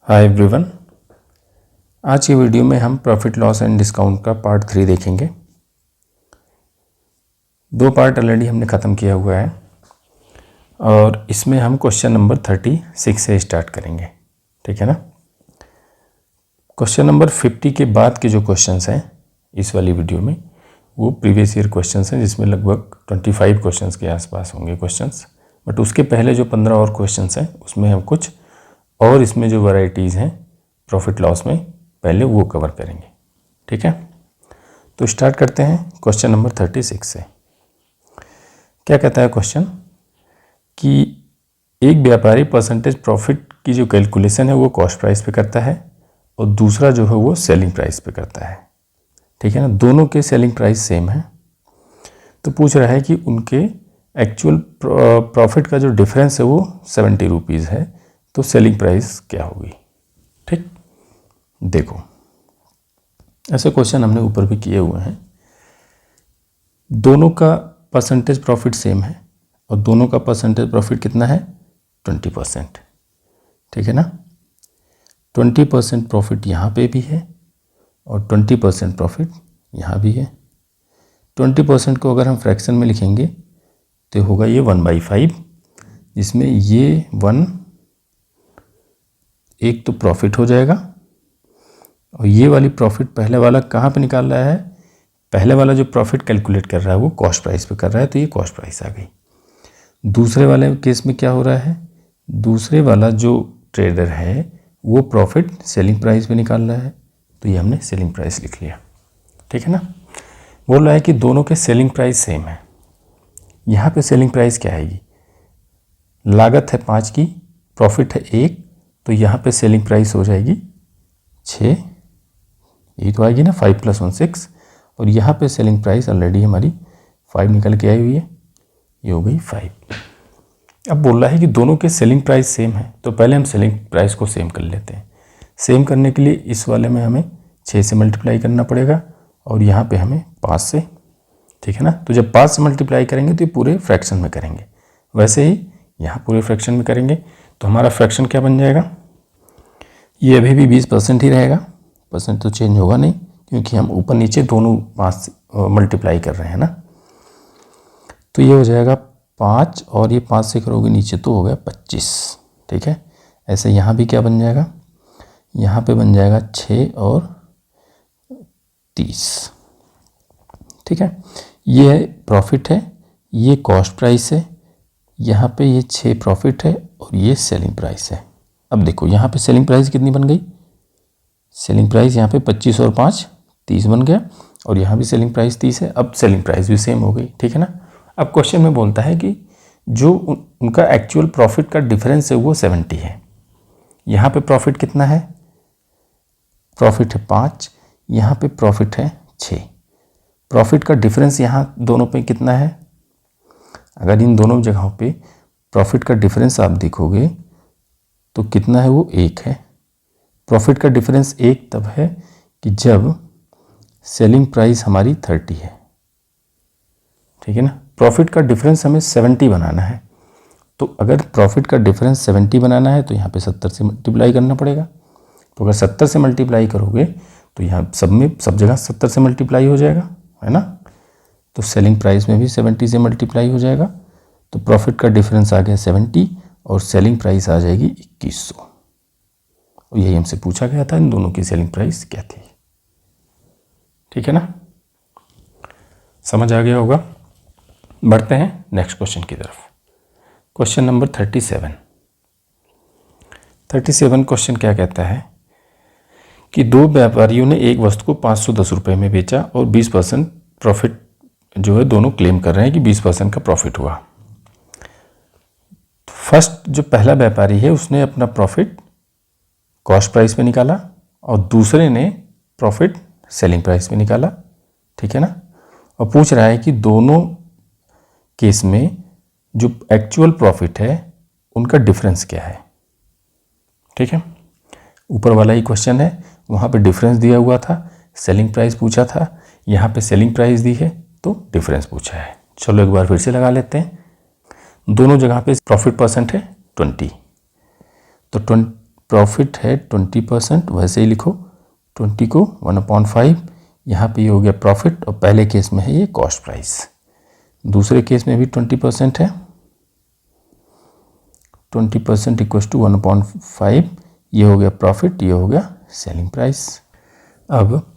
Hi everyone, आज की video में हम प्रॉफिट लॉस एंड डिस्काउंट का पार्ट 3 देखेंगे। 2 पार्ट ऑलरेडी हमने ख़त्म किया हुआ है और इसमें हम क्वेश्चन नंबर 36 से स्टार्ट करेंगे। ठीक है ना। क्वेश्चन नंबर 50 के बाद के जो क्वेश्चंस हैं इस वाली वीडियो में वो प्रीवियस ईयर क्वेश्चंस हैं, जिसमें लगभग 25 क्वेश्चंस के आसपास होंगे क्वेश्चंस। बट उसके पहले जो 15 और क्वेश्चंस हैं उसमें हम कुछ और इसमें जो वैरायटीज़ हैं प्रॉफिट लॉस में पहले वो कवर करेंगे। ठीक है, तो स्टार्ट करते हैं क्वेश्चन नंबर 36 से। क्या कहता है क्वेश्चन कि एक व्यापारी परसेंटेज प्रॉफिट की जो कैलकुलेशन है वो कॉस्ट प्राइस पे करता है और दूसरा जो है वो सेलिंग प्राइस पे करता है। ठीक है ना, दोनों के सेलिंग प्राइस सेम है। तो पूछ रहा है कि उनके एक्चुअल प्रॉफिट का जो डिफरेंस है वो 70 रुपीज़ है, तो सेलिंग प्राइस क्या होगी। ठीक, देखो ऐसे क्वेश्चन हमने ऊपर भी किए हुए हैं। दोनों का परसेंटेज प्रॉफिट सेम है और दोनों का परसेंटेज प्रॉफिट कितना है 20%। ठीक है ना, 20% प्रॉफिट यहाँ पे भी है और 20% प्रॉफिट यहाँ भी है। 20% को अगर हम फ्रैक्शन में लिखेंगे तो होगा ये 1/5, जिसमें ये 1 एक तो प्रॉफिट हो जाएगा और ये वाली प्रॉफिट पहले वाला कहाँ पे निकाल रहा है, पहले वाला जो प्रॉफिट कैलकुलेट कर रहा है वो कॉस्ट प्राइस पे कर रहा है, तो ये कॉस्ट प्राइस आ गई। दूसरे वाले केस में क्या हो रहा है, दूसरे वाला जो ट्रेडर है वो प्रॉफिट सेलिंग प्राइस पे निकाल रहा है, तो ये हमने सेलिंग प्राइस लिख लिया। ठीक है ना। बोल रहा है कि दोनों के सेलिंग प्राइस सेम है। यहाँ पे सेलिंग प्राइस क्या आएगी, लागत है 5 की, प्रॉफिट है 1, तो यहाँ पे सेलिंग प्राइस हो जाएगी 6, ये तो आएगी ना 5 + 1 6, और यहाँ पे सेलिंग प्राइस ऑलरेडी हमारी 5 निकल के आई हुई है, ये हो गई 5। अब बोल रहा है कि दोनों के सेलिंग प्राइस सेम है, तो पहले हम सेलिंग प्राइस को सेम कर लेते हैं। सेम करने के लिए इस वाले में हमें 6 से मल्टीप्लाई करना पड़ेगा और यहाँ पे हमें 5 से। ठीक है ना, तो जब 5 से मल्टीप्लाई करेंगे तो ये पूरे फ्रैक्शन में करेंगे, वैसे ही यहाँ पूरे फ्रैक्शन में करेंगे। तो हमारा फ्रैक्शन क्या बन जाएगा, ये अभी भी 20% ही रहेगा, परसेंट तो चेंज होगा नहीं क्योंकि हम ऊपर नीचे दोनों 5 से मल्टीप्लाई कर रहे हैं ना। तो ये हो जाएगा 5 और ये 5 से करोगे नीचे तो हो गया 25। ठीक है, ऐसे यहाँ भी क्या बन जाएगा, यहाँ पे बन जाएगा 6 और 30। ठीक है, ये प्रॉफिट है, ये कॉस्ट प्राइस है, यहाँ पे ये 6 प्रॉफिट है और ये सेलिंग प्राइस है। अब देखो यहाँ पे सेलिंग प्राइस कितनी बन गई, सेलिंग प्राइस यहाँ पे 25 और 5 30 बन गया और यहाँ भी सेलिंग प्राइस 30 है। अब सेलिंग प्राइस भी सेम हो गई। ठीक है ना। अब क्वेश्चन में बोलता है कि जो उनका एक्चुअल प्रॉफिट का डिफरेंस है वो 70 है। यहाँ पे प्रॉफिट कितना है, प्रॉफिट है 5, यहाँ पे प्रॉफिट है 6। प्रॉफिट का डिफरेंस यहाँ दोनों पे कितना है, अगर इन दोनों जगहों पे प्रॉफिट का डिफरेंस आप देखोगे तो कितना है, वो 1 है। प्रॉफिट का डिफरेंस 1 तब है कि जब सेलिंग प्राइस हमारी 30 है। ठीक है ना, प्रॉफिट का डिफरेंस हमें 70 बनाना है, तो अगर प्रॉफिट का डिफरेंस 70 बनाना है तो यहाँ पे 70 से मल्टीप्लाई करना पड़ेगा। तो अगर 70 से मल्टीप्लाई करोगे तो यहाँ सब जगह 70 से मल्टीप्लाई हो जाएगा, है ना। तो सेलिंग प्राइस में भी 70 से मल्टीप्लाई हो जाएगा, तो प्रॉफिट का डिफरेंस आ गया 70 और सेलिंग प्राइस आ जाएगी 2100। और यही हमसे पूछा गया था, इन दोनों की सेलिंग प्राइस क्या थी। ठीक है ना, समझ आ गया होगा। बढ़ते हैं नेक्स्ट क्वेश्चन की तरफ। क्वेश्चन नंबर 37 क्वेश्चन क्या कहता है कि 2 व्यापारियों ने एक वस्तु को 510 रुपये में बेचा और 20% प्रॉफिट जो है दोनों क्लेम कर रहे हैं कि 20% का प्रॉफिट हुआ। फर्स्ट जो पहला व्यापारी है उसने अपना प्रॉफिट कॉस्ट प्राइस पे निकाला और दूसरे ने प्रॉफिट सेलिंग प्राइस पे निकाला। ठीक है ना, और पूछ रहा है कि दोनों केस में जो एक्चुअल प्रॉफिट है उनका डिफरेंस क्या है। ठीक है, ऊपर वाला ही क्वेश्चन है, वहाँ पे डिफरेंस दिया हुआ था, सेलिंग प्राइस पूछा था, यहाँ पे सेलिंग प्राइस दी है तो डिफरेंस पूछा है। चलो एक बार फिर से लगा लेते हैं। दोनों जगह पे प्रॉफिट परसेंट है 20, तो प्रॉफिट है 20%, वैसे ही लिखो 20 को 1/5, यहाँ पे ये हो गया प्रॉफिट और पहले केस में है ये कॉस्ट प्राइस। दूसरे केस में भी 20% है, 20% इक्वल टू 1/5, ये हो गया प्रॉफिट, ये हो गया सेलिंग प्राइस। अब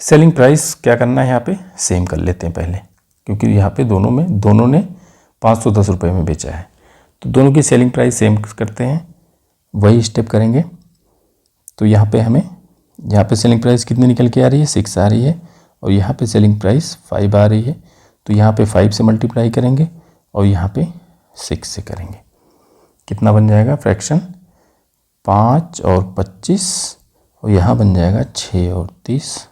सेलिंग प्राइस क्या करना है, यहाँ पे सेम कर लेते हैं पहले, क्योंकि यहाँ पे दोनों ने 510 रुपये में बेचा है, तो दोनों की सेलिंग प्राइस सेम करते हैं, वही स्टेप करेंगे। तो यहाँ पे सेलिंग प्राइस कितनी निकल के आ रही है, 6 आ रही है, और यहाँ पे सेलिंग प्राइस 5 आ रही है, तो यहाँ पे 5 से मल्टीप्लाई करेंगे और यहाँ पे 6 से करेंगे। कितना बन जाएगा फ्रैक्शन, 5 और 25, और यहाँ बन जाएगा 6 और 30।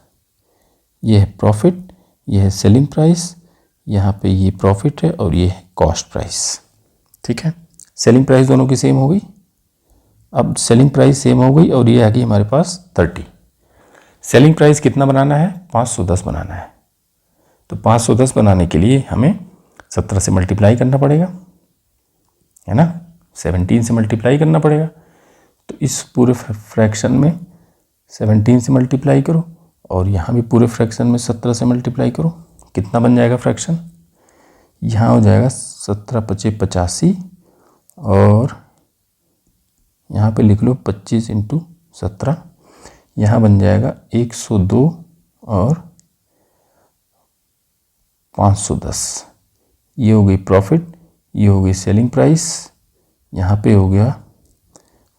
ये है प्रॉफिट, ये है सेलिंग प्राइस, यहाँ पे ये प्रॉफिट है और ये है कॉस्ट प्राइस। ठीक है, सेलिंग प्राइस दोनों की सेम हो गई। अब सेलिंग प्राइस सेम हो गई और ये आ गई हमारे पास 30। सेलिंग प्राइस कितना बनाना है, 510 बनाना है। तो 510 बनाने के लिए हमें 17 से मल्टीप्लाई करना पड़ेगा, है ना, 17 से मल्टीप्लाई करना पड़ेगा। तो इस पूरे फ्रैक्शन में 17 से मल्टीप्लाई करो और यहाँ भी पूरे फ्रैक्शन में 17 से मल्टीप्लाई करो। कितना बन जाएगा फ्रैक्शन, यहाँ हो जाएगा 17 × 5 = 85, और यहाँ पे लिख लो 25 × 17, यहाँ बन जाएगा 102 और 510। ये हो गई प्रॉफिट, ये हो गई सेलिंग प्राइस, यहाँ पे हो गया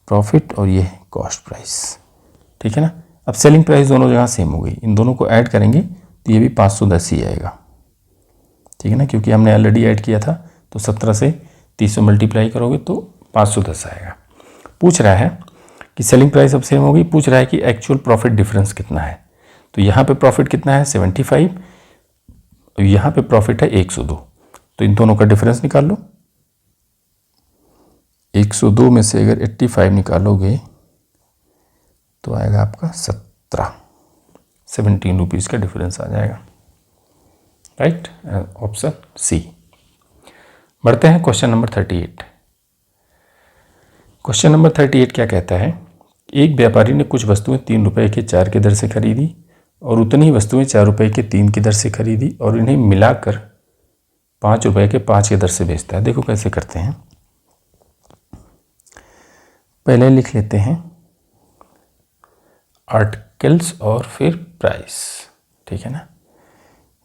प्रॉफिट और ये है कॉस्ट प्राइस। ठीक है ना। अब सेलिंग प्राइस दोनों जगह सेम हो गई, इन दोनों को ऐड करेंगे तो ये भी 510 ही आएगा। ठीक है ना, क्योंकि हमने ऑलरेडी ऐड किया था। तो 17 से 30 मल्टीप्लाई करोगे तो 510 आएगा। पूछ रहा है कि सेलिंग प्राइस अब सेम हो गई, पूछ रहा है कि एक्चुअल प्रॉफिट डिफरेंस कितना है। तो यहाँ पे प्रॉफिट कितना है 75, और यहाँ पे प्रॉफिट है 102। तो इन दोनों का डिफरेंस निकाल लो। 102 में से अगर 85 निकालोगे तो आएगा आपका 17 रुपीज़ का डिफरेंस आ जाएगा। Right, option C. बढ़ते हैं क्वेश्चन नंबर 38। क्वेश्चन नंबर 38 क्या कहता है, एक व्यापारी ने कुछ वस्तुएं 3 रुपए के 4 की दर से खरीदी और उतनी ही वस्तुएं 4 रुपए के 3 की दर से खरीदी और इन्हें मिलाकर 5 रुपए के 5 की दर से बेचता है। देखो कैसे करते हैं, पहले लिख लेते हैं आर्टिकल्स और फिर प्राइस। ठीक है ना,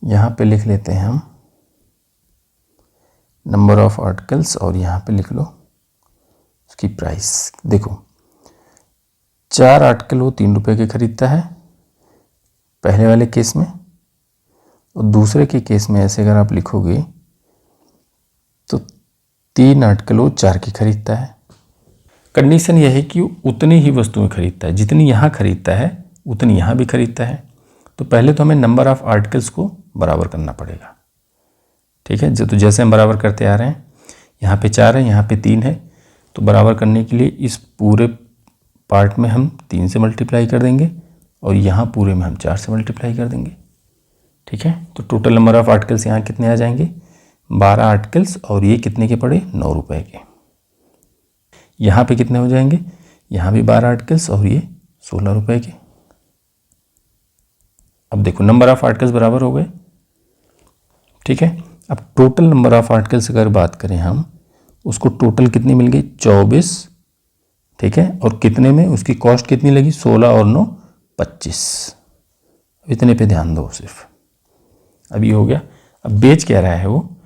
यहाँ पे लिख लेते हैं हम नंबर ऑफ आर्टिकल्स और यहाँ पे लिख लो उसकी प्राइस। देखो 4 आर्टिकल वो 3 रुपए के खरीदता है पहले वाले केस में, और दूसरे के केस में ऐसे अगर आप लिखोगे तो 3 आर्टिकल वो 4 की खरीदता है। कंडीशन यह है कि उतनी ही वस्तुएं खरीदता है, जितनी यहाँ खरीदता है उतनी यहाँ भी खरीदता है। तो पहले तो हमें नंबर ऑफ आर्टिकल्स को बराबर करना पड़ेगा। ठीक है, तो जैसे हम बराबर करते आ रहे हैं, यहाँ पे 4 है, यहाँ पे 3 है, तो बराबर करने के लिए इस पूरे पार्ट में हम 3 से मल्टीप्लाई कर देंगे और यहाँ पूरे में हम 4 से मल्टीप्लाई कर देंगे। ठीक है, तो टोटल नंबर ऑफ आर्टिकल्स यहाँ कितने आ जाएंगे, 12 आर्टिकल्स, और ये कितने के पड़े 9 रुपए के। यहाँ पे कितने हो जाएंगे, यहाँ भी 12 आर्टिकल्स और ये 16 रुपए के। अब देखो नंबर ऑफ आर्टिकल्स बराबर हो गए। ठीक है, अब टोटल नंबर ऑफ आर्टिकल्स अगर बात करें हम, उसको टोटल कितनी मिल गई 24। ठीक है, और कितने में उसकी कॉस्ट कितनी लगी 16 और 9 25। इतने पे ध्यान दो सिर्फ। अभी हो गया। अब बेच क्या रहा है वो,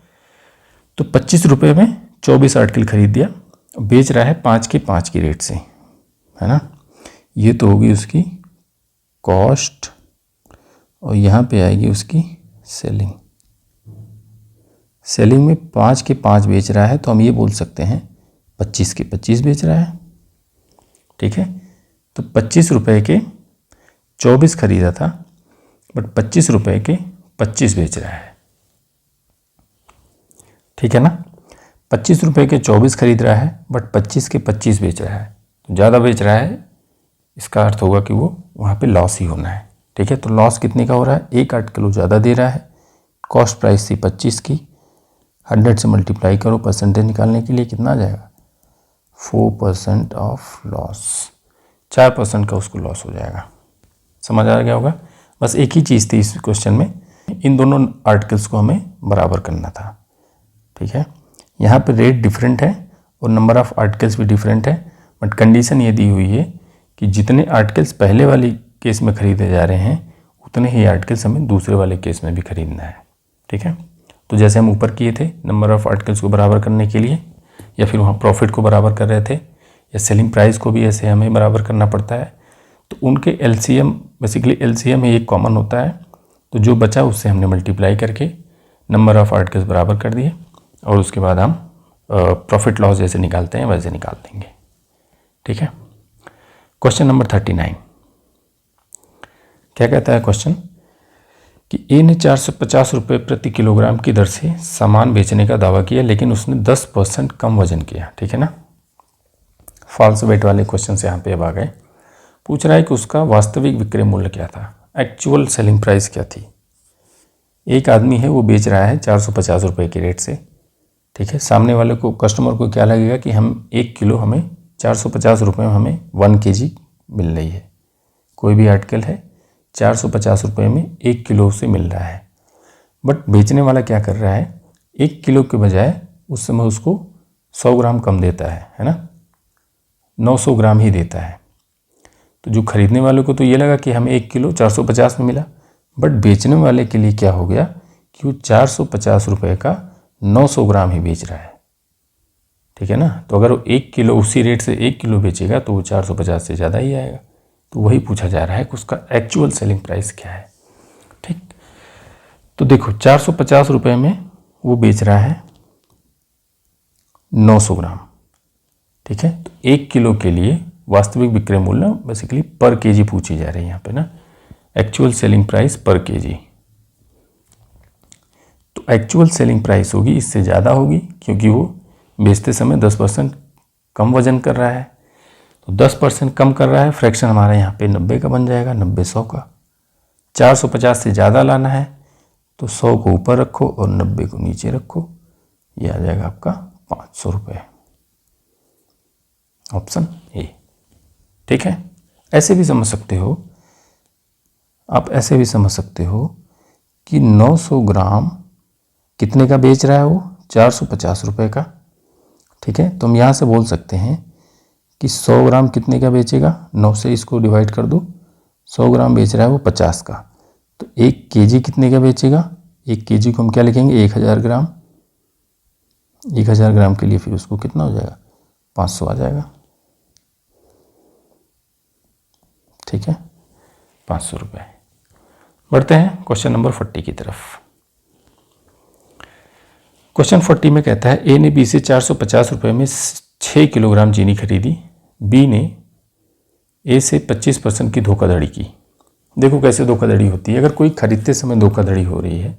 तो 25 रुपये में 24 आर्टिकल खरीद दिया, बेच रहा है 5 के 5 की रेट से, है ना। ये तो होगी उसकी कॉस्ट और यहाँ पे आएगी उसकी सेलिंग। सेलिंग में 5 के 5 बेच रहा है, तो हम ये बोल सकते हैं 25 के 25 बेच रहा है। ठीक है, तो 25 रुपये के 24 खरीदा था, बट 25 रुपये के 25 बेच रहा है। ठीक है ना, 25 रुपये के 24 खरीद रहा है, बट 25 के 25 बेच रहा है, तो ज़्यादा बेच रहा है, इसका अर्थ होगा कि वो वहाँ पे लॉस ही होना है। ठीक है, तो लॉस कितने का हो रहा है, एक आर्टिकल वो ज़्यादा दे रहा है, कॉस्ट प्राइस थी 25 की, 100 से मल्टीप्लाई करो परसेंटेज निकालने के लिए, कितना आ जाएगा 4% ऑफ लॉस, 4% का उसको लॉस हो जाएगा। समझ आ गया होगा। बस एक ही चीज़ थी इस क्वेश्चन में, इन दोनों आर्टिकल्स को हमें बराबर करना था। ठीक है, यहाँ पे रेट डिफरेंट है और नंबर ऑफ आर्टिकल्स भी डिफरेंट है, बट कंडीशन ये दी हुई है कि जितने आर्टिकल्स पहले वाली केस में खरीदे जा रहे हैं उतने ही आर्टिकल्स हमें दूसरे वाले केस में भी खरीदना है। ठीक है, तो जैसे हम ऊपर किए थे नंबर ऑफ आर्टिकल्स को बराबर करने के लिए, या फिर वहाँ प्रॉफिट को बराबर कर रहे थे, या सेलिंग प्राइस को भी ऐसे हमें बराबर करना पड़ता है, तो उनके एलसीएम, बेसिकली एलसीएम ही एक कॉमन होता है, तो जो बचा उससे हमने मल्टीप्लाई करके नंबर ऑफ आर्टिकल्स बराबर कर दिए और उसके बाद हम प्रॉफिट लॉस जैसे निकालते हैं वैसे निकाल देंगे। ठीक है, क्वेश्चन नंबर 39 क्या कहता है क्वेश्चन कि ए ने 450 रुपये प्रति किलोग्राम की दर से सामान बेचने का दावा किया, लेकिन उसने 10% कम वजन किया। ठीक है ना, फॉल्स वेट वाले क्वेश्चन से यहाँ पे अब आ गए। पूछ रहा है कि उसका वास्तविक विक्रय मूल्य क्या था, एक्चुअल सेलिंग प्राइस क्या थी। एक आदमी है वो बेच रहा है 450 रुपये के रेट से। ठीक है, सामने वाले को, कस्टमर को क्या लगेगा कि हम 1 किलो, हमें 450 रुपये में हमें 1 kg मिल रही है। कोई भी आर्टिकल है 450 रुपये में 1 किलो से मिल रहा है, बट बेचने वाला क्या कर रहा है, 1 किलो के बजाय उस समय उसको 100 ग्राम कम देता है ना, 900 ग्राम ही देता है। तो जो खरीदने वाले को तो ये लगा कि हमें 1 किलो 450 में मिला, बट बेचने वाले के लिए क्या हो गया कि वो 450 रुपये का 900 ग्राम ही बेच रहा है। ठीक है ना, तो अगर वो 1 किलो उसी रेट से 1 किलो बेचेगा तो वो 450 से ज़्यादा ही आएगा। तो वही पूछा जा रहा है कि उसका एक्चुअल सेलिंग प्राइस क्या है। ठीक, तो देखो 450 रुपये में वो बेच रहा है 900 ग्राम। ठीक है, तो 1 किलो के लिए वास्तविक विक्रय मूल्य बेसिकली पर केजी पूछी जा रही है यहाँ पे ना, एक्चुअल सेलिंग प्राइस पर केजी। तो एक्चुअल सेलिंग प्राइस होगी इससे ज़्यादा होगी, क्योंकि वो बेचते समय 10% कम वजन कर रहा है। तो 10% कम कर रहा है, फ्रैक्शन हमारा यहाँ पे 90 का बन जाएगा, 90 100 का। 450 से ज़्यादा लाना है तो 100 को ऊपर रखो और 90 को नीचे रखो, ये आ जाएगा आपका 500 रुपये, ऑप्शन ए। ठीक है, ऐसे भी समझ सकते हो आप, ऐसे भी समझ सकते हो कि 900 ग्राम कितने का बेच रहा है वो, 450 रुपये का। ठीक है, तो हम यहाँ से बोल सकते हैं कि 100 ग्राम कितने का बेचेगा, 9 से इसको डिवाइड कर दो, 100 ग्राम बेच रहा है वो 50 का। तो 1 केजी कितने का बेचेगा, 1 केजी को हम क्या लिखेंगे, 1000 ग्राम। 1000 ग्राम के लिए फिर उसको कितना हो जाएगा, 500 आ जाएगा। ठीक है, 500 रुपये। बढ़ते हैं क्वेश्चन नंबर 40 की तरफ। क्वेश्चन 40 में कहता है ए ने बी से 450 रुपये में 6 किलोग्राम चीनी खरीदी, बी ने ए से 25% की धोखाधड़ी की। देखो कैसे धोखाधड़ी होती है, अगर कोई खरीदते समय धोखाधड़ी हो रही है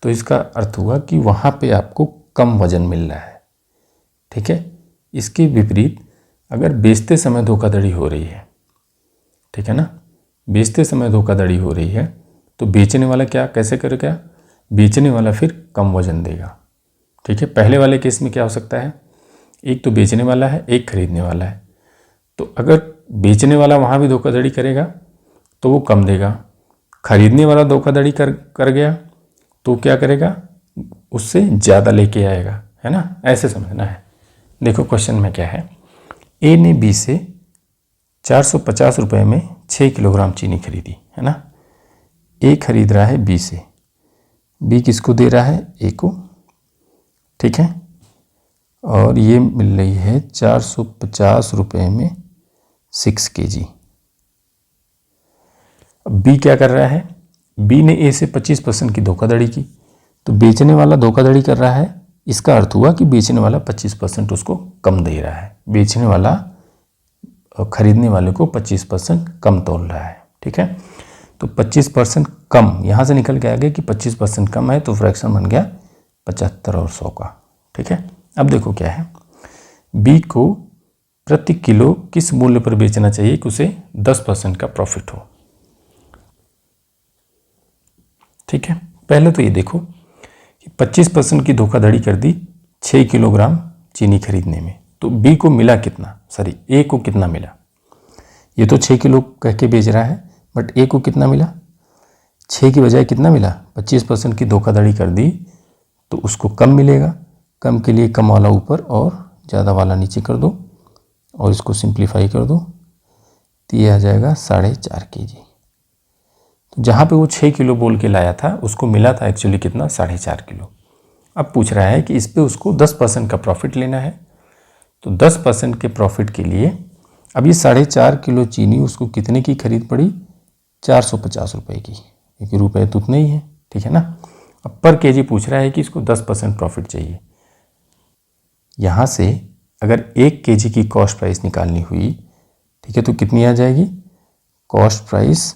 तो इसका अर्थ हुआ कि वहाँ पे आपको कम वजन मिल रहा है। ठीक है, इसके विपरीत अगर बेचते समय धोखाधड़ी हो रही है, ठीक है ना, बेचते समय धोखाधड़ी हो रही है तो बेचने वाला क्या कैसे करेगा, बेचने वाला फिर कम वजन देगा। ठीक है, पहले वाले केस में क्या हो सकता है, एक तो बेचने वाला है, एक खरीदने वाला है, तो अगर बेचने वाला वहाँ भी धोखाधड़ी करेगा तो वो कम देगा, खरीदने वाला धोखाधड़ी कर गया तो क्या करेगा, उससे ज़्यादा लेके आएगा, है ना, ऐसे समझना है। देखो क्वेश्चन में क्या है, ए ने बी से 450 रुपये में 6 किलोग्राम चीनी खरीदी, है ना। ए खरीद रहा है बी से, बी किसको दे रहा है, ए को। ठीक है, और ये मिल रही है 450 रुपये में 6 kg। अब बी क्या कर रहा है, बी ने ए से 25% की धोखाधड़ी की, तो बेचने वाला धोखाधड़ी कर रहा है, इसका अर्थ हुआ कि बेचने वाला 25% उसको कम दे रहा है, बेचने वाला खरीदने वाले को 25% कम तोल रहा है। ठीक है, तो 25% कम यहाँ से निकल के आ गया कि 25% कम है, तो फ्रैक्शन बन गया 75 और 100 का। ठीक है, अब देखो क्या है, बी को प्रति किलो किस मूल्य पर बेचना चाहिए कि उसे 10% का प्रॉफिट हो। ठीक है, पहले तो ये देखो कि 25% की धोखाधड़ी कर दी 6 किलोग्राम चीनी खरीदने में, तो बी को मिला कितना, सॉरी ए को कितना मिला। ये तो 6 किलो कह के बेच रहा है, बट ए को कितना मिला, 6 की बजाय कितना मिला, 25% की धोखाधड़ी कर दी तो उसको कम मिलेगा। कम के लिए कम वाला ऊपर और ज़्यादा वाला नीचे कर दो और इसको सिंप्लीफाई कर दो तो ये आ जाएगा 4.5 kg। तो जहाँ पे वो 6 किलो बोल के लाया था उसको मिला था एक्चुअली कितना, 4.5 किलो। अब पूछ रहा है कि इस पे उसको 10% का प्रॉफिट लेना है। तो 10% के प्रॉफिट के लिए अब ये 4.5 किलो चीनी उसको कितने की खरीद पड़ी, 450 रुपये की, क्योंकि रुपये तो उतने ही है, ठीक है ना। अब पर केजी पूछ रहा है कि इसको 10% प्रॉफिट चाहिए। यहाँ से अगर 1 केजी की कॉस्ट प्राइस निकालनी हुई, ठीक है, तो कितनी आ जाएगी, कॉस्ट प्राइस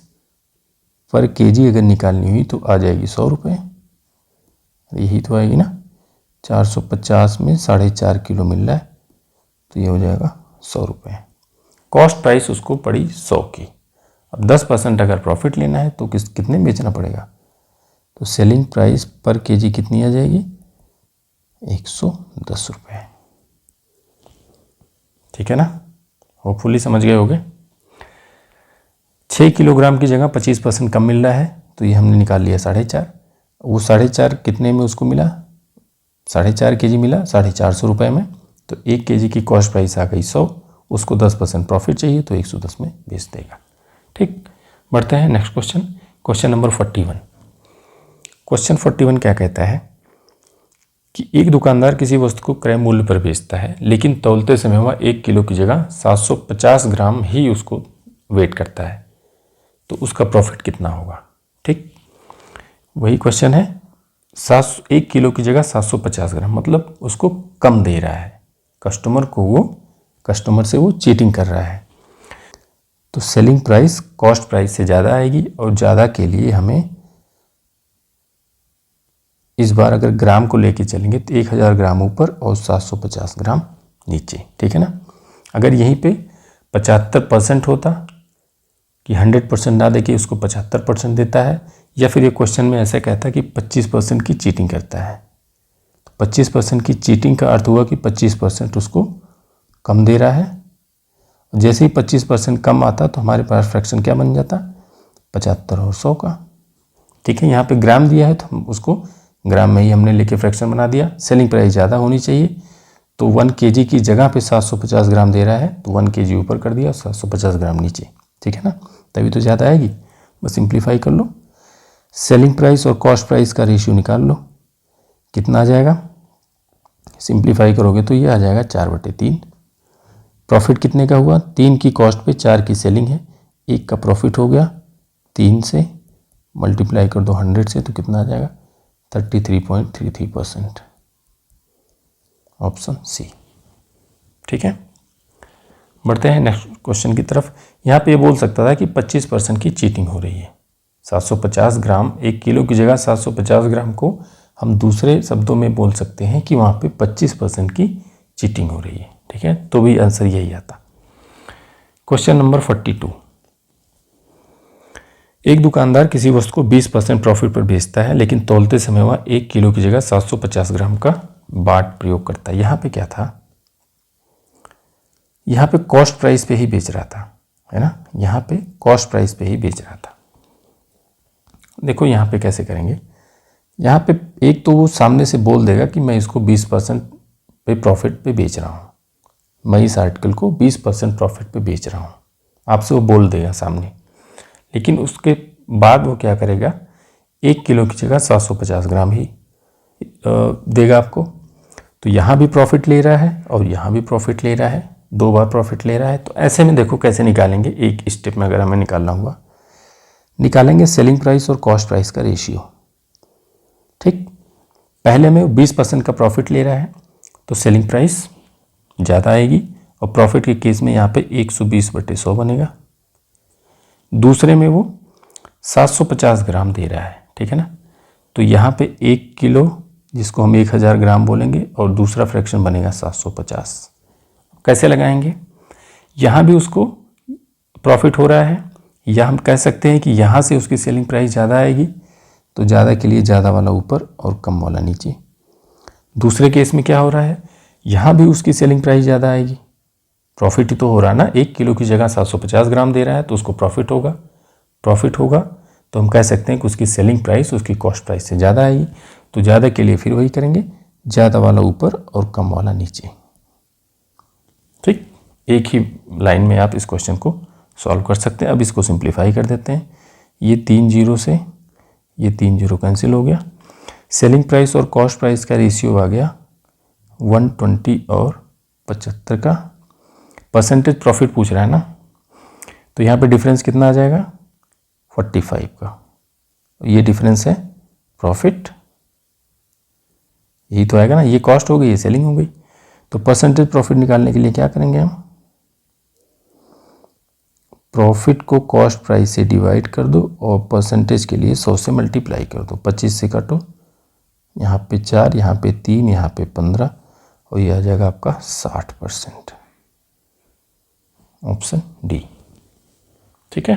पर केजी अगर निकालनी हुई तो आ जाएगी 100 रुपये। यही तो आएगी ना, 450 में 4.5 किलो मिल रहा है तो ये हो जाएगा 100 रुपये। कॉस्ट प्राइस उसको पड़ी 100 की। अब 10% अगर प्रॉफिट लेना है तो कितने बेचना पड़ेगा, तो सेलिंग प्राइस पर केजी कितनी आ जाएगी, 110 रुपये। ठीक है ना, होपफुली समझ गए होगे। 6 किलोग्राम की जगह 25% कम मिल रहा है तो ये हमने निकाल लिया 4.5। वो 4.5 कितने में उसको मिला, 4.5 केजी मिला 450 रुपये में। तो 1 केजी की कॉस्ट प्राइस आ गई 100, उसको 10% प्रॉफिट चाहिए तो 110 में बेच देगा। ठीक, बढ़ते हैं next question, question number 41। Question 41 क्या कहता है कि एक दुकानदार किसी वस्तु को क्रय मूल्य पर बेचता है, लेकिन तौलते समय वह 1 किलो की जगह 750 ग्राम ही उसको वेट करता है, तो उसका प्रॉफिट कितना होगा। ठीक, वही क्वेश्चन है, 1 किलो की जगह 750 ग्राम, मतलब उसको कम दे रहा है कस्टमर को, वो कस्टमर से वो चीटिंग कर रहा है। तो सेलिंग प्राइस कॉस्ट प्राइस से ज़्यादा आएगी, और ज़्यादा के लिए हमें इस बार अगर ग्राम को लेके चलेंगे तो 1000 ग्राम ऊपर और 750 ग्राम नीचे। ठीक है ना, अगर यहीं पे 75% होता कि 100% ना देके उसको 75% देता है, या फिर ये क्वेश्चन में ऐसा कहता है कि 25% की चीटिंग करता है, तो 25% की चीटिंग का अर्थ हुआ कि 25% उसको कम दे रहा है। जैसे ही 25% कम आता तो हमारे पास फ्रैक्शन क्या बन जाता, 75 और 100 का। ठीक है, यहाँ पे ग्राम दिया है तो हम उसको ग्राम में ही हमने लेके फ्रैक्शन बना दिया। सेलिंग प्राइस ज़्यादा होनी चाहिए, तो 1 केजी की जगह पे 750 ग्राम दे रहा है तो 1 केजी ऊपर कर दिया, 750 ग्राम नीचे। ठीक है ना, तभी तो ज़्यादा आएगी। बस सिंप्लीफाई कर लो, सेलिंग प्राइस और कॉस्ट प्राइस का रेशियो निकाल लो, कितना आ जाएगा, सिंप्लीफाई करोगे तो ये आ जाएगा 4/3। प्रॉफिट कितने का हुआ, 3 की कॉस्ट पे 4 की सेलिंग है, 1 का प्रॉफिट हो गया, 3 से मल्टीप्लाई कर दो 100 से तो कितना आ जाएगा, 33.33%, ऑप्शन सी। ठीक है, बढ़ते हैं नेक्स्ट क्वेश्चन की तरफ। यहाँ पे ये बोल सकता था कि 25% की चीटिंग हो रही है। 750 ग्राम, 1 किलो की जगह 750 ग्राम को हम दूसरे शब्दों में बोल सकते हैं कि वहाँ पे 25% की चीटिंग हो रही है। ठीक है, तो भी आंसर यही आता। Question number 42। एक दुकानदार किसी वस्तु को 20% प्रॉफिट पर बेचता है, लेकिन तौलते समय वह 1 किलो की जगह 750 ग्राम का बाट प्रयोग करता है। यहाँ पे क्या था, यहाँ पे कॉस्ट प्राइस पे ही बेच रहा था, है ना, यहाँ पे कॉस्ट प्राइस पे ही बेच रहा था। देखो यहाँ पे कैसे करेंगे, यहाँ पे एक तो वो सामने से बोल देगा कि मैं इसको 20% पे प्रॉफिट पे बेच रहा हूँ, मैं इस आर्टिकल को 20% प्रॉफिट पे बेच रहा हूँ, आपसे वो बोल देगा सामने। लेकिन उसके बाद वो क्या करेगा, 1 किलो की जगह 750 ग्राम ही देगा आपको। तो यहाँ भी प्रॉफिट ले रहा है और यहाँ भी प्रॉफिट ले रहा है, 2 बार प्रॉफिट ले रहा है। तो ऐसे में देखो कैसे निकालेंगे, एक स्टेप में अगर हमें निकालना हुआ, निकालेंगे सेलिंग प्राइस और कॉस्ट प्राइस का रेशियो। ठीक, पहले में 20% का प्रॉफिट ले रहा है तो सेलिंग प्राइस ज़्यादा आएगी, और प्रॉफिट के केस में यहाँ पे 120/100 बनेगा। दूसरे में वो 750 ग्राम दे रहा है, ठीक है ना, तो यहाँ पे 1 किलो जिसको हम 1000 ग्राम बोलेंगे और दूसरा फ्रैक्शन बनेगा 750। कैसे लगाएंगे, यहाँ भी उसको प्रॉफिट हो रहा है, या हम कह सकते हैं कि यहाँ से उसकी सेलिंग प्राइस ज़्यादा आएगी, तो ज़्यादा के लिए ज़्यादा वाला ऊपर और कम वाला नीचे। दूसरे केस में क्या हो रहा है, यहाँ भी उसकी सेलिंग प्राइस ज़्यादा आएगी, प्रॉफिट ही तो हो रहा ना, 1 किलो की जगह 750 ग्राम दे रहा है तो उसको प्रॉफिट होगा तो हम कह सकते हैं कि उसकी सेलिंग प्राइस उसकी कॉस्ट प्राइस से ज़्यादा आएगी। तो ज़्यादा के लिए फिर वही करेंगे, ज़्यादा वाला ऊपर और कम वाला नीचे। ठीक, एक ही लाइन में आप इस क्वेश्चन को सॉल्व कर सकते हैं। अब इसको सिंप्लीफाई कर देते हैं, ये 3 जीरो से ये 3 जीरो कैंसिल हो गया। सेलिंग प्राइस और कॉस्ट प्राइस का रेशियो आ गया 120 और 75 का। परसेंटेज प्रॉफिट पूछ रहा है ना, तो यहाँ पे डिफरेंस कितना आ जाएगा 45 का। ये डिफरेंस है प्रॉफिट, यही तो आएगा ना, ये कॉस्ट हो गई, ये सेलिंग हो गई। तो परसेंटेज प्रॉफिट निकालने के लिए क्या करेंगे हम, प्रॉफिट को कॉस्ट प्राइस से डिवाइड कर दो और परसेंटेज के लिए 100 से मल्टीप्लाई कर दो। 25 से काटो, यहाँ पे 4, यहाँ पे 3, यहाँ पे 15 और ये आ जाएगा आपका 60%। Option D. ठीक है,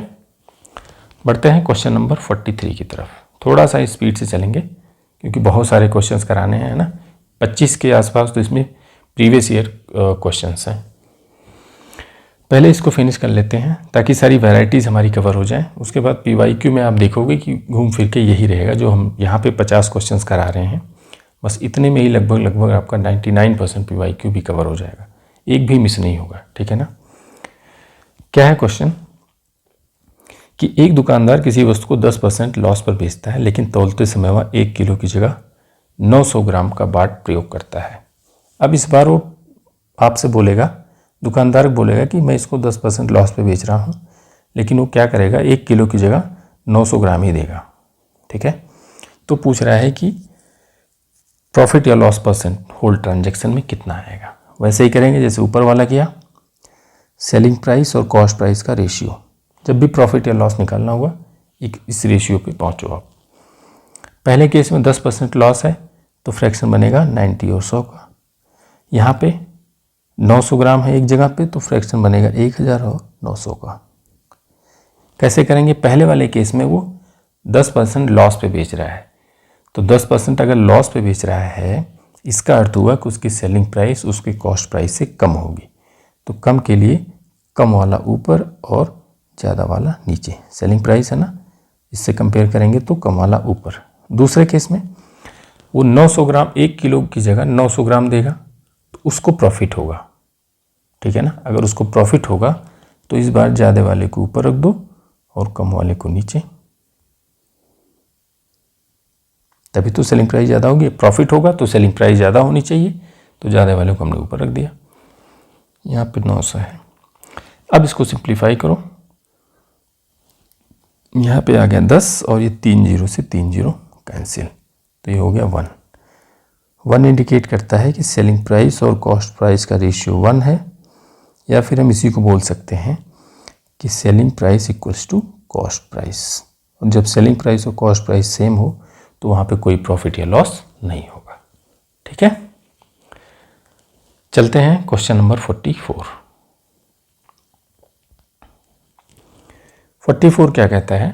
बढ़ते हैं क्वेश्चन नंबर 43 की तरफ। थोड़ा सा स्पीड से चलेंगे क्योंकि बहुत सारे क्वेश्चंस कराने हैं ना, 25 के आसपास, तो इसमें प्रीवियस ईयर क्वेश्चंस हैं। पहले इसको फिनिश कर लेते हैं ताकि सारी वैरायटीज़ हमारी कवर हो जाएं। उसके बाद PYQ में आप देखोगे कि घूम फिर के यही रहेगा जो हम यहाँ पे 50 क्वेश्चंस करा रहे हैं। बस इतने में ही लगभग आपका 99% PYQ भी कवर हो जाएगा, एक भी मिस नहीं होगा। ठीक है ना। क्या है क्वेश्चन कि एक दुकानदार किसी वस्तु को 10% लॉस पर बेचता है, लेकिन तौलते समय वह 1 किलो की जगह 900 ग्राम का बाट प्रयोग करता है। अब इस बार वो आपसे बोलेगा, दुकानदार बोलेगा कि मैं इसको 10% लॉस पे बेच रहा हूँ, लेकिन वो क्या करेगा 1 किलो की जगह 900 ग्राम ही देगा। ठीक है, तो पूछ रहा है कि प्रॉफिट या लॉस परसेंट होल ट्रांजैक्शन में कितना आएगा। वैसे ही करेंगे जैसे ऊपर वाला किया, सेलिंग प्राइस और कॉस्ट प्राइस का रेशियो। जब भी प्रॉफिट या लॉस निकालना होगा इस रेशियो पे पहुँचो आप। पहले केस में 10% लॉस है तो फ्रैक्शन बनेगा 90 और 100 का। यहाँ पे 900 ग्राम है एक जगह पे तो फ्रैक्शन बनेगा 1000 और 900 का। कैसे करेंगे, पहले वाले केस में वो 10% लॉस पे बेच रहा है, तो 10% अगर लॉस पे बेच रहा है इसका अर्थ हुआ कि उसकी सेलिंग प्राइस उसकी कॉस्ट प्राइस से कम होगी। तो कम के लिए कम वाला ऊपर और ज़्यादा वाला नीचे। सेलिंग प्राइस है ना, इससे कंपेयर करेंगे तो कम वाला ऊपर। दूसरे केस में वो 900 ग्राम 1 किलो की जगह 900 ग्राम देगा तो उसको प्रॉफिट होगा। ठीक है ना, अगर उसको प्रॉफिट होगा तो इस बार ज़्यादा वाले को ऊपर रख दो और कम वाले को नीचे, तभी तो सेलिंग प्राइस ज़्यादा होगी। प्रॉफिट होगा तो सेलिंग प्राइस ज़्यादा होनी चाहिए, तो ज़्यादा वाले को हमने ऊपर रख दिया। यहाँ पे 900 है। अब इसको सिंप्लीफाई करो, यहाँ पे आ गया 10 और ये 3 जीरो से 3 जीरो कैंसिल, तो ये हो गया 1। 1 इंडिकेट करता है कि सेलिंग प्राइस और कॉस्ट प्राइस का रेशियो 1 है, या फिर हम इसी को बोल सकते हैं कि selling price equals to cost price. और जब सेलिंग प्राइस और कॉस्ट प्राइस सेम हो तो वहाँ पे कोई प्रॉफिट या लॉस नहीं होगा। ठीक है, चलते हैं क्वेश्चन नंबर 44। 44 क्या कहता है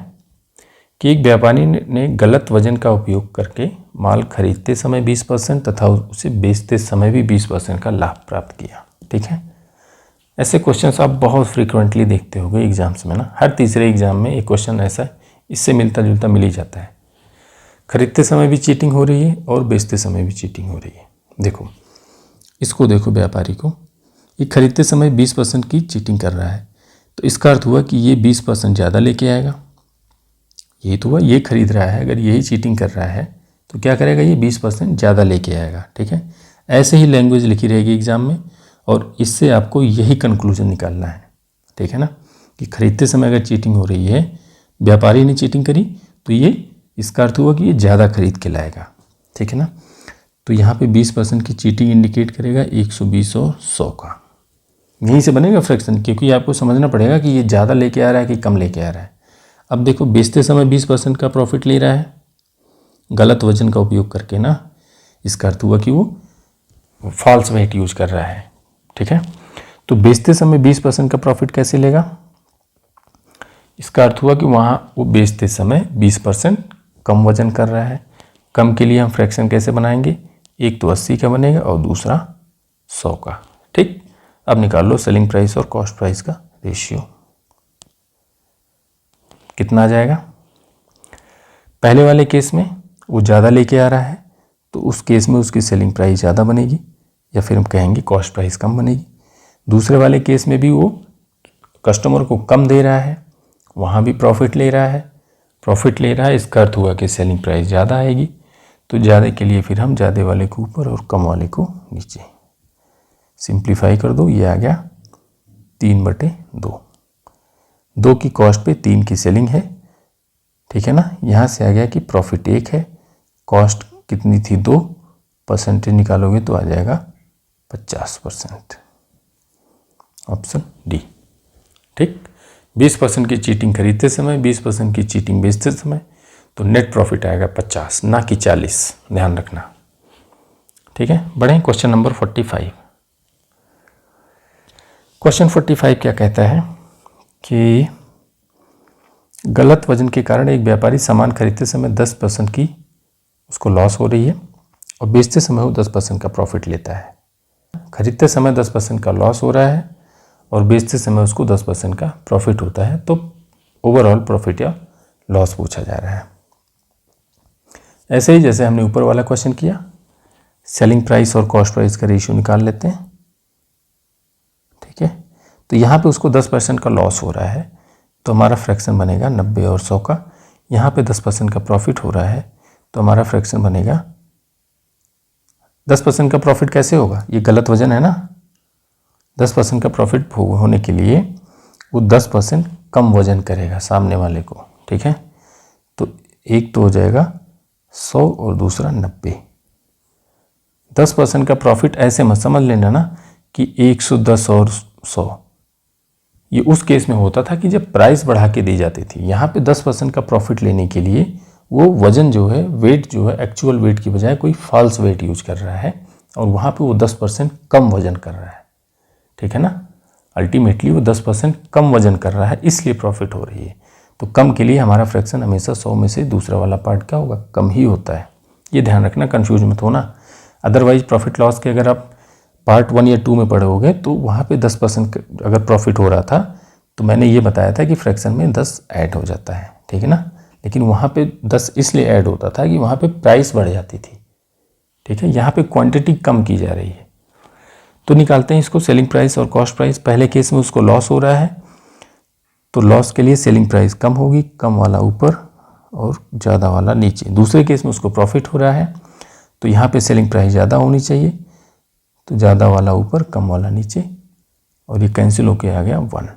कि एक व्यापारी ने गलत वजन का उपयोग करके माल खरीदते समय 20% तथा उसे बेचते समय भी 20% का लाभ प्राप्त किया। ठीक है, ऐसे क्वेश्चंस आप बहुत फ्रीक्वेंटली देखते होंगे एग्जाम्स में ना, हर तीसरे एग्जाम में एक क्वेश्चन ऐसा इससे मिलता जुलता मिल ही जाता है। खरीदते समय भी चीटिंग हो रही है और बेचते समय भी चीटिंग हो रही है। देखो इसको, देखो व्यापारी को, ये खरीदते समय 20% की चीटिंग कर रहा है, तो इसका अर्थ हुआ कि ये 20% ज़्यादा लेके आएगा। यही तो हुआ, ये खरीद रहा है, अगर यही चीटिंग कर रहा है तो क्या करेगा, ये 20% ज़्यादा लेके आएगा। ठीक है, ऐसे ही लैंग्वेज लिखी रहेगी एग्जाम में और इससे आपको यही कंक्लूजन निकालना है। ठीक है ना, कि खरीदते समय अगर चीटिंग हो रही है, व्यापारी ने चीटिंग करी, तो ये इसका अर्थ हुआ कि ये ज़्यादा खरीद के लाएगा। ठीक है ना, तो यहाँ पे 20% की चीटिंग इंडिकेट करेगा 120 और 100 का। यहीं से बनेगा फ्रैक्शन, क्योंकि आपको समझना पड़ेगा कि ये ज़्यादा लेके आ रहा है कि कम लेके आ रहा है। अब देखो बेचते समय 20% का प्रॉफिट ले रहा है गलत वजन का उपयोग करके ना, इसका अर्थ हुआ कि वो फॉल्स वेट यूज कर रहा है। ठीक है, तो बेचते समय 20% का प्रॉफिट कैसे लेगा, इसका अर्थ हुआ कि वहाँ वो बेचते समय 20% कम वजन कर रहा है। कम के लिए हम फ्रैक्शन कैसे बनाएंगे, एक तो 80 का बनेगा और दूसरा 100 का। ठीक, अब निकाल लो सेलिंग प्राइस और कॉस्ट प्राइस का रेशियो कितना आ जाएगा। पहले वाले केस में वो ज़्यादा लेके आ रहा है तो उस केस में उसकी सेलिंग प्राइस ज़्यादा बनेगी, या फिर हम कहेंगे कॉस्ट प्राइस कम बनेगी। दूसरे वाले केस में भी वो कस्टमर को कम दे रहा है, वहाँ भी प्रॉफिट ले रहा है, इसका अर्थ हुआ कि सेलिंग प्राइस ज़्यादा आएगी। तो ज़्यादा के लिए फिर हम ज़्यादा वाले को ऊपर और कम वाले को नीचे। सिंप्लीफाई कर दो, ये आ गया 3/2। 2 की कॉस्ट पे 3 की सेलिंग है, ठीक है ना। यहाँ से आ गया कि प्रॉफिट 1 है, कॉस्ट कितनी थी 2, परसेंटेज निकालोगे तो आ जाएगा 50%। Option D. ठीक, 20% की चीटिंग खरीदते समय, 20% की चीटिंग बेचते समय, तो नेट प्रॉफिट आएगा 50 ना कि 40, ध्यान रखना। ठीक है, बढ़ें क्वेश्चन नंबर 45। क्वेश्चन 45 क्या कहता है कि गलत वजन के कारण एक व्यापारी सामान खरीदते समय 10% की उसको लॉस हो रही है और बेचते समय वो 10% का प्रॉफिट लेता है। खरीदते समय 10% का लॉस हो रहा है और बेचते समय उसको 10% का प्रॉफिट होता है, तो ओवरऑल प्रॉफिट या लॉस पूछा जा रहा है। ऐसे ही जैसे हमने ऊपर वाला क्वेश्चन किया, सेलिंग प्राइस और कॉस्ट प्राइस का रेशियो निकाल लेते हैं। ठीक है, तो यहाँ पे उसको 10% का लॉस हो रहा है तो हमारा फ्रैक्शन बनेगा 90 और 100 का। यहाँ पे 10% का प्रॉफिट हो रहा है तो हमारा फ्रैक्शन बनेगा 10% का प्रॉफिट कैसे होगा, ये गलत वजन है ना। 10% का प्रॉफिट होने के लिए वो 10% कम वजन करेगा सामने वाले को। ठीक है, तो एक तो हो जाएगा 100 और दूसरा 90। 10% का प्रॉफिट ऐसे मत समझ लेना ना कि 110 और 100, ये उस केस में होता था कि जब प्राइस बढ़ा के दी जाती थी। यहाँ पे 10% का प्रॉफिट लेने के लिए वो वजन जो है, वेट जो है, एक्चुअल वेट की बजाय कोई फॉल्स वेट यूज कर रहा है और वहाँ पे वो 10% कम वजन कर रहा है। ठीक है ना, अल्टीमेटली वो 10% कम वजन कर रहा है, इसलिए प्रॉफिट हो रही है। तो कम के लिए हमारा फ्रैक्शन हमेशा 100 में से दूसरा वाला पार्ट क्या होगा, कम ही होता है। ये ध्यान रखना, कंफ्यूज मत होना। अदरवाइज प्रॉफिट लॉस के अगर आप पार्ट 1 या 2 में पढ़ोगे तो वहाँ पे 10% अगर प्रॉफिट हो रहा था तो मैंने ये बताया था कि फ्रैक्शन में 10 ऐड हो जाता है। ठीक है ना, लेकिन वहाँ पे 10 इसलिए ऐड होता था कि वहाँ पे प्राइस बढ़ जाती थी। ठीक है, यहाँ पे क्वांटिटी कम की जा रही है। तो निकालते हैं इसको, सेलिंग प्राइस और कॉस्ट प्राइस। पहले केस में उसको लॉस हो रहा है तो लॉस के लिए सेलिंग प्राइस कम होगी, कम वाला ऊपर और ज़्यादा वाला नीचे। दूसरे केस में उसको प्रॉफिट हो रहा है तो यहाँ पे सेलिंग प्राइस ज़्यादा होनी चाहिए, तो ज़्यादा वाला ऊपर, कम वाला नीचे, और ये कैंसिल होके आ गया 1।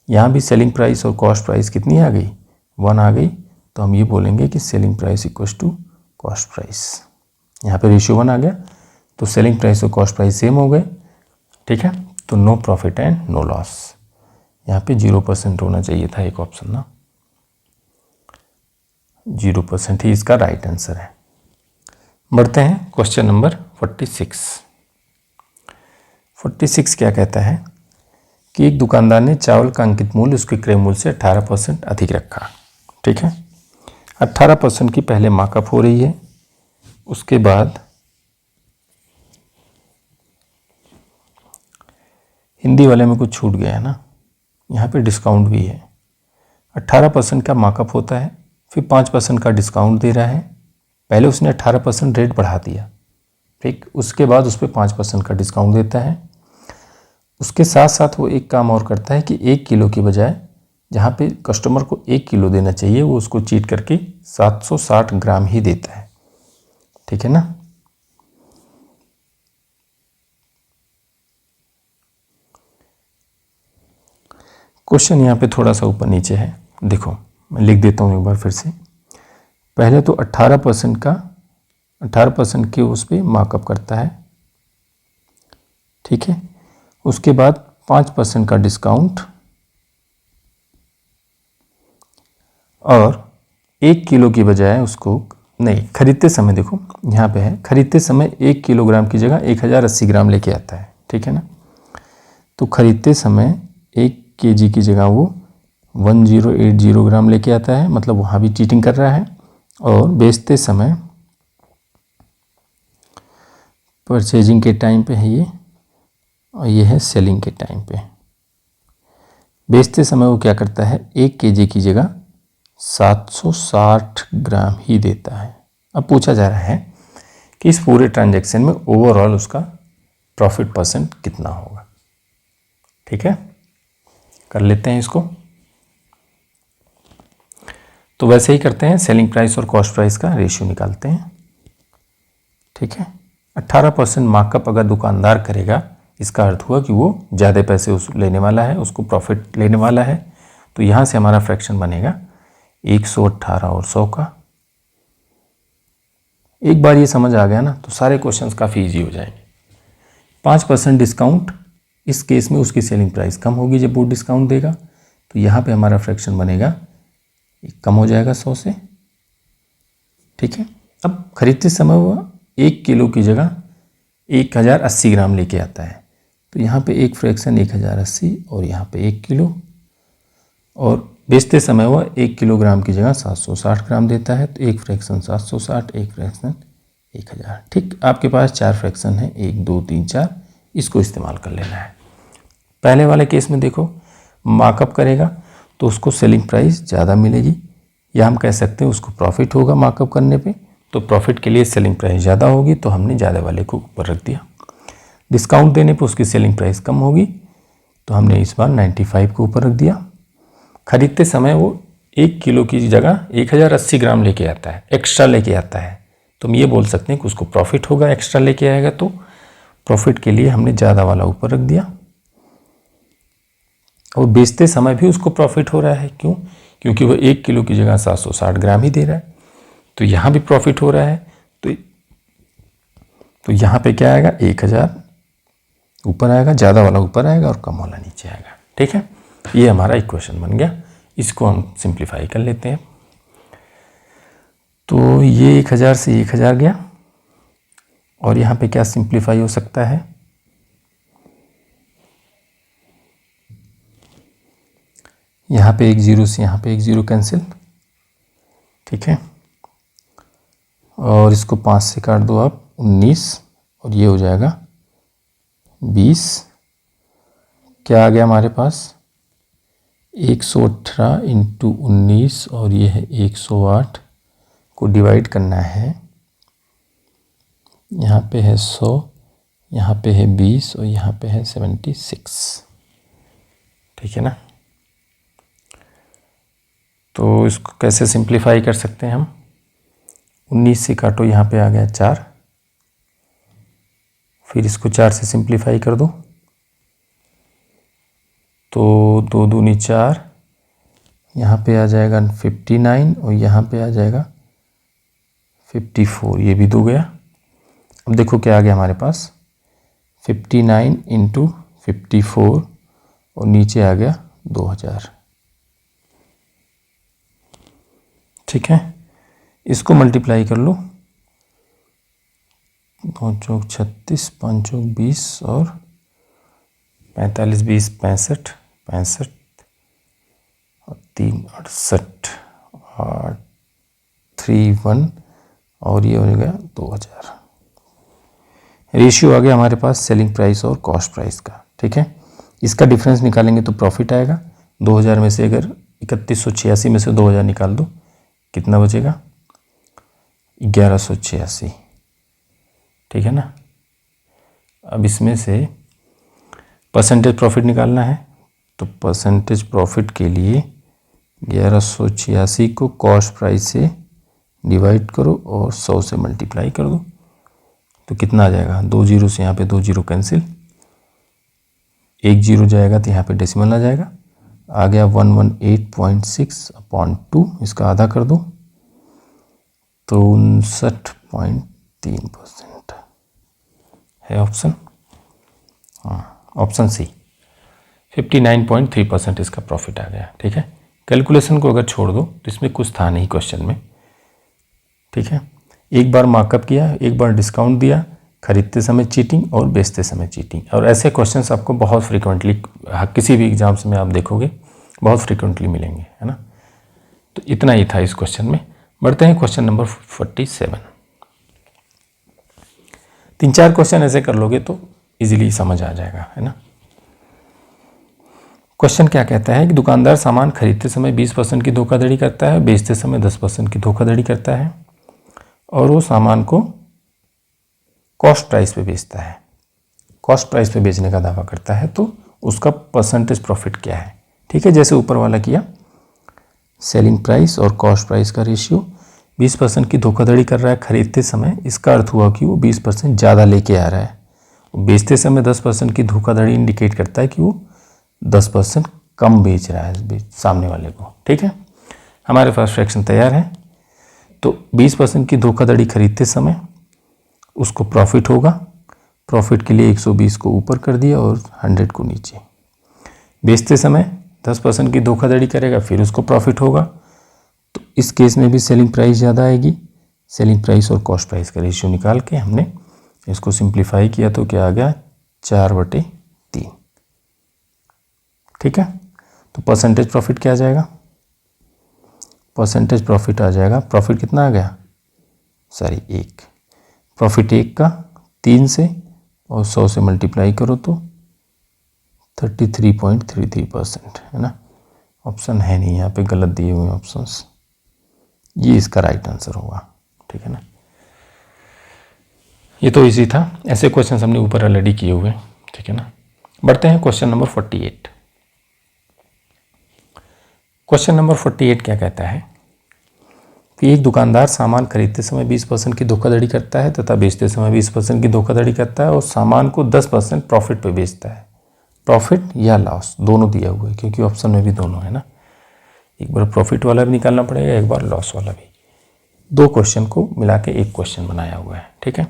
यहाँ भी सेलिंग प्राइस और कॉस्ट प्राइस कितनी आ गई, 1 आ गई। तो हम ये बोलेंगे कि selling price equals to cost price. यहाँ पे रेशियो 1 आ गया तो सेलिंग प्राइस और कॉस्ट प्राइस सेम हो गए। ठीक है, तो no profit and no loss. यहाँ पे 0% होना चाहिए था एक ऑप्शन ना, 0% ही इसका राइट आंसर है। बढ़ते हैं क्वेश्चन नंबर 46। 46 क्या कहता है कि एक दुकानदार ने चावल का अंकित मूल्य उसके क्रय मूल्य से 18% अधिक रखा। ठीक है, 18% की पहले मार्कअप हो रही है, उसके बाद हिंदी वाले में कुछ छूट गया है ना, यहाँ पे डिस्काउंट भी है। 18% का मार्कअप होता है, फिर 5% का डिस्काउंट दे रहा है। पहले उसने 18% रेट बढ़ा दिया, ठीक, उसके बाद उस पर 5% का डिस्काउंट देता है। उसके साथ साथ वो एक काम और करता है कि 1 किलो की बजाय जहाँ पे कस्टमर को 1 किलो देना चाहिए वो उसको चीट करके 760 ग्राम ही देता है। ठीक है ना, क्वेश्चन यहाँ पे थोड़ा सा ऊपर नीचे है, देखो मैं लिख देता हूँ एक बार फिर से। पहले तो 18% के उस पर मार्कअप करता है, ठीक है। उसके बाद 5% का डिस्काउंट और 1 किलो की बजाय उसको नहीं, खरीदते समय देखो यहाँ पे है, खरीदते समय 1 किलोग्राम की जगह 1080 ग्राम लेके आता है। ठीक है ना, तो खरीदते समय 1 केजी की जगह वो 1080 ग्राम लेके आता है, मतलब वहाँ भी चीटिंग कर रहा है। और बेचते समय परचेजिंग के टाइम पे है ये, और ये है सेलिंग के टाइम पे। बेचते समय वो क्या करता है, 1 kg की जगह 760 ग्राम ही देता है। अब पूछा जा रहा है कि इस पूरे ट्रांजैक्शन में ओवरऑल उसका प्रॉफिट परसेंट कितना होगा। ठीक है, कर लेते हैं इसको। तो वैसे ही करते हैं, सेलिंग प्राइस और कॉस्ट प्राइस का रेशियो निकालते हैं। ठीक है, 18% मार्कअप अगर दुकानदार करेगा, इसका अर्थ हुआ कि वो ज़्यादा पैसे उस लेने वाला है, उसको प्रॉफिट लेने वाला है। तो यहाँ से हमारा फ्रैक्शन बनेगा 118 और 100 का। एक बार ये समझ आ गया ना, तो सारे क्वेश्चंस काफ़ी इजी हो जाएंगे। 5% डिस्काउंट, इस केस में उसकी सेलिंग प्राइस कम होगी जब वो डिस्काउंट देगा, तो यहाँ पे हमारा फ्रैक्शन बनेगा, कम हो जाएगा 100 से। ठीक है, अब खरीदते समय वो 1 किलो की जगह 1080 ग्राम लेके आता है, तो यहाँ पे एक फ्रैक्शन 1080 और यहाँ पे 1 किलो, और बेचते समय वह 1 किलोग्राम की जगह 760 ग्राम देता है, तो एक फ्रैक्शन 760, एक फ्रैक्शन 1000। ठीक, आपके पास 4 फ्रैक्शन है, 1 2 3 4, इसको इस्तेमाल कर लेना है। पहले वाले केस में देखो, मार्कअप करेगा तो उसको सेलिंग प्राइस ज़्यादा मिलेगी, या हम कह सकते हैं उसको प्रॉफिट होगा मार्कअप करने पे, तो प्रॉफिट के लिए सेलिंग प्राइस ज़्यादा होगी, तो हमने ज़्यादा वाले को ऊपर रख दिया। डिस्काउंट देने पे उसकी सेलिंग प्राइस कम होगी, तो हमने इस बार 95 को ऊपर रख दिया। खरीदते समय वो 1 किलो की जगह 1080 ग्राम लेके आता है, एक्स्ट्रा लेके आता है, तो हम ये बोल सकते हैं कि उसको प्रॉफिट होगा, एक्स्ट्रा लेके आएगा, तो प्रॉफिट के लिए हमने ज़्यादा वाला ऊपर रख दिया। और बेचते समय भी उसको प्रॉफिट हो रहा है, क्यों? क्योंकि वो 1 किलो की जगह 760 ग्राम ही दे रहा है, तो यहाँ भी प्रॉफिट हो रहा है। तो यहाँ पे क्या आएगा, 1000 ऊपर आएगा, ज़्यादा वाला ऊपर आएगा और कम वाला नीचे आएगा। ठीक है, ये हमारा इक्वेशन बन गया। इसको हम सिंप्लीफाई कर लेते हैं। तो ये 1000 से 1000 गया, और यहाँ पे क्या सिंप्लीफाई हो सकता है, यहाँ पे 1 0 से यहाँ पे 1 0 कैंसिल। ठीक है, और इसको 5 से काट दो आप, 19, और ये हो जाएगा 20। क्या आ गया हमारे पास, 118 इंटू 19, और ये है 108 को डिवाइड करना है। यहाँ पे है 100, यहाँ पे है 20, और यहाँ पे है 76। ठीक है ना, तो इसको कैसे सिंप्लीफाई कर सकते हैं हम, 19 से काटो, यहाँ पे आ गया 4, फिर इसको 4 से सिंप्लीफाई कर दो, तो 2 दूनी 4, यहाँ पे आ जाएगा 59, और यहाँ पे आ जाएगा 54, ये भी 2 गया। अब देखो क्या आ गया हमारे पास, 59 इंटू 54, और नीचे आ गया 2000। ठीक है, इसको मल्टीप्लाई कर लो, 2 चौक 36, 5 चौक 20, और 45 20 65, 65 और 3 68, 8 3 1, और ये हो गया 2000। रेशियो आ गया हमारे पास सेलिंग प्राइस और कॉस्ट प्राइस का। ठीक है, इसका डिफरेंस निकालेंगे तो प्रॉफिट आएगा। 2000 में से अगर 3186 में से 2000 निकाल दो, कितना बचेगा, 1186। ठीक है ना, अब इसमें से परसेंटेज प्रॉफिट निकालना है, तो परसेंटेज प्रॉफिट के लिए 1186 को कॉस्ट प्राइस से डिवाइड करो और 100 से मल्टीप्लाई कर दो, तो कितना आ जाएगा, 2 0 से यहाँ पे 2 0 कैंसिल, 1 0 जाएगा तो यहाँ पे डेसिमल आ जाएगा, आ गया 118.6/2, इसका आधा कर दो तो 59.3% है ऑप्शन, हाँ ऑप्शन सी, 59.3% इसका प्रॉफिट आ गया। ठीक है, कैलकुलेशन को अगर छोड़ दो तो इसमें कुछ था नहीं क्वेश्चन में। ठीक है, एक बार मार्कअप किया, एक बार डिस्काउंट दिया, खरीदते समय चीटिंग और बेचते समय चीटिंग, और ऐसे क्वेश्चंस आपको बहुत फ्रीक्वेंटली किसी भी एग्जाम्स में आप देखोगे बहुत फ्रीक्वेंटली मिलेंगे, है ना। तो इतना ही था इस क्वेश्चन में। बढ़ते हैं क्वेश्चन नंबर 47। 3-4 क्वेश्चन ऐसे कर लोगे तो इजीली समझ आ जाएगा, है ना। क्वेश्चन क्या कहता है कि दुकानदार सामान खरीदते समय 20% की धोखाधड़ी करता है, बेचते समय 10% की धोखाधड़ी करता है और वो सामान को कॉस्ट प्राइस पे बेचता है। कॉस्ट प्राइस पे बेचने का दावा करता है, तो उसका परसेंटेज प्रॉफिट क्या है। ठीक है, जैसे ऊपर वाला किया, सेलिंग प्राइस और कॉस्ट प्राइस का रेशियो 20% की धोखाधड़ी कर रहा है खरीदते समय, इसका अर्थ हुआ कि वो 20% ज़्यादा लेके आ रहा है। बेचते समय 10% की धोखाधड़ी इंडिकेट करता है कि वो 10% कम बेच रहा है सामने वाले को। ठीक है, हमारे पास फ्रैक्शन तैयार है। तो 20% की धोखाधड़ी खरीदते समय उसको प्रॉफिट होगा। प्रॉफिट के लिए 120 को ऊपर कर दिया और 100 को नीचे। बेचते समय 10% की धोखाधड़ी करेगा, फिर उसको प्रॉफिट होगा। तो इस केस में भी सेलिंग प्राइस ज़्यादा आएगी। सेलिंग प्राइस और कॉस्ट प्राइस का रेशियो निकाल के हमने इसको सिंप्लीफाई किया तो क्या आ गया, 4/3। ठीक है, तो परसेंटेज प्रॉफिट क्या आ जाएगा, परसेंटेज प्रॉफिट आ जाएगा, प्रॉफिट कितना आ गया, सॉरी 1। प्रॉफिट 1 का 3 से और 100 से मल्टीप्लाई करो तो 33.33%, है ना। ऑप्शन है नहीं यहाँ पे, गलत दिए हुए ऑप्शंस, ये इसका राइट आंसर होगा। ठीक है ना, ये तो इजी था। ऐसे क्वेश्चन हमने ऊपर ऑलरेडी किए हुए। ठीक है ना, बढ़ते हैं क्वेश्चन नंबर 48। क्वेश्चन नंबर 48 क्या कहता है कि एक दुकानदार सामान खरीदते समय 20% की धोखाधड़ी करता है तथा बेचते समय 20% की धोखाधड़ी करता है और सामान को 10% प्रॉफिट पे बेचता है। प्रॉफिट या लॉस दोनों दिया हुआ है, क्योंकि ऑप्शन में भी दोनों है ना। एक बार प्रॉफिट वाला भी निकालना पड़ेगा, एक बार लॉस वाला भी। 2 क्वेश्चन को मिला के एक क्वेश्चन बनाया हुआ है। ठीक है,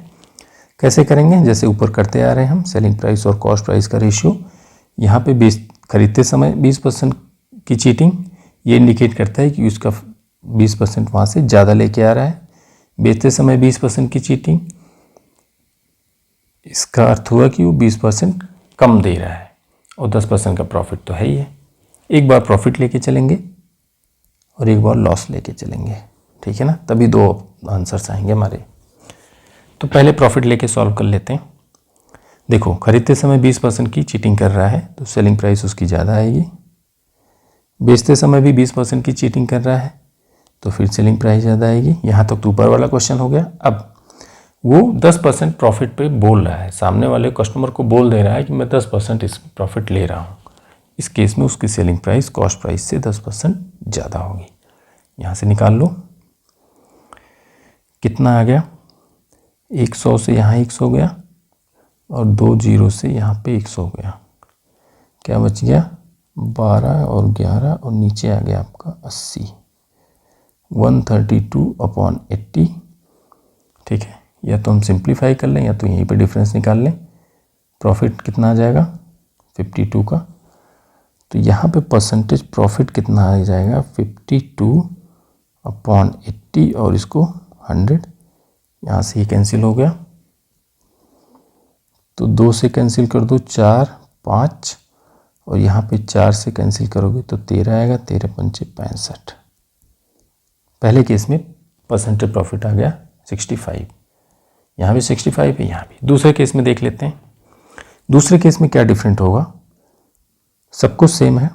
कैसे करेंगे, जैसे ऊपर करते आ रहे हैं हम, सेलिंग प्राइस और कॉस्ट प्राइस का रेशियो। यहाँ पे खरीदते समय 20% की चीटिंग, ये इंडिकेट करता है कि उसका 20% वहाँ से ज़्यादा लेके आ रहा है। बेचते समय 20% की चीटिंग, इसका अर्थ हुआ कि वो 20% कम दे रहा है और 10% का प्रॉफिट तो है ही है। एक बार प्रॉफिट लेके चलेंगे और एक बार लॉस लेके चलेंगे। ठीक है ना, तभी 2 आंसर्स आएंगे हमारे। तो पहले प्रॉफिट लेके सॉल्व कर लेते हैं। देखो, खरीदते समय 20% की चीटिंग कर रहा है तो सेलिंग प्राइस उसकी ज़्यादा आएगी। बेचते समय भी 20% की चीटिंग कर रहा है तो फिर सेलिंग प्राइस ज़्यादा आएगी। यहाँ तक तो ऊपर वाला क्वेश्चन हो गया। अब वो 10% प्रॉफिट पे बोल रहा है, सामने वाले कस्टमर को बोल दे रहा है कि मैं 10% इस प्रॉफिट ले रहा हूँ। इस केस में उसकी सेलिंग प्राइस कॉस्ट प्राइस से 10% ज़्यादा होगी। यहाँ से निकाल लो, कितना आ गया, 100 से यहाँ 100 गया और 2 जीरो से यहाँ पे 100 गया। क्या बच गया, 12 और 11 और नीचे आ गया आपका 80, 132/80। ठीक है, या तो हम सिंप्लीफाई कर लें या तो यहीं पे डिफरेंस निकाल लें। प्रॉफिट कितना आ जाएगा 52 का, तो यहाँ पे परसेंटेज प्रॉफिट कितना आ जाएगा 52/80 और इसको 100, यहाँ से ये कैंसिल हो गया तो 2 से कैंसिल कर दो, 4, 5 और यहाँ पे 4 से कैंसिल करोगे तो 13 आएगा, 13×5 = 65। पहले केस में परसेंटेज प्रॉफिट आ गया 65, यहाँ भी 65 है, यहाँ भी। दूसरे केस में देख लेते हैं। दूसरे केस में क्या डिफरेंट होगा, सब कुछ सेम है,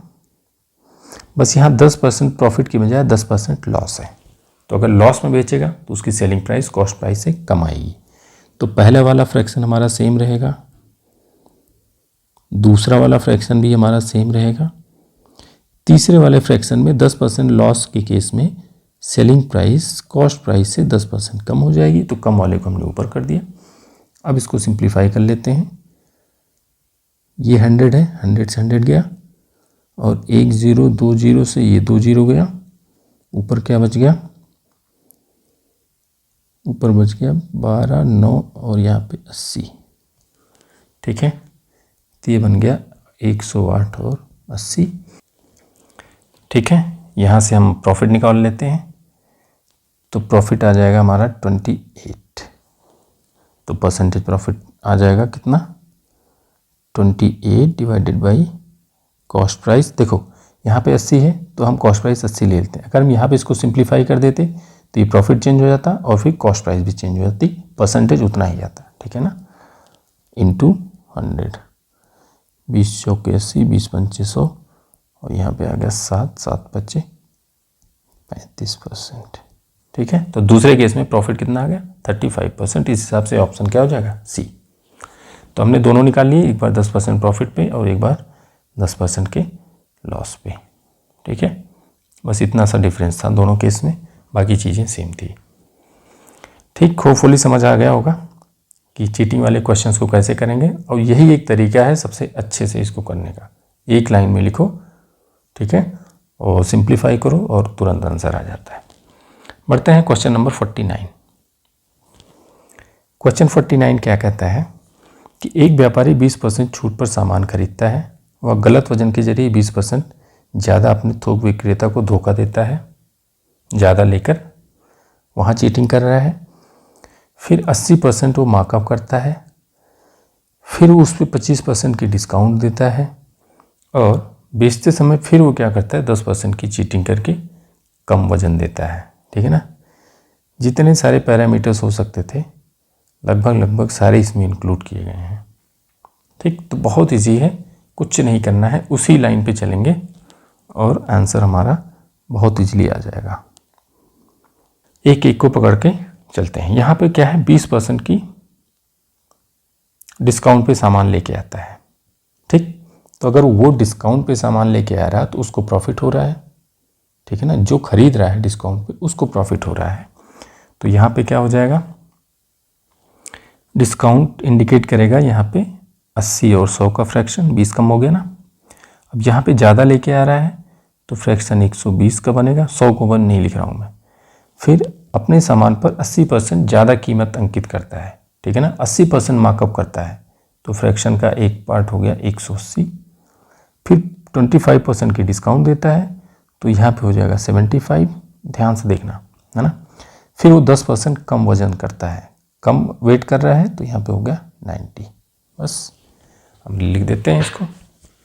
बस यहाँ 10% प्रॉफिट की बजाय 10% लॉस है। तो अगर लॉस में बेचेगा तो उसकी सेलिंग प्राइस कॉस्ट प्राइस से कम आएगी। तो पहले वाला फ्रैक्शन हमारा सेम रहेगा, दूसरा वाला फ्रैक्शन भी हमारा सेम रहेगा। तीसरे वाले फ्रैक्शन में 10% लॉस के केस में सेलिंग प्राइस कॉस्ट प्राइस से 10% कम हो जाएगी, तो कम वाले को हमने ऊपर कर दिया। अब इसको सिंप्लीफाई कर लेते हैं। ये 100 है, 100 से 100 गया और 1 0 2 0 से ये 2 0 गया। ऊपर क्या बच गया, ऊपर बच गया 12, 9 और यहाँ पे 80। ठीक है, तो ये बन गया 108 और 80। ठीक है, यहाँ से हम प्रॉफिट निकाल लेते हैं। तो प्रॉफिट आ जाएगा हमारा 28। तो परसेंटेज प्रॉफिट आ जाएगा कितना, 28 डिवाइडेड बाई कॉस्ट प्राइस। देखो यहाँ पे 80 है तो हम कॉस्ट प्राइस 80 ले लेते हैं। अगर हम यहाँ पे इसको सिंप्लीफाई कर देते तो ये प्रॉफिट चेंज हो जाता और फिर कॉस्ट प्राइस भी चेंज हो जाती, परसेंटेज उतना ही आता। ठीक है ना, इंटू 100, 20 चौके 80, 20 पंचे 100 और यहाँ पे आ गया 7, 7 पच्चे 35%। ठीक है, तो दूसरे केस में प्रॉफिट कितना आ गया 35%। इस हिसाब से ऑप्शन क्या हो जाएगा सी। तो हमने दोनों निकाल लिए, एक बार 10% प्रॉफिट पे और एक बार 10% के लॉस पे। ठीक है, बस इतना सा डिफरेंस था दोनों केस में, बाकी चीज़ें सेम थी। ठीक, होपफुली समझ आ गया होगा कि चीटिंग वाले क्वेश्चंस को कैसे करेंगे, और यही एक तरीका है सबसे अच्छे से इसको करने का। एक लाइन में लिखो, ठीक है, और सिंप्लीफाई करो और तुरंत आंसर आ जाता है। बढ़ते हैं क्वेश्चन नंबर 49। क्वेश्चन 49 क्या कहता है कि एक व्यापारी 20% छूट पर सामान खरीदता है, वह गलत वजन के जरिए 20% ज़्यादा अपने थोक विक्रेता को धोखा देता है, ज़्यादा लेकर वहाँ चीटिंग कर रहा है। फिर 80% वो मार्कअप करता है, फिर उस पर 25% की डिस्काउंट देता है, और बेचते समय फिर वो क्या करता है 10% की चीटिंग करके कम वजन देता है। ठीक है ना, जितने सारे पैरामीटर्स हो सकते थे लगभग सारे इसमें इंक्लूड किए गए हैं। ठीक, तो बहुत इजी है, कुछ नहीं करना है, उसी लाइन पे चलेंगे और आंसर हमारा बहुत इजीली आ जाएगा। एक एक को पकड़ के चलते हैं। यहाँ पे क्या है 20% की डिस्काउंट पे सामान लेके आता है। ठीक, तो अगर वो डिस्काउंट पे सामान लेके आ रहा है तो उसको प्रॉफिट हो रहा है। ठीक है ना, जो खरीद रहा है डिस्काउंट पे उसको प्रॉफिट हो रहा है। तो यहाँ पे क्या हो जाएगा, डिस्काउंट इंडिकेट करेगा यहाँ पे 80 और 100 का फ्रैक्शन, 20 कम हो गया ना। अब यहाँ पे ज़्यादा लेके आ रहा है तो फ्रैक्शन 120 का बनेगा, 100 को वन नहीं लिख रहा हूँ मैं। फिर अपने सामान पर 80% ज़्यादा कीमत अंकित करता है। ठीक है ना, 80% मार्कअप करता है तो फ्रैक्शन का एक पार्ट हो गया 180। फिर 25% की डिस्काउंट देता है तो यहाँ पे हो जाएगा 75, ध्यान से देखना है ना। फिर वो 10% कम वजन करता है, कम वेट कर रहा है तो यहाँ पे हो गया 90। बस हम लिख देते हैं इसको।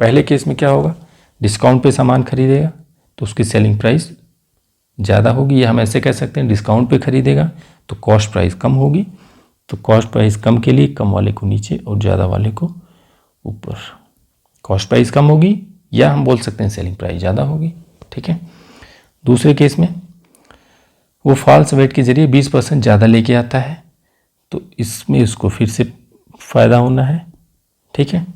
पहले केस में क्या होगा, डिस्काउंट पे सामान खरीदेगा तो उसकी सेलिंग प्राइस ज़्यादा होगी, या हम ऐसे कह सकते हैं डिस्काउंट पे खरीदेगा तो कॉस्ट प्राइस कम होगी। तो कॉस्ट प्राइस कम के लिए कम वाले को नीचे और ज़्यादा वाले को ऊपर। कॉस्ट प्राइस कम होगी, या हम बोल सकते हैं सेलिंग प्राइस ज़्यादा होगी। ठीक है, दूसरे केस में वो फॉल्स वेट के जरिए 20% ज़्यादा लेके आता है तो इसमें उसको फिर से फ़ायदा होना है। ठीक है,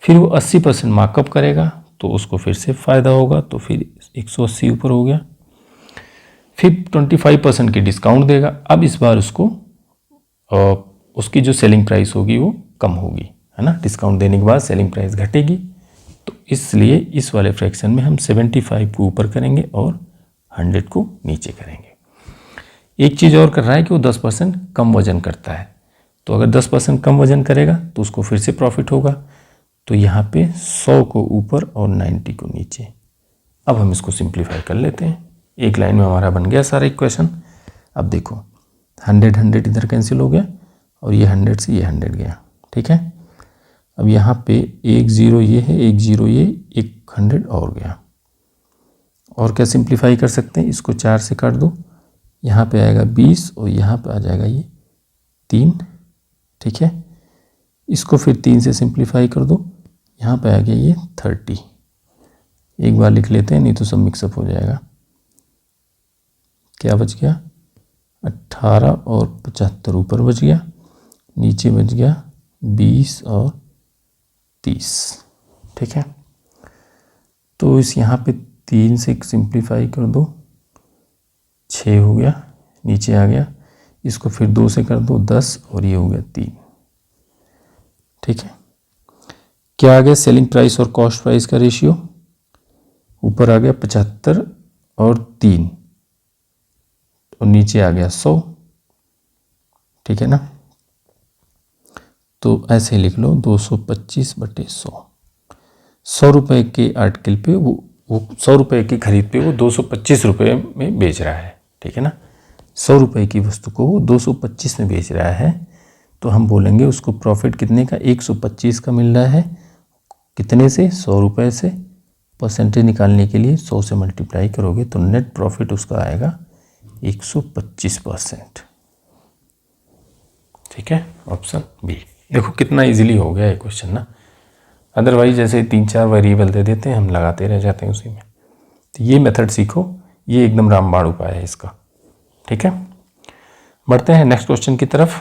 फिर वो 80% मार्कअप करेगा तो उसको फिर से फ़ायदा होगा, तो फिर 180 ऊपर हो गया। फिर 25% की डिस्काउंट देगा, अब इस बार उसको उसकी जो सेलिंग प्राइस होगी वो कम होगी, है ना, डिस्काउंट देने के बाद सेलिंग प्राइस घटेगी। तो इसलिए इस वाले फ्रैक्शन में हम 75 को ऊपर करेंगे और 100 को नीचे करेंगे। एक चीज़ और कर रहा है कि वो 10% कम वजन करता है, तो अगर 10% कम वजन करेगा तो उसको फिर से प्रॉफिट होगा। तो यहाँ पे 100 को ऊपर और 90 को नीचे। अब हम इसको सिंप्लीफाई कर लेते हैं, एक लाइन में हमारा बन गया सारा इक्वेशन। अब देखो 100 इधर कैंसिल हो गया और ये 100 से ये 100 गया। ठीक है, अब यहाँ पे एक 0 ये है, एक 0 ये, एक 100 और गया। और क्या सिंप्लीफाई कर सकते हैं, इसको 4 से काट दो, यहाँ पे आएगा 20 और यहाँ पे आ जाएगा ये 3। ठीक है, इसको फिर 3 से सिंप्लीफाई कर दो, यहाँ पे आ गया ये 30। एक बार लिख लेते हैं नहीं तो सब मिक्सअप हो जाएगा। क्या बच गया 18 और 75 ऊपर बच गया, नीचे बच गया 20 और 30। ठीक है, तो इस यहाँ पे 3 से सिंप्लीफाई कर दो, 6 हो गया, नीचे आ गया। इसको फिर 2 से कर दो 10 और ये हो गया 3। ठीक है, क्या आ गया सेलिंग प्राइस और कॉस्ट प्राइस का रेशियो, ऊपर आ गया 75 और 3 और नीचे आ गया 100। ठीक है ना, तो ऐसे लिख लो 225/100। 100 रुपये के आर्टिकल पे वो 100 रुपये की खरीद पे वो 225 रुपये में बेच रहा है। ठीक है ना, 100 रुपये की वस्तु को वो 225 में बेच रहा है, तो हम बोलेंगे उसको प्रॉफिट कितने का 125 का मिल रहा है। कितने से 100 रुपये से। परसेंटेज निकालने के लिए 100 से मल्टीप्लाई करोगे तो नेट प्रॉफिट उसका आएगा 125%। ठीक है, ऑप्शन बी देखो कितना इजीली हो गया ये क्वेश्चन ना। अदरवाइज जैसे 3-4 वेरिएबल दे देते हैं, हम लगाते रह जाते हैं उसी में। तो ये मेथड सीखो, ये एकदम रामबाण उपाय है इसका। ठीक है, बढ़ते हैं नेक्स्ट क्वेश्चन की तरफ।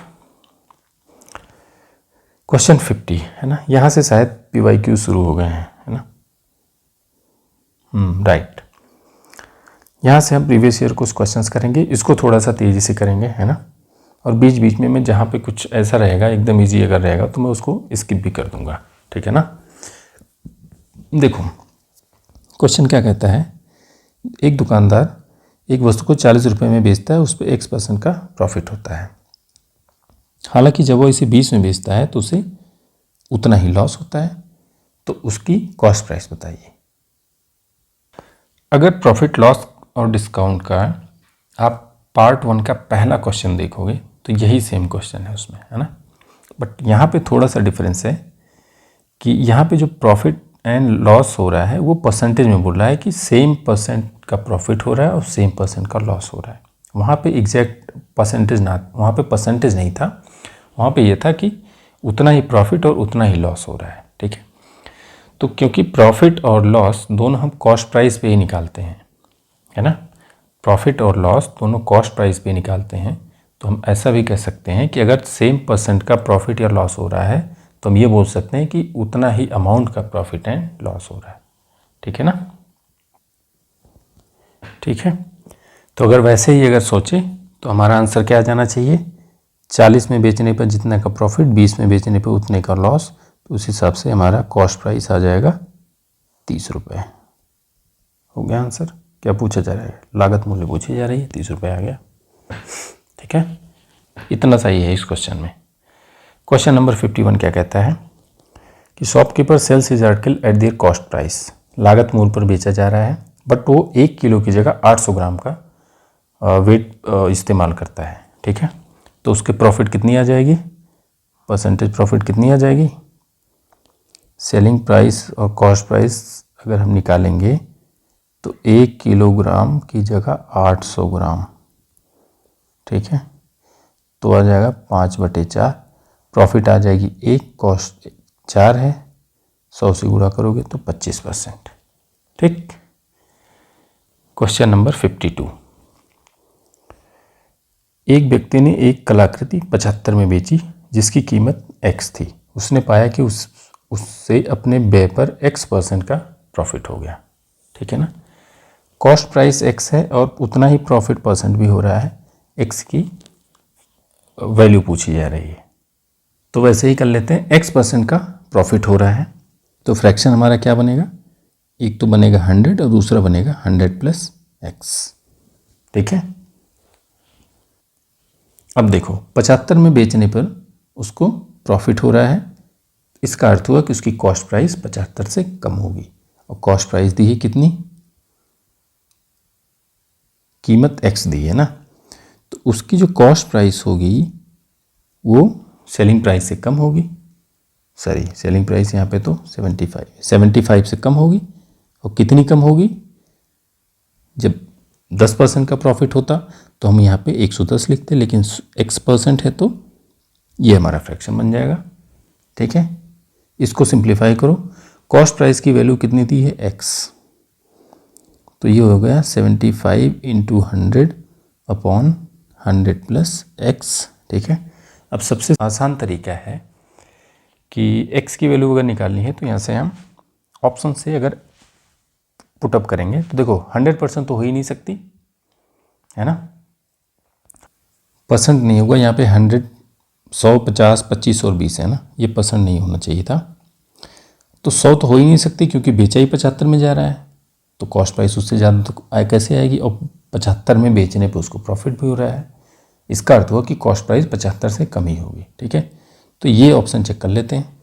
क्वेश्चन 50 है ना, यहाँ से शायद PYQ शुरू हो गए हैं, है ना। राइट, यहाँ से हम प्रीवियस ईयर कुछ क्वेश्चंस करेंगे, इसको थोड़ा सा तेज़ी से करेंगे, है ना। और बीच बीच में मैं जहाँ पे कुछ ऐसा रहेगा एकदम इजी अगर रहेगा तो मैं उसको स्किप भी कर दूंगा, ठीक है ना। देखो क्वेश्चन क्या कहता है, एक दुकानदार एक वस्तु को 40 रुपये में बेचता है, उस पर X% का प्रॉफिट होता है। हालांकि जब वो इसे 20 में बेचता है तो उसे उतना ही लॉस होता है, तो उसकी कॉस्ट प्राइस बताइए। अगर प्रॉफिट लॉस और डिस्काउंट का आप पार्ट 1 का पहला क्वेश्चन देखोगे तो यही सेम क्वेश्चन है उसमें, है ना। बट यहाँ पे थोड़ा सा डिफरेंस है कि यहाँ पे जो प्रॉफिट एंड लॉस हो रहा है वो परसेंटेज में बोल रहा है कि सेम % का प्रॉफिट हो रहा है और सेम % का लॉस हो रहा है। वहाँ पे एग्जैक्ट परसेंटेज ना, वहाँ पे परसेंटेज नहीं था, वहाँ पे ये था कि उतना ही प्रॉफिट और उतना ही लॉस हो रहा है, ठीक है। तो क्योंकि प्रॉफिट और लॉस दोनों हम कॉस्ट प्राइस पे ही निकालते हैं, है ना। प्रॉफिट और लॉस दोनों कॉस्ट प्राइस पे निकालते हैं, तो हम ऐसा भी कह सकते हैं कि अगर सेम % का प्रॉफिट या लॉस हो रहा है तो हम ये बोल सकते हैं कि उतना ही अमाउंट का प्रॉफिट एंड लॉस हो रहा है, ठीक है ना। ठीक है, तो अगर वैसे ही अगर सोचे तो हमारा आंसर क्या आ जाना चाहिए, 40 में बेचने पर जितने का प्रॉफिट, 20 में बेचने पर उतने का लॉस, तो उस हिसाब से हमारा कॉस्ट प्राइस आ जाएगा 30 रुपये। हो गया आंसर। क्या पूछा जा रहा है, लागत मूल्य पूछी जा रही है, 30 रुपये आ गया, ठीक है। इतना सही है इस क्वेश्चन में। क्वेश्चन नंबर 51 क्या कहता है कि shopkeeper sales his article eight there cost price, लागत मूल्य पर बेचा जा रहा है, बट वो 1 किलो की जगह 800 ग्राम का वेट इस्तेमाल करता है, ठीक है। तो उसके प्रॉफिट कितनी आ जाएगी, परसेंटेज प्रॉफिट कितनी आ जाएगी। सेलिंग प्राइस और कॉस्ट प्राइस अगर हम निकालेंगे तो 1 किलोग्राम की जगह 800 ग्राम, ठीक है। तो आ जाएगा 5/4, प्रॉफिट आ जाएगी 1, कॉस्ट 4 है, 100 से गुणा करोगे तो 25%, ठीक। क्वेश्चन नंबर 52, एक व्यक्ति ने एक कलाकृति 75 में बेची जिसकी कीमत X थी। उसने पाया कि उससे अपने व्यय पर X% का प्रॉफिट हो गया, ठीक है ना। कॉस्ट प्राइस X है और उतना ही प्रॉफिट % भी हो रहा है, X की वैल्यू पूछी जा रही है। तो वैसे ही कर लेते हैं, X% का प्रॉफिट हो रहा है तो फ्रैक्शन हमारा क्या बनेगा, एक तो बनेगा 100 और दूसरा बनेगा 100 + X, ठीक है। अब देखो 75 में बेचने पर उसको प्रॉफिट हो रहा है, इसका अर्थ हुआ कि उसकी कॉस्ट प्राइस 75 से कम होगी, और कॉस्ट प्राइस दी है कितनी, कीमत X दी है ना, तो उसकी जो कॉस्ट प्राइस होगी वो सेलिंग प्राइस से कम होगी। सॉरी, सेलिंग प्राइस यहाँ पे तो 75 से कम होगी, और कितनी कम होगी, जब 10% का प्रॉफिट होता तो हम यहाँ पे 110 लिखते, लेकिन X% है तो ये हमारा फ्रैक्शन बन जाएगा, ठीक है। इसको सिंप्लीफाई करो, कॉस्ट प्राइस की वैल्यू कितनी दी है X, तो ये हो गया 75 × 100/100 + X, ठीक है। अब सबसे आसान तरीका है कि X की वैल्यू अगर निकालनी है तो यहाँ से हम ऑप्शन से अगर पुटअप करेंगे तो देखो 100% तो हो ही नहीं सकती, है ना, % नहीं होगा यहाँ पे, 100, 100, 50, 25 और 20 है ना, ये % नहीं होना चाहिए था, तो 100 तो हो ही नहीं सकती क्योंकि बेचा ही 75 में जा रहा है, तो कॉस्ट प्राइस उससे ज़्यादा तो कैसे आएगी, और 75 में बेचने पे उसको प्रॉफिट भी हो रहा है, इसका अर्थ हुआ कि कॉस्ट प्राइस 75 से कम ही होगी, ठीक है। तो ये ऑप्शन चेक कर लेते हैं,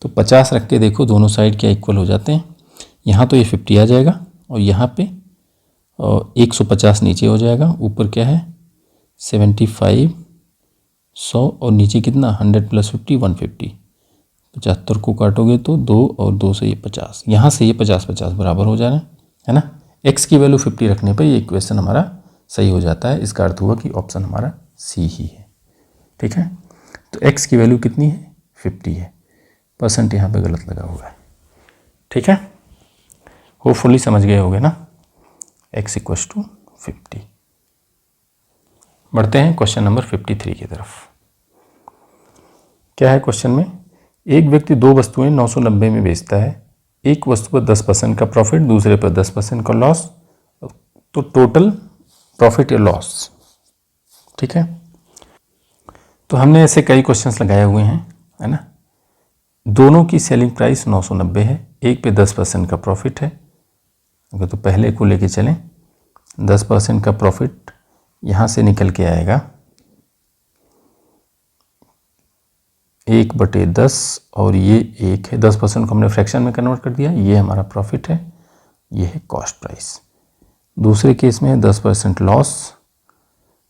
तो 50 रख के देखो दोनों साइड क्या इक्वल हो जाते हैं, यहाँ तो ये 50 आ जाएगा और यहाँ पे 150 नीचे हो जाएगा, ऊपर क्या है 75, 100 और नीचे कितना 100 + 50 150, 75 को काटोगे तो 2 और 2 से ये 50, यहाँ से ये 50-50 बराबर हो जाना है ना। X की वैल्यू 50 रखने पर ये इक्वेशन हमारा सही हो जाता है, इसका अर्थ हुआ कि ऑप्शन हमारा C ही है, ठीक है। तो X की वैल्यू कितनी है 50 है, परसेंट यहाँ पे गलत लगा हुआ है। ठीक है, होपफुली समझ गए होगे ना। x equals to 50। बढ़ते हैं क्वेश्चन नंबर 53 की तरफ। क्या है क्वेश्चन में, एक व्यक्ति दो वस्तुएं 990 में बेचता है, एक वस्तु पर 10% का प्रॉफिट, दूसरे पर 10% का लॉस, तो टोटल प्रॉफिट या लॉस। ठीक है, तो हमने ऐसे कई क्वेश्चंस लगाए हुए हैं, है ना। दोनों की सेलिंग प्राइस 990 है, एक पे 10% का प्रॉफिट है। अगर तो पहले को लेके चलें, 10% का प्रॉफिट यहाँ से निकल के आएगा 1/10, और ये 1 है, 10% को हमने फ्रैक्शन में कन्वर्ट कर दिया, ये हमारा प्रॉफिट है, ये है कॉस्ट प्राइस। दूसरे केस में है 10% लॉस,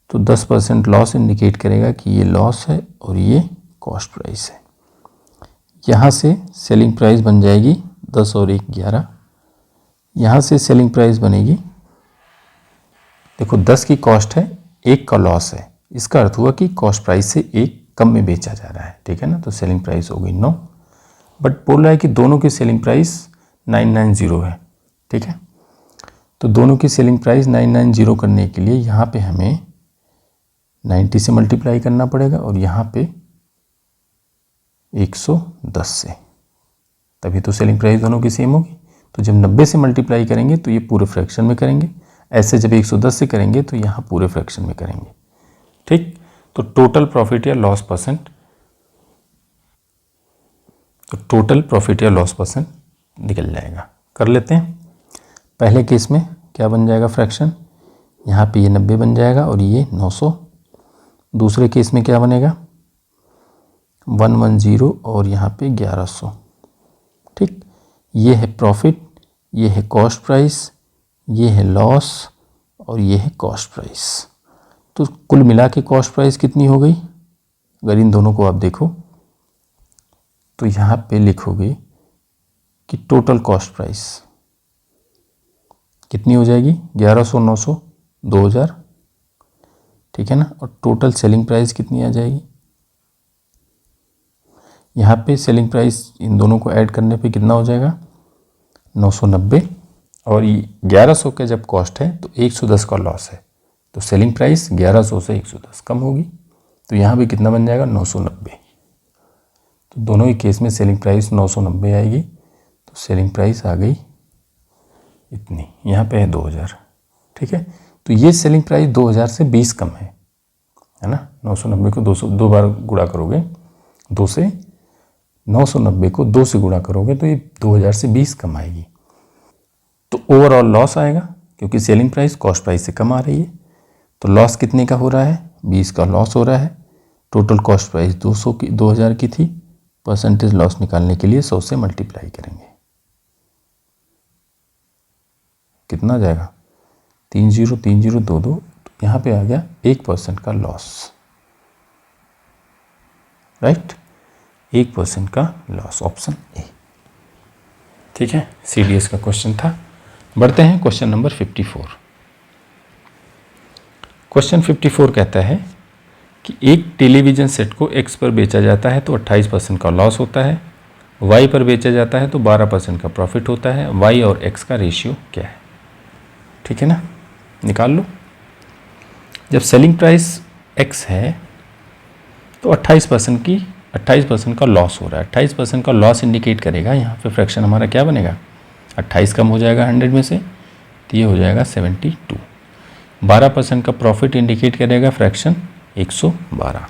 तो 10% लॉस इंडिकेट करेगा कि ये लॉस है और ये कॉस्ट प्राइस है। यहाँ से सेलिंग प्राइस बन जाएगी 10 और 1 11, यहाँ से सेलिंग प्राइस बनेगी, देखो 10 की कॉस्ट है, 1 का लॉस है, इसका अर्थ हुआ कि कॉस्ट प्राइस से 1 कम में बेचा जा रहा है। ठीक है ना, तो सेलिंग प्राइस हो गई 9, बट बोल रहा है कि दोनों की सेलिंग प्राइस 990 है। ठीक है, तो दोनों की सेलिंग प्राइस 990 करने के लिए यहाँ पे हमें 90 से मल्टीप्लाई करना पड़ेगा और यहाँ पे 110 से, तभी तो सेलिंग प्राइस दोनों की सेम होगी। तो जब 90 से मल्टीप्लाई करेंगे तो ये पूरे फ्रैक्शन में करेंगे, ऐसे जब 110 से करेंगे तो यहाँ पूरे फ्रैक्शन में करेंगे। ठीक, तो टोटल प्रॉफिट या लॉस परसेंट, तो टोटल प्रॉफिट या लॉस परसेंट निकल जाएगा। कर लेते हैं। पहले केस में क्या बन जाएगा फ्रैक्शन, यहाँ पे ये 90 बन जाएगा और ये 900। दूसरे केस में क्या बनेगा 110 और यहाँ पे 1100। ठीक, ये है प्रॉफिट, ये है कॉस्ट प्राइस, ये है लॉस और ये है कॉस्ट प्राइस। तो कुल मिला के कॉस्ट प्राइस कितनी हो गई, अगर इन दोनों को आप देखो तो यहाँ पे लिखोगे कि टोटल कॉस्ट प्राइस कितनी हो जाएगी 1100, 900, 2000। ठीक है ना, और टोटल सेलिंग प्राइस कितनी आ जाएगी, यहाँ पे सेलिंग प्राइस इन दोनों को ऐड करने पे कितना हो जाएगा 990, और 1100 का जब कॉस्ट है तो 110 का लॉस है, तो सेलिंग प्राइस 1100 से 110 कम होगी, तो यहाँ भी कितना बन जाएगा 990। तो दोनों ही केस में सेलिंग प्राइस 990 आएगी, तो सेलिंग प्राइस आ गई इतनी, यहाँ पे है 2000। ठीक है, तो ये सेलिंग प्राइस 2000 से 20 कम है ना। 990 को 200 दो बार गुणा करोगे, 2 से 990 को 2 से गुणा करोगे तो ये 2000 से 20 कम आएगी। तो ओवरऑल लॉस आएगा क्योंकि सेलिंग प्राइस कॉस्ट प्राइस से कम आ रही है। तो लॉस कितने का हो रहा है 20 का लॉस हो रहा है। टोटल कॉस्ट प्राइस 2000 की थी, परसेंटेज लॉस निकालने के लिए 100 से मल्टीप्लाई करेंगे, कितना जाएगा 303022, तो यहाँ पे आ गया 1% का लॉस, राइट, 1% का लॉस, ऑप्शन ए। ठीक है, CDS का क्वेश्चन था। बढ़ते हैं क्वेश्चन नंबर 54। क्वेश्चन 54 कहता है कि एक टेलीविज़न सेट को X पर बेचा जाता है तो 28% का लॉस होता है, Y पर बेचा जाता है तो 12% का प्रॉफिट होता है, Y और X का रेशियो क्या है। ठीक है ना, निकाल लो। जब सेलिंग प्राइस X है तो 28% का लॉस हो रहा है। 28% का लॉस इंडिकेट करेगा, यहाँ पे फ्रैक्शन हमारा क्या बनेगा 28 कम हो जाएगा 100 में से, तो ये हो जाएगा 72। 12% का प्रॉफिट इंडिकेट करेगा फ्रैक्शन 112।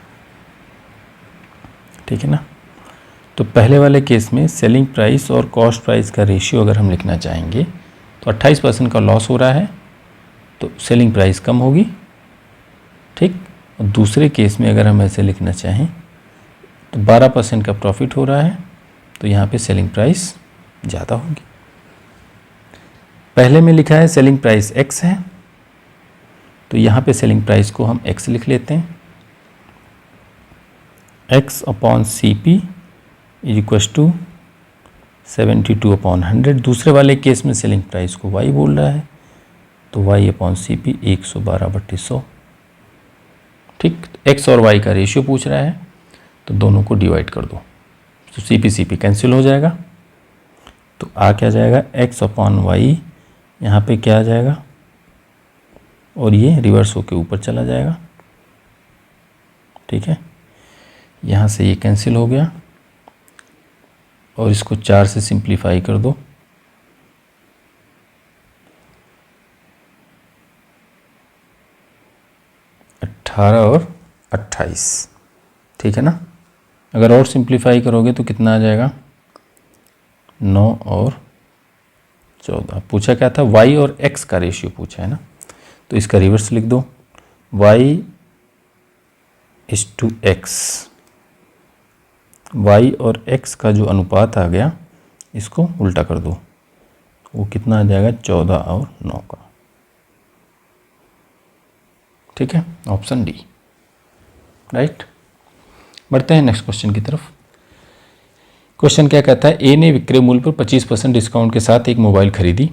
ठीक है ना, तो पहले वाले केस में सेलिंग प्राइस और कॉस्ट प्राइस का रेशियो अगर हम लिखना चाहेंगे तो 28% का लॉस हो रहा है तो सेलिंग प्राइस कम होगी। ठीक, और दूसरे केस में अगर हम ऐसे लिखना चाहें तो 12% का प्रॉफिट हो रहा है तो यहाँ पे सेलिंग प्राइस ज़्यादा होगी। पहले में लिखा है सेलिंग प्राइस X है, तो यहाँ पे सेलिंग प्राइस को हम X लिख लेते हैं, X upon CP is equals to 72/100। दूसरे वाले केस में सेलिंग प्राइस को Y बोल रहा है तो Y अपॉन CP 112/100। ठीक, X और Y का रेशियो पूछ रहा है तो दोनों को डिवाइड कर दो, तो CP कैंसिल हो जाएगा, तो आ क्या जाएगा x/y, यहाँ पे क्या आ जाएगा और ये रिवर्स होके ऊपर चला जाएगा। ठीक है, यहाँ से ये कैंसिल हो गया और इसको 4 से सिंप्लीफाई कर दो, अट्ठारह और 28। ठीक है ना, अगर और सिंप्लीफाई करोगे तो कितना आ जाएगा 9 और 14। पूछा क्या था, y और x का रेशियो पूछा है ना, तो इसका रिवर्स लिख दो, y/x। y और x का जो अनुपात आ गया इसको उल्टा कर दो, वो कितना आ जाएगा 14 और 9 का। ठीक है, ऑप्शन डी राइट। बढ़ते हैं नेक्स्ट क्वेश्चन की तरफ। क्वेश्चन क्या कहता है, ए ने विक्रय मूल्य पर 25% डिस्काउंट के साथ एक मोबाइल खरीदी।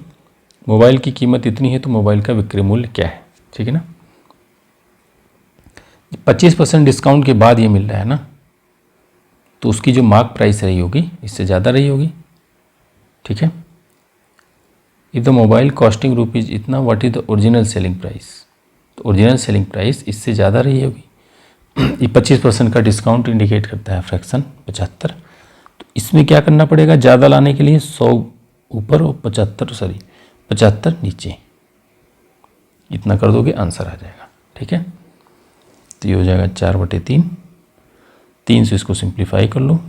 मोबाइल की कीमत इतनी है तो मोबाइल का विक्रय मूल्य क्या है। ठीक है ना, 25% डिस्काउंट के बाद ये मिल रहा है ना, तो उसकी जो मार्क प्राइस रही होगी इससे ज़्यादा रही होगी। ठीक है, if the mobile costing rupees इतना, what is the original selling price, तो ओरिजिनल सेलिंग प्राइस इससे ज़्यादा रही होगी। ये 25% का डिस्काउंट इंडिकेट करता है फ्रैक्शन 75। तो इसमें क्या करना पड़ेगा, ज़्यादा लाने के लिए 100 ऊपर और 75 नीचे, इतना कर दोगे आंसर आ जाएगा। ठीक है, तो ये हो जाएगा 4/3। 3 से इसको सिंप्लीफाई कर लो,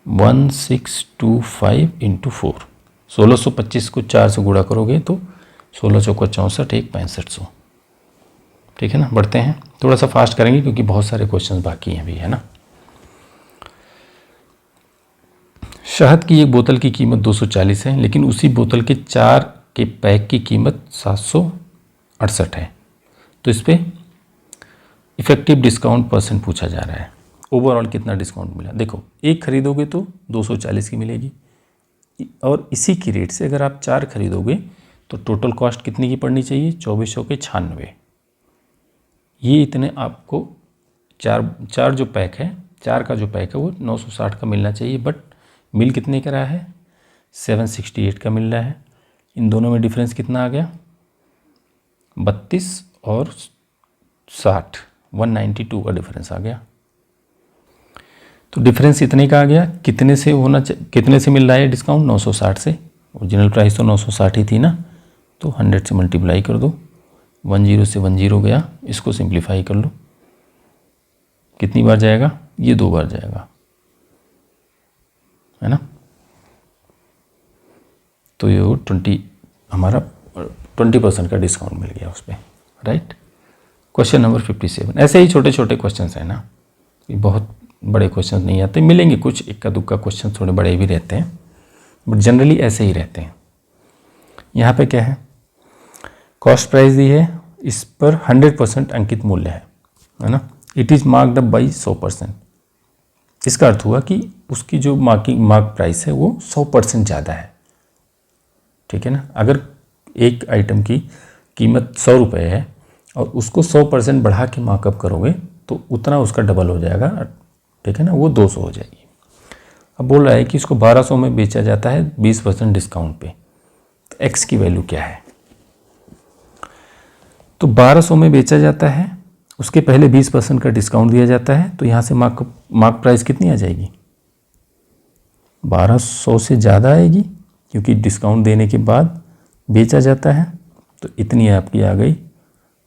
1625 × 4, 1625 को 4 से गुणा करोगे तो 16 चौका 64, 6500। ठीक है ना, बढ़ते हैं, थोड़ा सा फास्ट करेंगे क्योंकि बहुत सारे क्वेश्चंस बाकी हैं भी, है ना। शहद की एक बोतल की कीमत 240 है, लेकिन उसी बोतल के 4 के पैक की कीमत 768 है। तो इस पर इफेक्टिव डिस्काउंट परसेंट पूछा जा रहा है, ओवरऑल कितना डिस्काउंट मिला। देखो, एक खरीदोगे तो 240 की मिलेगी, और इसी की रेट से अगर आप 4 खरीदोगे तो टोटल कॉस्ट कितनी की पड़नी चाहिए, 2400 के 96। ये इतने आपको चार जो पैक है, 4 का जो पैक है वो 960 का मिलना चाहिए, बट मिल कितने का रहा है, 768 का मिल रहा है। इन दोनों में डिफरेंस कितना आ गया, 32 और 60, 192 का डिफरेंस आ गया। तो डिफरेंस इतने का आ गया, कितने से मिल रहा है डिस्काउंट, 960 से। ओरिजिनल प्राइस तो 960 ही थी ना, तो 100 से मल्टीप्लाई कर दो, 10 से 10 गया, इसको सिंप्लीफाई कर लो, कितनी बार जाएगा, ये 2 बार जाएगा, है ना। तो ये 20% का डिस्काउंट मिल गया उस पर, राइट। Question number 57। ऐसे ही छोटे छोटे क्वेश्चंस हैं ना, ये बहुत बड़े क्वेश्चंस नहीं आते, मिलेंगे कुछ इक्का दुक्का क्वेश्चन थोड़े बड़े भी रहते हैं, बट जनरली ऐसे ही रहते हैं। यहाँ पे क्या है, कॉस्ट प्राइस दी है, इस पर 100% अंकित मूल्य है ना। It is marked up by 100%। इसका अर्थ हुआ कि उसकी जो मार्क प्राइस है वो 100% ज़्यादा है। ठीक है ना, अगर एक आइटम की कीमत 100 रुपये है और उसको 100% बढ़ा के मार्कअप करोगे तो उतना उसका डबल हो जाएगा। ठीक है ना, वो 200 हो जाएगी। अब बोल रहा है कि इसको 1200 में बेचा जाता है 20% डिस्काउंट पे, तो एक्स की वैल्यू क्या है। तो 1200 में बेचा जाता है, उसके पहले 20% का डिस्काउंट दिया जाता है, तो यहाँ से मार्क प्राइस कितनी आ जाएगी, 1200 से ज़्यादा आएगी, क्योंकि डिस्काउंट देने के बाद बेचा जाता है। तो इतनी आपकी आ गई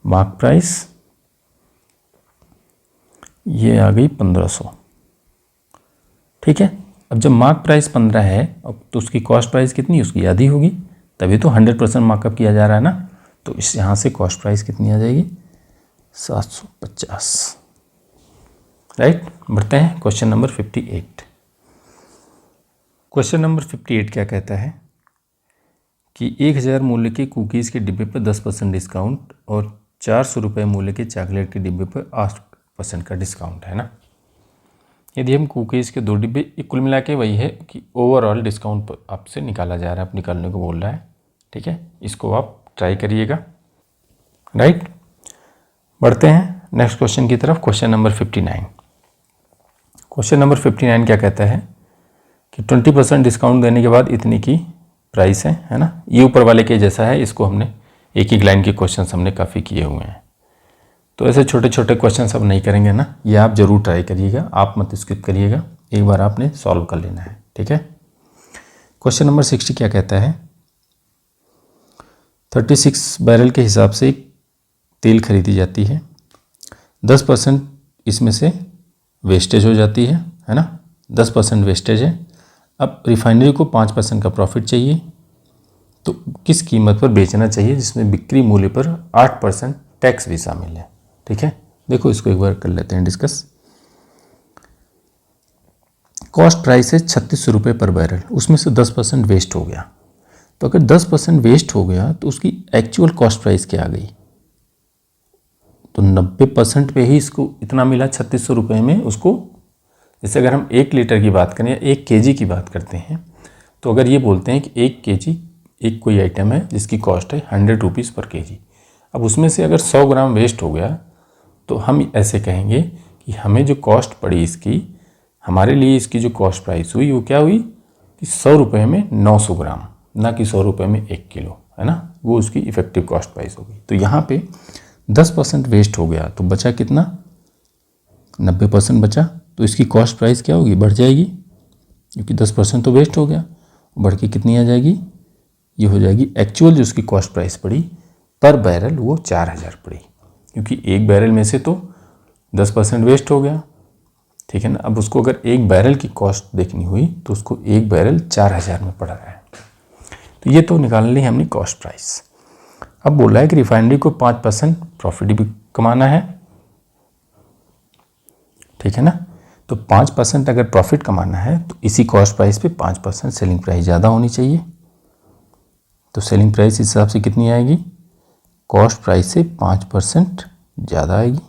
मार्क प्राइस, ये आ गई 1500। ठीक है, अब जब मार्क प्राइस 15 है, अब तो उसकी कॉस्ट प्राइस कितनी, उसकी आधी होगी, तभी तो 100% मार्कअप किया जा रहा है ना। तो इस यहाँ से कॉस्ट प्राइस कितनी आ जाएगी, 750, राइट। बढ़ते हैं क्वेश्चन नंबर 58। क्वेश्चन नंबर 58 क्या कहता है कि 1000 मूल्य के कुकीज़ के डिब्बे पर 10% डिस्काउंट और 400 रुपये मूल्य के चॉकलेट के डिब्बे पर 8% का डिस्काउंट है ना। यदि हम कुकीज़ के 2 डिब्बे, कुल मिला के वही है कि ओवरऑल डिस्काउंट आपसे निकाला जा रहा है, आप निकालने को बोल रहा है। ठीक है, इसको आप ट्राई करिएगा, राइट। बढ़ते हैं नेक्स्ट क्वेश्चन की तरफ, क्वेश्चन नंबर 59। क्वेश्चन नंबर 59 क्या कहता है कि 20% डिस्काउंट देने के बाद इतनी की प्राइस है ना। ये ऊपर वाले के जैसा है, इसको हमने एक एक लाइन के क्वेश्चन हमने काफ़ी किए हुए हैं। तो ऐसे छोटे छोटे क्वेश्चन सब नहीं करेंगे ना, ये आप जरूर ट्राई करिएगा, आप मत स्किप करिएगा, एक बार आपने सॉल्व कर लेना है, ठीक है। क्वेश्चन नंबर 60 क्या कहता है, 36 बैरल के हिसाब से तेल खरीदी जाती है, 10% इसमें से वेस्टेज हो जाती है ना, 10% वेस्टेज है। अब रिफाइनरी को 5% का प्रॉफिट चाहिए, तो किस कीमत पर बेचना चाहिए जिसमें बिक्री मूल्य पर 8% टैक्स भी शामिल है, ठीक है। देखो इसको एक बार कर लेते हैं डिस्कस। कॉस्ट प्राइस है 3600 रुपये पर बैरल, उसमें से 10% वेस्ट हो गया। तो अगर 10% वेस्ट हो गया तो उसकी एक्चुअल कॉस्ट प्राइस क्या आ गई, तो 90% पे ही इसको इतना मिला 3600 रुपये में उसको। जैसे अगर हम 1 लीटर की बात करें या 1 केजी की बात करते हैं, तो अगर ये बोलते हैं कि 1 केजी एक कोई आइटम है जिसकी कॉस्ट है 100 रुपीज़ पर केजी, अब उसमें से अगर 100 ग्राम वेस्ट हो गया तो हम ऐसे कहेंगे कि हमें जो कॉस्ट पड़ी इसकी, हमारे लिए इसकी जो कॉस्ट प्राइस हुई वो क्या हुई कि 100 रुपये में 900 ग्राम, ना कि 100 रुपये में 1 किलो, है ना, वो उसकी इफेक्टिव कॉस्ट प्राइस होगी। तो यहाँ पे 10% वेस्ट हो गया तो बचा कितना, 90% बचा, तो इसकी कॉस्ट प्राइस क्या होगी, बढ़ जाएगी, क्योंकि 10% तो वेस्ट हो गया, बढ़ के कितनी आ जाएगी, ये हो जाएगी एक्चुअल जो उसकी कॉस्ट प्राइस पड़ी पर बैरल वो 4000 पड़ी, क्योंकि एक बैरल में से तो 10% वेस्ट हो गया, ठीक है ना। अब उसको अगर एक बैरल की कॉस्ट देखनी हुई तो उसको एक बैरल 4000 में पड़ रहा है। तो ये तो निकाल ली हमने कॉस्ट प्राइस। अब बोला है कि रिफाइनरी को 5% प्रॉफिट भी कमाना है, ठीक है ना। तो 5% अगर प्रॉफिट कमाना है तो इसी कॉस्ट प्राइस पे 5% सेलिंग प्राइस ज़्यादा होनी चाहिए। तो सेलिंग प्राइस इस हिसाब से कितनी आएगी, कॉस्ट प्राइस से 5% ज़्यादा आएगी।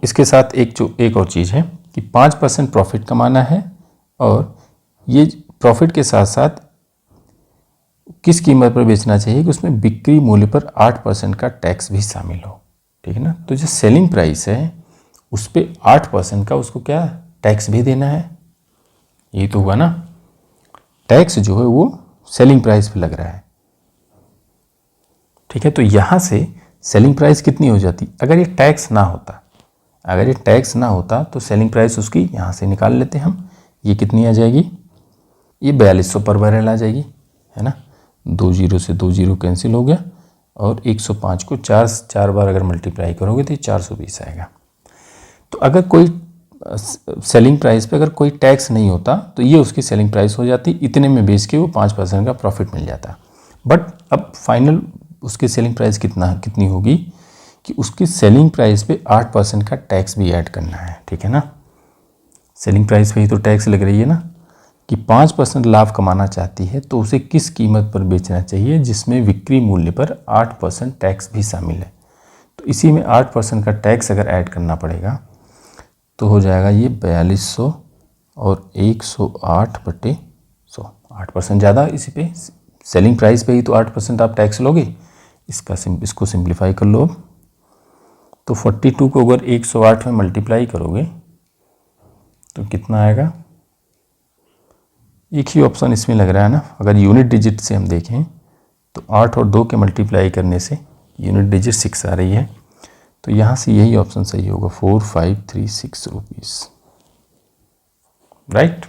इसके साथ एक और चीज़ है कि 5% प्रॉफिट कमाना है, और ये प्रॉफिट के साथ साथ किस कीमत पर बेचना चाहिए कि उसमें बिक्री मूल्य पर 8% का टैक्स भी शामिल हो, ठीक है ना। तो जो सेलिंग प्राइस है उस पर 8% का उसको क्या टैक्स भी देना है, यही तो हुआ ना। टैक्स जो है वो सेलिंग प्राइस पे लग रहा है, ठीक है। तो यहाँ से सेलिंग प्राइस कितनी हो जाती, अगर ये टैक्स ना होता तो सेलिंग प्राइस उसकी यहाँ से निकाल लेते हम, ये कितनी आ जाएगी, ये 4200 पर बैरल आ जाएगी, है ना। 2 जीरो से 2 जीरो कैंसिल हो गया, और 105 को 4 बार अगर मल्टीप्लाई करोगे तो ये 420 आएगा। तो अगर कोई सेलिंग प्राइस पे अगर कोई टैक्स नहीं होता तो ये उसकी सेलिंग प्राइस हो जाती, इतने में बेच के वो 5% का प्रॉफिट मिल जाता। बट अब फाइनल उसकी सेलिंग प्राइस कितनी होगी कि उसकी सेलिंग प्राइस पे 8% का टैक्स भी ऐड करना है, ठीक है ना। सेलिंग प्राइस पे ही तो टैक्स लग रही है ना, कि 5% लाभ कमाना चाहती है तो उसे किस कीमत पर बेचना चाहिए जिसमें बिक्री मूल्य पर 8% टैक्स भी शामिल है। तो इसी में 8% का टैक्स अगर ऐड करना पड़ेगा तो हो जाएगा ये 4200 और 108/100, 8% ज़्यादा इसी पे, सेलिंग प्राइस पे ही तो 8% आप टैक्स लोगे। इसको सिंप्लीफाई कर लो, तो 42 को अगर 108 में मल्टीप्लाई करोगे तो कितना आएगा, एक ही ऑप्शन इसमें लग रहा है ना। अगर यूनिट डिजिट से हम देखें तो 8 और 2 के मल्टीप्लाई करने से यूनिट डिजिट 6 आ रही है, तो यहाँ से यही ऑप्शन सही होगा, 4536 रुपीज़, राइट।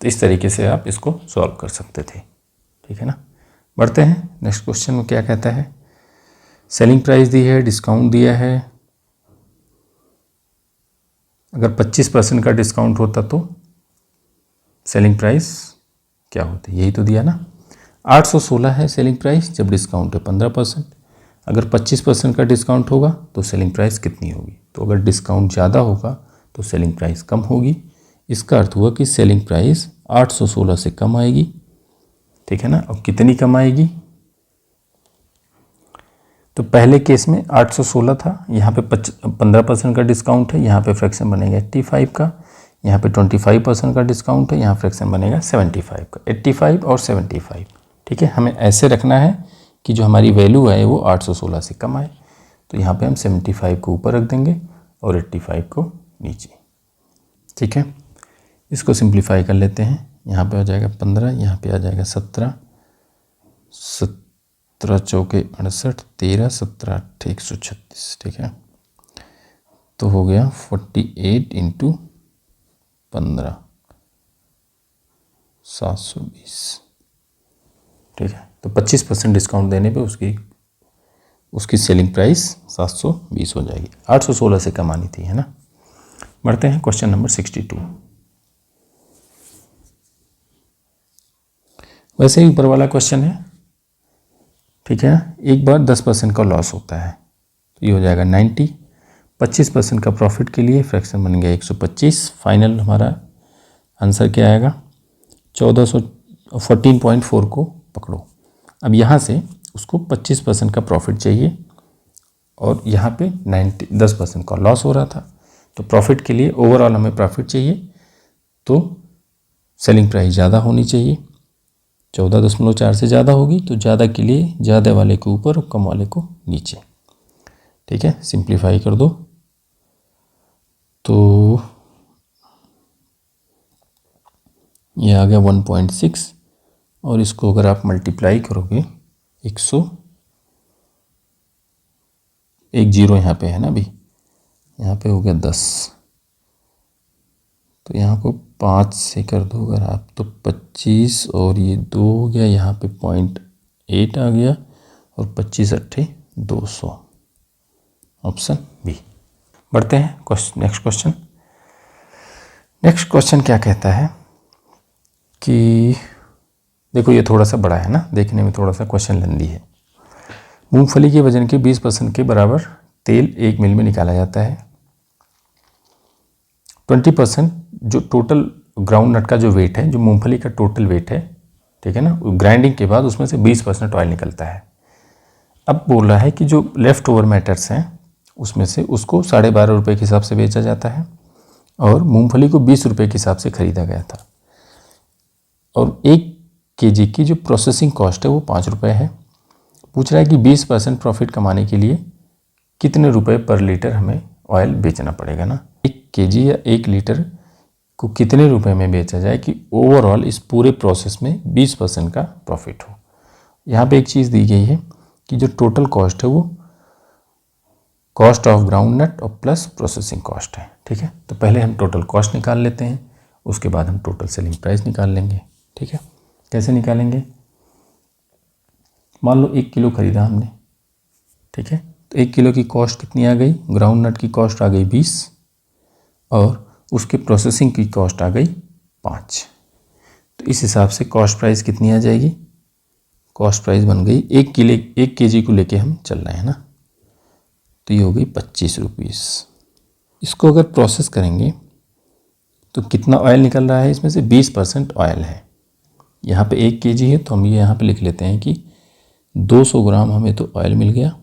तो इस तरीके से आप इसको सॉल्व कर सकते थे, ठीक है ना। बढ़ते हैं नेक्स्ट क्वेश्चन में, क्या कहता है, सेलिंग प्राइस दी है, डिस्काउंट दिया है, अगर 25% का डिस्काउंट होता तो सेलिंग प्राइस क्या होती, यही तो दिया ना। 816 है सेलिंग प्राइस, जब डिस्काउंट है 15%, अगर 25% का डिस्काउंट होगा तो सेलिंग प्राइस कितनी होगी। तो अगर डिस्काउंट ज़्यादा होगा तो सेलिंग प्राइस कम होगी, इसका अर्थ हुआ कि सेलिंग प्राइस 816 से कम आएगी, ठीक है ना। अब कितनी कम आएगी, तो पहले केस में 816 था, यहाँ पे 15% का डिस्काउंट है, यहाँ पे फ्रैक्शन बनेगा 85 का, यहाँ पे 25% का डिस्काउंट है, यहाँ फ्रैक्शन बनेगा 75 का, 85 और 75, ठीक है। हमें ऐसे रखना है कि जो हमारी वैल्यू है वो 816 से कम आए, तो यहाँ पे हम 75 को ऊपर रख देंगे और 85 को नीचे, ठीक है, इसको सिंप्लीफाई कर लेते हैं। यहाँ पे हो जाएगा 15, यहाँ पे आ जाएगा 17, 17 चौके 68, 13 17 8 136। ठीक है, तो हो गया 48 इंटू 15 720। ठीक है, तो 25% डिस्काउंट देने पे उसकी सेलिंग प्राइस 720 हो जाएगी। 816 से कम आनी थी, है ना। बढ़ते हैं क्वेश्चन नंबर 62। वैसे ही ऊपर वाला क्वेश्चन है। ठीक है, एक बार 10% का लॉस होता है तो ये हो जाएगा 90। 25% का प्रॉफिट के लिए फ्रैक्शन बन गया 125। फाइनल हमारा आंसर क्या आएगा? 14.4 को पकड़ो। अब यहाँ से उसको 25% का प्रॉफिट चाहिए और यहाँ पे 10% का लॉस हो रहा था, तो प्रॉफिट के लिए ओवरऑल हमें प्रॉफिट चाहिए, तो सेलिंग प्राइस ज़्यादा होनी चाहिए। 14.4 से ज़्यादा होगी तो ज़्यादा के लिए ज़्यादा वाले को ऊपर और कम वाले को नीचे। ठीक है, सिंप्लीफाई कर दो तो ये आ गया 1.6 और इसको अगर आप मल्टीप्लाई करोगे 100, एक जीरो यहाँ पे है ना, अभी यहाँ पे हो गया 10, तो यहाँ को 5 से कर दो अगर आप तो 25 और ये 2 हो गया, यहाँ पे 0.8 आ गया और 25 अट्ठे 200, ऑप्शन बी। बढ़ते हैं नेक्स्ट क्वेश्चन। नेक्स्ट क्वेश्चन क्या कहता है कि देखो ये थोड़ा सा बड़ा है ना, देखने में थोड़ा सा क्वेश्चन लेंदी है। मूंगफली के वजन के 20% के बराबर तेल 1 मिल में निकाला जाता है। 20% जो टोटल ग्राउंड नट का जो वेट है, जो मूंगफली का टोटल वेट है, ठीक है ना, ग्राइंडिंग के बाद उसमें से 20% ऑयल निकलता है। अब बोल रहा है कि जो लेफ्ट ओवर मैटर्स हैं उसमें से उसको 12.5 रुपये के हिसाब से बेचा जाता है और मूंगफली को 20 रुपये के हिसाब से खरीदा गया था और 1 केजी की जो प्रोसेसिंग कॉस्ट है वो 5 रुपये है। पूछ रहा है कि 20% प्रॉफिट कमाने के लिए कितने रुपए पर लीटर हमें ऑयल बेचना पड़ेगा ना। 1 केजी या 1 लीटर को कितने रुपए में बेचा जाए कि ओवरऑल इस पूरे प्रोसेस में 20% का प्रॉफिट हो। यहाँ पे एक चीज़ दी गई है कि जो टोटल कॉस्ट है वो कॉस्ट ऑफ ग्राउंड नट और प्लस प्रोसेसिंग कॉस्ट है। ठीक है, तो पहले हम टोटल कॉस्ट निकाल लेते हैं, उसके बाद हम टोटल सेलिंग प्राइस निकाल लेंगे। ठीक है, कैसे निकालेंगे? मान लो 1 किलो खरीदा हमने, ठीक है, तो 1 किलो की कॉस्ट कितनी आ गई? ग्राउंड नट की कॉस्ट आ गई 20 और उसके प्रोसेसिंग की कॉस्ट आ गई 5। तो इस हिसाब से कॉस्ट प्राइस कितनी आ जाएगी? कॉस्ट प्राइस बन गई 1 केजी को लेके हम चल रहे हैं ना, तो ये हो गई 25 रुपीज़। इसको अगर प्रोसेस करेंगे तो कितना ऑयल निकल रहा है? इसमें से 20% ऑयल है। यहाँ पे 1 केजी है तो हम ये यहाँ पे लिख लेते हैं कि 200 ग्राम हमें तो ऑयल मिल गया,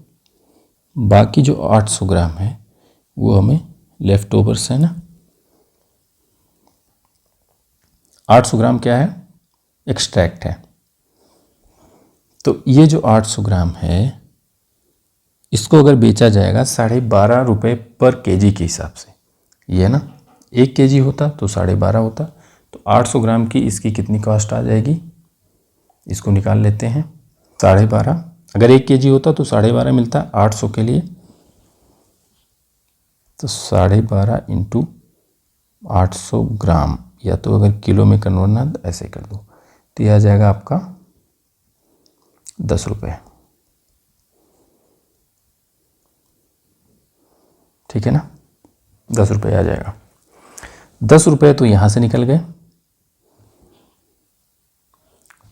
बाकी जो 800 ग्राम है वो हमें लेफ्ट ओवर्स है ना। 800 ग्राम क्या है? एक्सट्रैक्ट है। तो ये जो 800 ग्राम है इसको अगर बेचा जाएगा 12.5 रुपये पर केजी के हिसाब से, ये है ना, 1 केजी होता तो 12.5 होता, तो 800 ग्राम की इसकी कितनी कॉस्ट आ जाएगी? इसको निकाल लेते हैं। 12.5, अगर 1 केजी होता तो 12.5 मिलता 800 के लिए, तो 12.5 इंटू 800 ग्राम, या तो अगर किलो में कन्वर्ट ना तो ऐसे कर दो, तो यह आ जाएगा आपका 10 रुपये। ठीक है ना, 10 रुपये आ जाएगा। 10 रुपये तो यहाँ से निकल गए।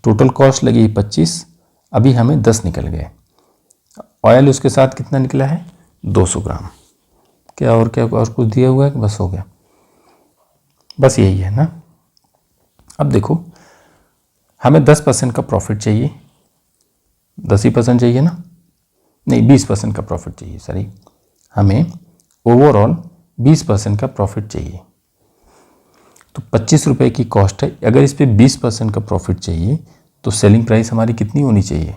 टोटल कॉस्ट लगी 25, अभी हमें 10 निकल गए। ऑयल उसके साथ कितना निकला है? 200 ग्राम। क्या और कुछ दिया हुआ है कि बस हो गया? बस यही है ना। अब देखो हमें 10% का प्रॉफिट चाहिए, 10% चाहिए ना, नहीं 20% का प्रॉफिट चाहिए, सॉरी, हमें ओवरऑल 20% का प्रॉफिट चाहिए। तो 25 रुपये की कॉस्ट है, अगर इस पे 20% का प्रॉफिट चाहिए तो सेलिंग प्राइस हमारी कितनी होनी चाहिए?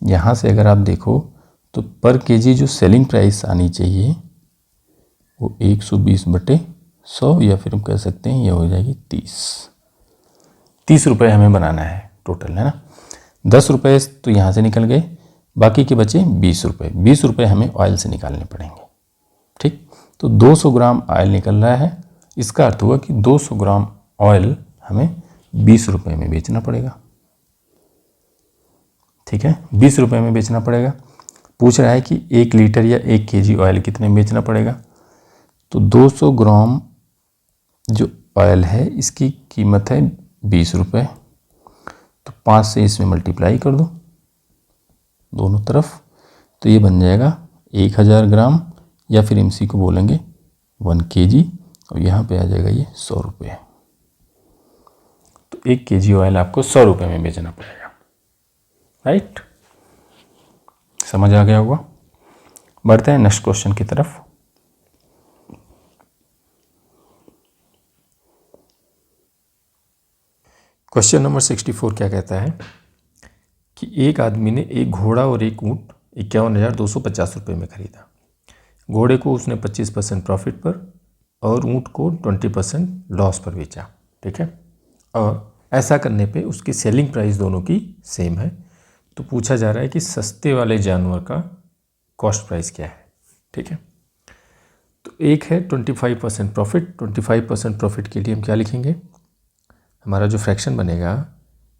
यहाँ से अगर आप देखो तो पर केजी जो सेलिंग प्राइस आनी चाहिए वो 120 बटे 100, या फिर हम कह सकते हैं ये हो जाएगी 30 रुपये हमें बनाना है टोटल, है ना। 10 रुपये तो यहाँ से निकल गए, बाकी के बचे 20 रुपये। 20 रुपये हमें ऑयल से निकालने पड़ेंगे, ठीक। तो 200 ग्राम ऑयल निकल रहा है, इसका अर्थ हुआ कि 200 ग्राम ऑयल हमें 20 रुपये में बेचना पड़ेगा, ठीक है। 20 रुपये में बेचना पड़ेगा। पूछ रहा है कि 1 लीटर या 1 केजी ऑयल कितने में बेचना पड़ेगा। तो 200 ग्राम जो ऑयल है इसकी कीमत है 20 रुपये, तो 5 से इसमें मल्टीप्लाई कर दो दोनों तरफ, तो ये बन जाएगा 1000 ग्राम, या फिर इसी को बोलेंगे 1 केजी, और यहाँ पे आ जाएगा ये 100 रुपये। तो 1 केजी ऑयल आपको 100 रुपये में बेचना पड़ेगा, राइट। समझ आ गया होगा। बढ़ते हैं नेक्स्ट क्वेश्चन की तरफ। क्वेश्चन नंबर 64 क्या कहता है कि एक आदमी ने एक घोड़ा और एक ऊँट 51,250 रुपये में खरीदा। घोड़े को उसने 25% प्रॉफिट पर और ऊँट को 20% लॉस पर बेचा, ठीक है। और ऐसा करने पे उसकी सेलिंग प्राइस दोनों की सेम है। तो पूछा जा रहा है कि सस्ते वाले जानवर का कॉस्ट प्राइस क्या है, ठीक है। तो एक है 25% प्रॉफिट। 25% प्रॉफिट के लिए हम क्या लिखेंगे, हमारा जो फ्रैक्शन बनेगा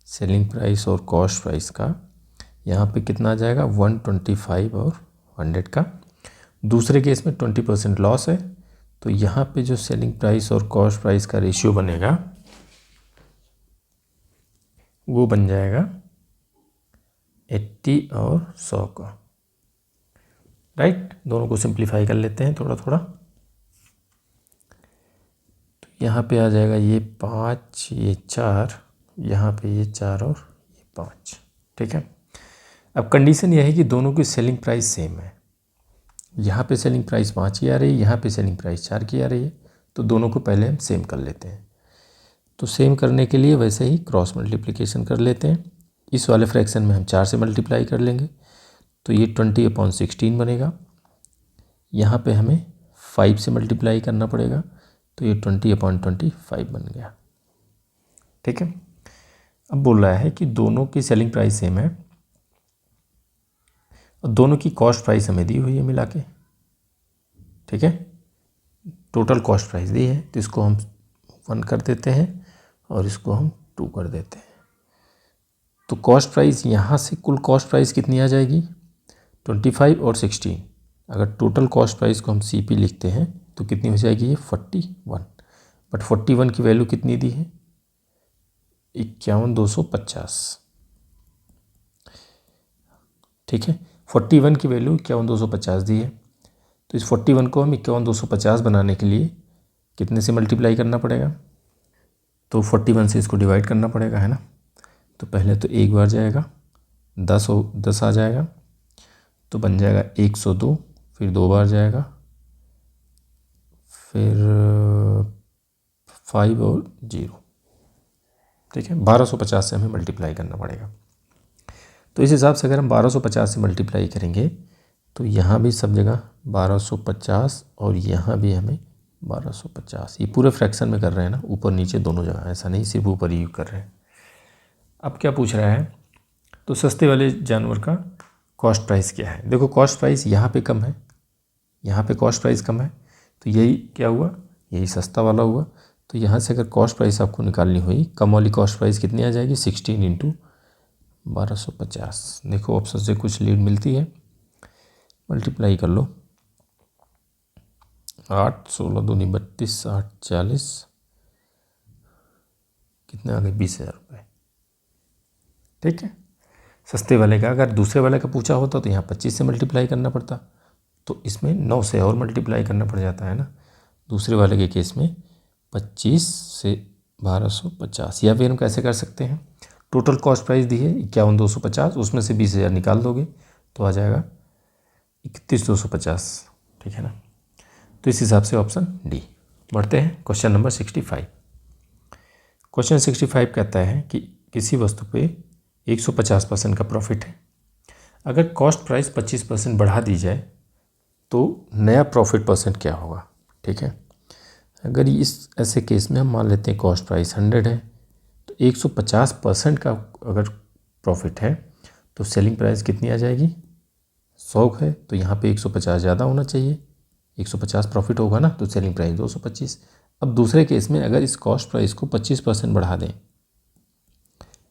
सेलिंग प्राइस और कॉस्ट प्राइस का, यहाँ पे कितना आ जाएगा 125 और 100 का। दूसरे केस में 20% लॉस है, तो यहाँ पे जो सेलिंग प्राइस और कॉस्ट प्राइस का रेशियो बनेगा वो बन जाएगा 80 और 100 का, राइट। दोनों को सिंप्लीफाई कर लेते हैं थोड़ा थोड़ा। तो यहाँ पे आ जाएगा ये 5, ये 4, यहाँ पे ये 4 और ये 5, ठीक है। अब कंडीशन यह है कि दोनों की सेलिंग प्राइस सेम है। यहाँ पे सेलिंग प्राइस 5 की आ रही है, यहाँ पे सेलिंग प्राइस 4 की आ रही है, तो दोनों को पहले हम सेम कर लेते हैं। तो सेम करने के लिए वैसे ही क्रॉस मल्टीप्लिकेशन कर लेते हैं। इस वाले फ्रैक्शन में हम 4 से मल्टीप्लाई कर लेंगे, तो ये 20/16 बनेगा। यहाँ पे हमें 5 से मल्टीप्लाई करना पड़ेगा, तो ये 20/25 बन गया, ठीक है। अब बोल रहा है कि दोनों की सेलिंग प्राइस सेम है और दोनों की कॉस्ट प्राइस हमें दी हुई है मिला के, ठीक है। टोटल कॉस्ट प्राइस दी है, तो इसको हम 1 कर देते हैं और इसको हम 2 कर देते हैं। तो कॉस्ट प्राइस यहाँ से कुल कॉस्ट प्राइस कितनी आ जाएगी 25 और 16। अगर टोटल कॉस्ट प्राइस को हम CP लिखते हैं तो कितनी हो जाएगी ये 41। बट 41 की वैल्यू कितनी दी है 51,250, ठीक है। 41 की वैल्यू 51,250 दी है, तो इस 41 को हम 51,250 बनाने के लिए कितने से मल्टीप्लाई करना पड़ेगा, तो 41 से इसको डिवाइड करना पड़ेगा, है ना। तो पहले तो एक बार जाएगा 10 आ जाएगा, तो बन जाएगा 102, फिर 2 बार जाएगा, फिर 5 और 0, ठीक है। 1250 से हमें मल्टीप्लाई करना पड़ेगा। तो इस हिसाब से अगर हम 1250 से मल्टीप्लाई करेंगे तो यहाँ भी सब जगह 1250 और यहाँ भी हमें 1250। ये पूरे फ्रैक्शन में कर रहे हैं ना, ऊपर नीचे दोनों जगह, ऐसा नहीं सिर्फ ऊपर ही कर रहे हैं। अब क्या पूछ रहा है, तो सस्ते वाले जानवर का कॉस्ट प्राइस क्या है। देखो कॉस्ट प्राइस यहाँ पे कम है, यहाँ पे कॉस्ट प्राइस कम है, तो यही क्या हुआ, यही सस्ता वाला हुआ। तो यहाँ से अगर कॉस्ट प्राइस आपको निकालनी हुई, कम वाली कॉस्ट प्राइस कितनी आ जाएगी 16 × 1250। देखो ऑप्शन से कुछ लीड मिलती है, मल्टीप्लाई कर लो। 8 16 दूनी 32, 8 40, कितने आ गए 20,000 रुपये, ठीक है। सस्ते वाले का अगर दूसरे वाले का पूछा होता तो यहाँ 25 से मल्टीप्लाई करना पड़ता, तो इसमें 9 से और मल्टीप्लाई करना पड़ जाता है ना। दूसरे वाले के केस में 25 से 1250, या फिर हम कैसे कर सकते हैं, टोटल कॉस्ट प्राइस दी है 51,250, उसमें से 20,000 निकाल दोगे तो आ जाएगा 31,250, ठीक है ना। तो इस हिसाब से ऑप्शन डी। बढ़ते हैं क्वेश्चन नंबर 65। क्वेश्चन 65 कहता है कि किसी वस्तु पे 150% का प्रॉफिट है, अगर कॉस्ट प्राइस 25% बढ़ा दी जाए तो नया प्रॉफिट परसेंट क्या होगा, ठीक है। अगर इस ऐसे केस में हम मान लेते हैं कॉस्ट प्राइस 100 है, तो 150% का अगर प्रॉफिट है तो सेलिंग प्राइस कितनी आ जाएगी, 100 है, तो यहाँ पे 150 ज़्यादा होना चाहिए, 150 प्रॉफिट होगा ना, तो सेलिंग प्राइस 225। अब दूसरे केस में अगर इस कॉस्ट प्राइस को 25% बढ़ा दें,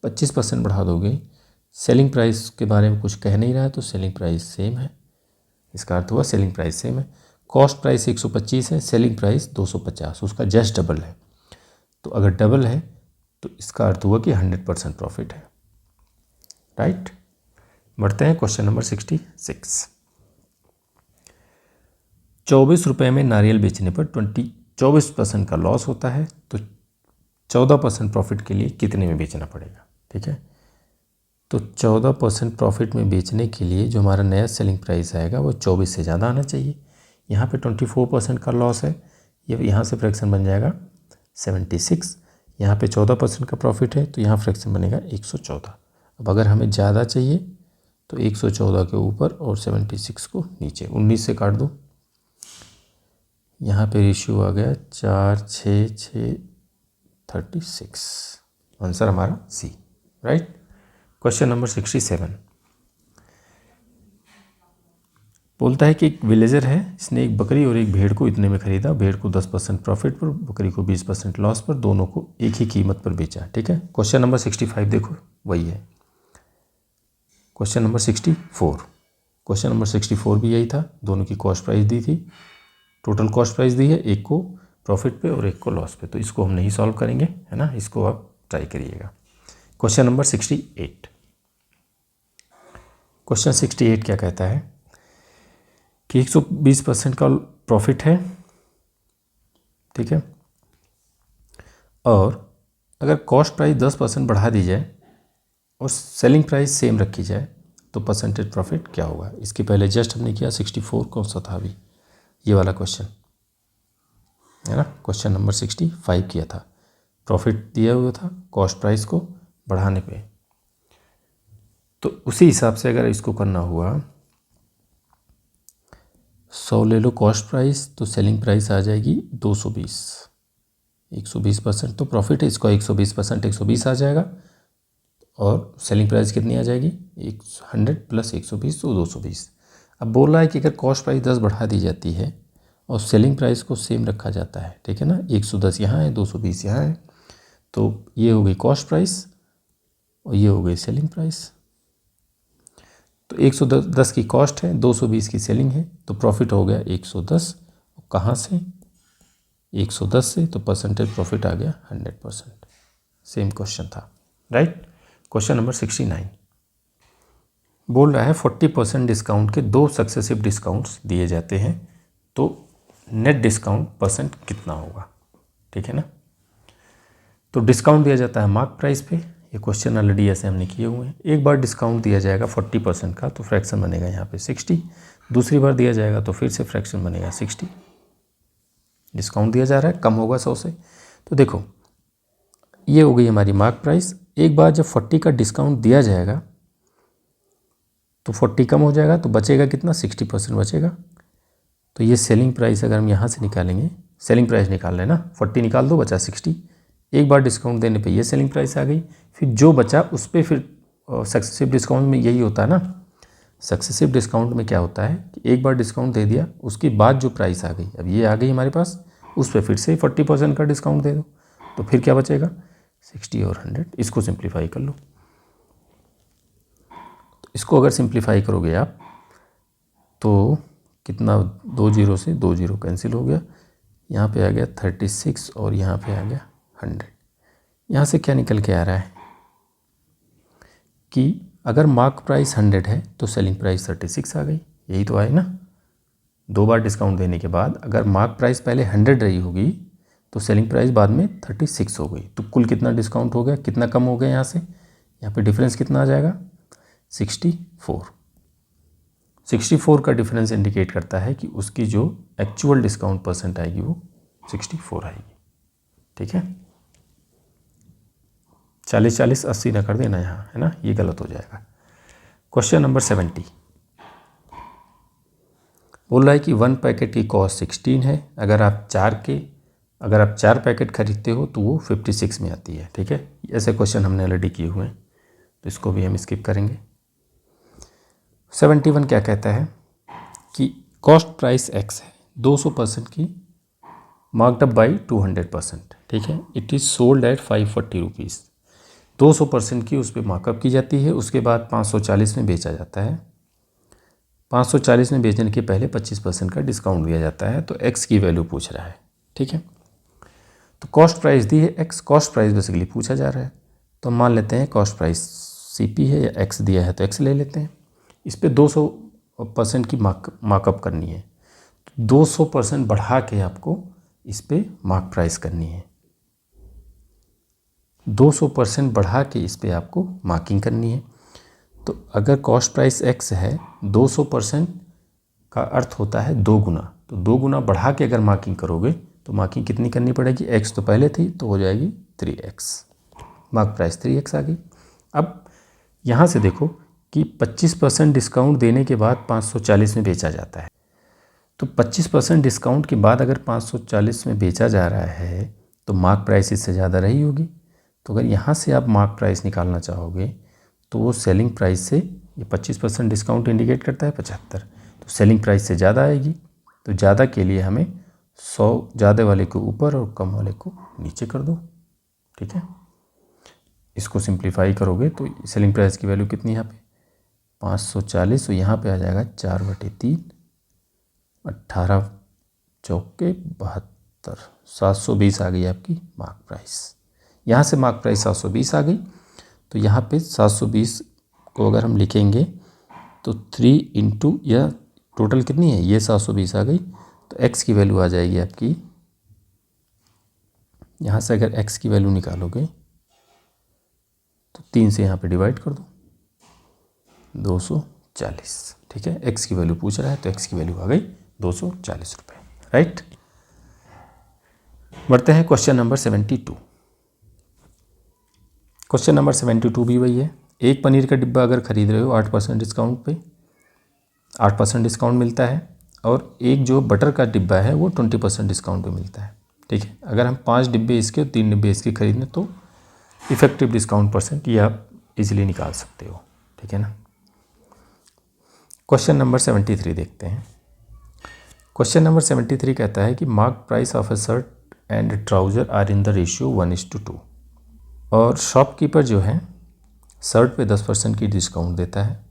25% बढ़ा दोगे, सेलिंग प्राइस के बारे में कुछ कह नहीं रहा है तो सेलिंग प्राइस सेम है, इसका अर्थ हुआ सेलिंग प्राइस सेम है। कॉस्ट प्राइस 125 है, सेलिंग प्राइस 250, उसका जस्ट डबल है, तो अगर डबल है तो इसका अर्थ हुआ कि 100% प्रॉफिट है, राइट। बढ़ते हैं क्वेश्चन नंबर 66। 24 रुपये में नारियल बेचने पर 24% का लॉस होता है, तो 14% प्रॉफिट के लिए कितने में बेचना पड़ेगा, ठीक है। तो 14% प्रॉफिट में बेचने के लिए जो हमारा नया सेलिंग प्राइस आएगा वो 24 से ज़्यादा आना चाहिए। यहाँ पे 24% का लॉस है, ये यहाँ से फ्रैक्शन बन जाएगा 76, यहाँ पे 14% का प्रॉफिट है तो यहाँ फ्रैक्शन बनेगा 114। अब अगर हमें ज़्यादा चाहिए तो 114 के ऊपर और 76 को नीचे 19 से काट दो, यहाँ पे रेशियो आ गया 4 6 6 36, आंसर हमारा सी, राइट। क्वेश्चन नंबर 67 बोलता है कि एक विलेजर है, इसने एक बकरी और एक भेड़ को इतने में खरीदा, भेड़ को 10% प्रॉफिट पर, बकरी को 20% लॉस पर, दोनों को एक ही कीमत पर बेचा, ठीक है। क्वेश्चन नंबर 65 देखो वही है। क्वेश्चन नंबर 64, क्वेश्चन नंबर 64 भी यही था, दोनों की कॉस्ट प्राइस दी थी, टोटल कॉस्ट प्राइस दी है, एक को प्रॉफिट पे और एक को लॉस पे, तो इसको हम नहीं सॉल्व करेंगे, है ना, इसको आप ट्राई करिएगा। क्वेश्चन नंबर 68, क्वेश्चन 68 क्या कहता है कि 120% का प्रॉफिट है, ठीक है, और अगर कॉस्ट प्राइस 10% बढ़ा दी जाए और सेलिंग प्राइस सेम रखी जाए तो परसेंटेज प्रॉफिट क्या होगा। इसके पहले जस्ट हमने किया 64 कौन सा था अभी, ये वाला क्वेश्चन है ना, क्वेश्चन नंबर 65 किया था, प्रॉफिट दिया हुआ था कॉस्ट प्राइस को बढ़ाने पे, तो उसी हिसाब से अगर इसको करना हुआ 100 ले लो कॉस्ट प्राइस, तो सेलिंग प्राइस आ जाएगी 220, 120% तो प्रॉफिट है, इसको 120% 120 आ जाएगा, और सेलिंग प्राइस कितनी आ जाएगी 100 प्लस 120 तो 220। अब बोल रहा है कि अगर कॉस्ट प्राइस 10 बढ़ा दी जाती है और सेलिंग प्राइस को सेम रखा जाता है, ठीक है ना, 110 यहाँ है 220 यहाँ है, तो ये हो गई कॉस्ट प्राइस और ये हो गई सेलिंग प्राइस। तो 110 की कॉस्ट है, 220 की सेलिंग है, तो प्रॉफिट हो गया 110, कहाँ से 110 से, तो परसेंटेज प्रॉफिट आ गया 100%। सेम क्वेश्चन था, राइट। क्वेश्चन नंबर 69 बोल रहा है 40% डिस्काउंट के 2 सक्सेसिव डिस्काउंट्स दिए जाते हैं, तो नेट डिस्काउंट परसेंट कितना होगा, ठीक है ना। तो डिस्काउंट दिया जाता है मार्क प्राइस पे, ये क्वेश्चन ऑलरेडी ऐसे हमने किए हुए हैं। एक बार डिस्काउंट दिया जाएगा 40% का तो फ्रैक्शन बनेगा यहाँ पे 60, दूसरी बार दिया जाएगा तो फिर से फ्रैक्शन बनेगा 60, डिस्काउंट दिया जा रहा है, कम होगा 100 से। तो देखो ये हो गई हमारी मार्क प्राइस, एक बार जब 40 का डिस्काउंट दिया जाएगा तो 40 कम हो जाएगा, तो बचेगा कितना 60% बचेगा, तो ये सेलिंग प्राइस अगर हम यहाँ से निकालेंगे, सेलिंग प्राइस निकाल लेना, 40 निकाल दो बचा 60, एक बार डिस्काउंट देने पे ये सेलिंग प्राइस आ गई, फिर जो बचा उस पर फिर सक्सेसिव डिस्काउंट में यही होता है ना, सक्सेसिव डिस्काउंट में क्या होता है कि एक बार डिस्काउंट दे दिया उसके बाद जो प्राइस आ गई, अब ये आ गई हमारे पास, उस पर फिर से 40% का डिस्काउंट दे दो, तो फिर क्या बचेगा 60 और 100, इसको सिंप्लीफाई कर लो। तो इसको अगर सिंप्लीफाई करोगे आप तो कितना, 2 जीरो से 2 जीरो कैंसिल हो गया, यहाँ पे आ गया 36 और यहाँ पे आ गया 100। यहाँ से क्या निकल के आ रहा है कि अगर मार्क प्राइस 100 है तो सेलिंग प्राइस 36 आ गई, यही तो आए ना, 2 बार डिस्काउंट देने के बाद अगर मार्क प्राइस पहले 100 रही होगी तो सेलिंग प्राइस बाद में 36 हो गई, तो कुल कितना डिस्काउंट हो गया, कितना कम हो गया यहाँ से, यहाँ पे डिफरेंस कितना आ जाएगा 64। 64 का डिफरेंस इंडिकेट करता है कि उसकी जो एक्चुअल डिस्काउंट परसेंट आएगी वो 64 आएगी, ठीक है। 40 40 80 ना कर देना यहाँ, है ना, ये गलत हो जाएगा। क्वेश्चन नंबर 70 बोल रहा है कि 1 पैकेट की कॉस्ट 16 है, अगर आप 4 के अगर आप 4 पैकेट खरीदते हो तो वो 56 में आती है। ठीक है, ऐसे क्वेश्चन हमने ऑलरेडी किए हुए हैं, तो इसको भी हम स्किप करेंगे। 71 क्या कहता है कि कॉस्ट प्राइस एक्स है 200% की, मार्कड अप बाई 200%। ठीक है, it is sold at 540 rupees. 200% की उस पर मार्कअप की जाती है, उसके बाद 540 में बेचा जाता है। 540 में बेचने के पहले 25% का डिस्काउंट दिया जाता है, तो एक्स की वैल्यू पूछ रहा है। ठीक है, तो कॉस्ट प्राइस दी है एक्स, कॉस्ट प्राइस बेसिकली पूछा जा रहा है, तो हम मान लेते हैं कॉस्ट प्राइस सीपी है या एक्स दिया है तो एक्स ले लेते हैं। इस पर 200% की मार्कअप करनी है, 200% बढ़ा के आपको इस पर मार्क प्राइस करनी है, 200% बढ़ा के इस पर आपको मार्किंग करनी है। तो अगर कॉस्ट प्राइस एक्स है, 200% का अर्थ होता है 2 गुना, तो 2 गुना बढ़ा के अगर मार्किंग करोगे तो मार्किंग कितनी करनी पड़ेगी, एक्स तो पहले थी तो हो जाएगी 3x, मार्क प्राइस 3x आ गई। अब यहाँ से देखो कि 25% डिस्काउंट देने के बाद 540 में बेचा जाता है, तो 25% डिस्काउंट के बाद अगर 540 में बेचा जा रहा है तो मार्क प्राइस इससे ज़्यादा रही होगी। तो अगर यहाँ से आप मार्क प्राइस निकालना चाहोगे तो वो सेलिंग प्राइस से, ये 25% डिस्काउंट इंडिकेट करता है 75, तो सेलिंग प्राइस से ज़्यादा आएगी। तो ज़्यादा के लिए हमें 100 ज़्यादा वाले को ऊपर और कम वाले को नीचे कर दो। ठीक है, इसको सिंप्लीफाई करोगे तो सेलिंग प्राइस की वैल्यू कितनी है यहाँ पे 540, तो यहाँ पे आ जाएगा 4/3, 18 चौके 72, 720 आ गई आपकी मार्क प्राइस। यहाँ से मार्क प्राइस 720 आ गई, तो यहाँ पे 720 को अगर हम लिखेंगे तो 3 इंटू यह टोटल कितनी है, ये 720 आ गई, तो x की वैल्यू आ जाएगी आपकी, यहाँ से अगर x की वैल्यू निकालोगे तो 3 से यहाँ पे डिवाइड कर दो, 240। ठीक है, x की वैल्यू पूछ रहा है तो x की वैल्यू आ गई 240 रुपये। राइट, बढ़ते हैं क्वेश्चन नंबर 72। क्वेश्चन नंबर 72 भी वही है, एक पनीर का डिब्बा अगर खरीद रहे हो 8% डिस्काउंट पे, 8% डिस्काउंट मिलता है, और एक जो बटर का डिब्बा है वो 20% डिस्काउंट पे मिलता है। ठीक है, अगर हम 5 डिब्बे इसके और 3 डिब्बे इसके खरीदें तो इफेक्टिव डिस्काउंट परसेंट ये आप इजीली निकाल सकते हो। ठीक है ना। क्वेश्चन नंबर 73 देखते हैं। क्वेश्चन नंबर 73 कहता है कि mark price of a shirt and trouser are in the ratio 1:2, और शॉपकीपर जो है शर्ट पे 10% की डिस्काउंट देता है,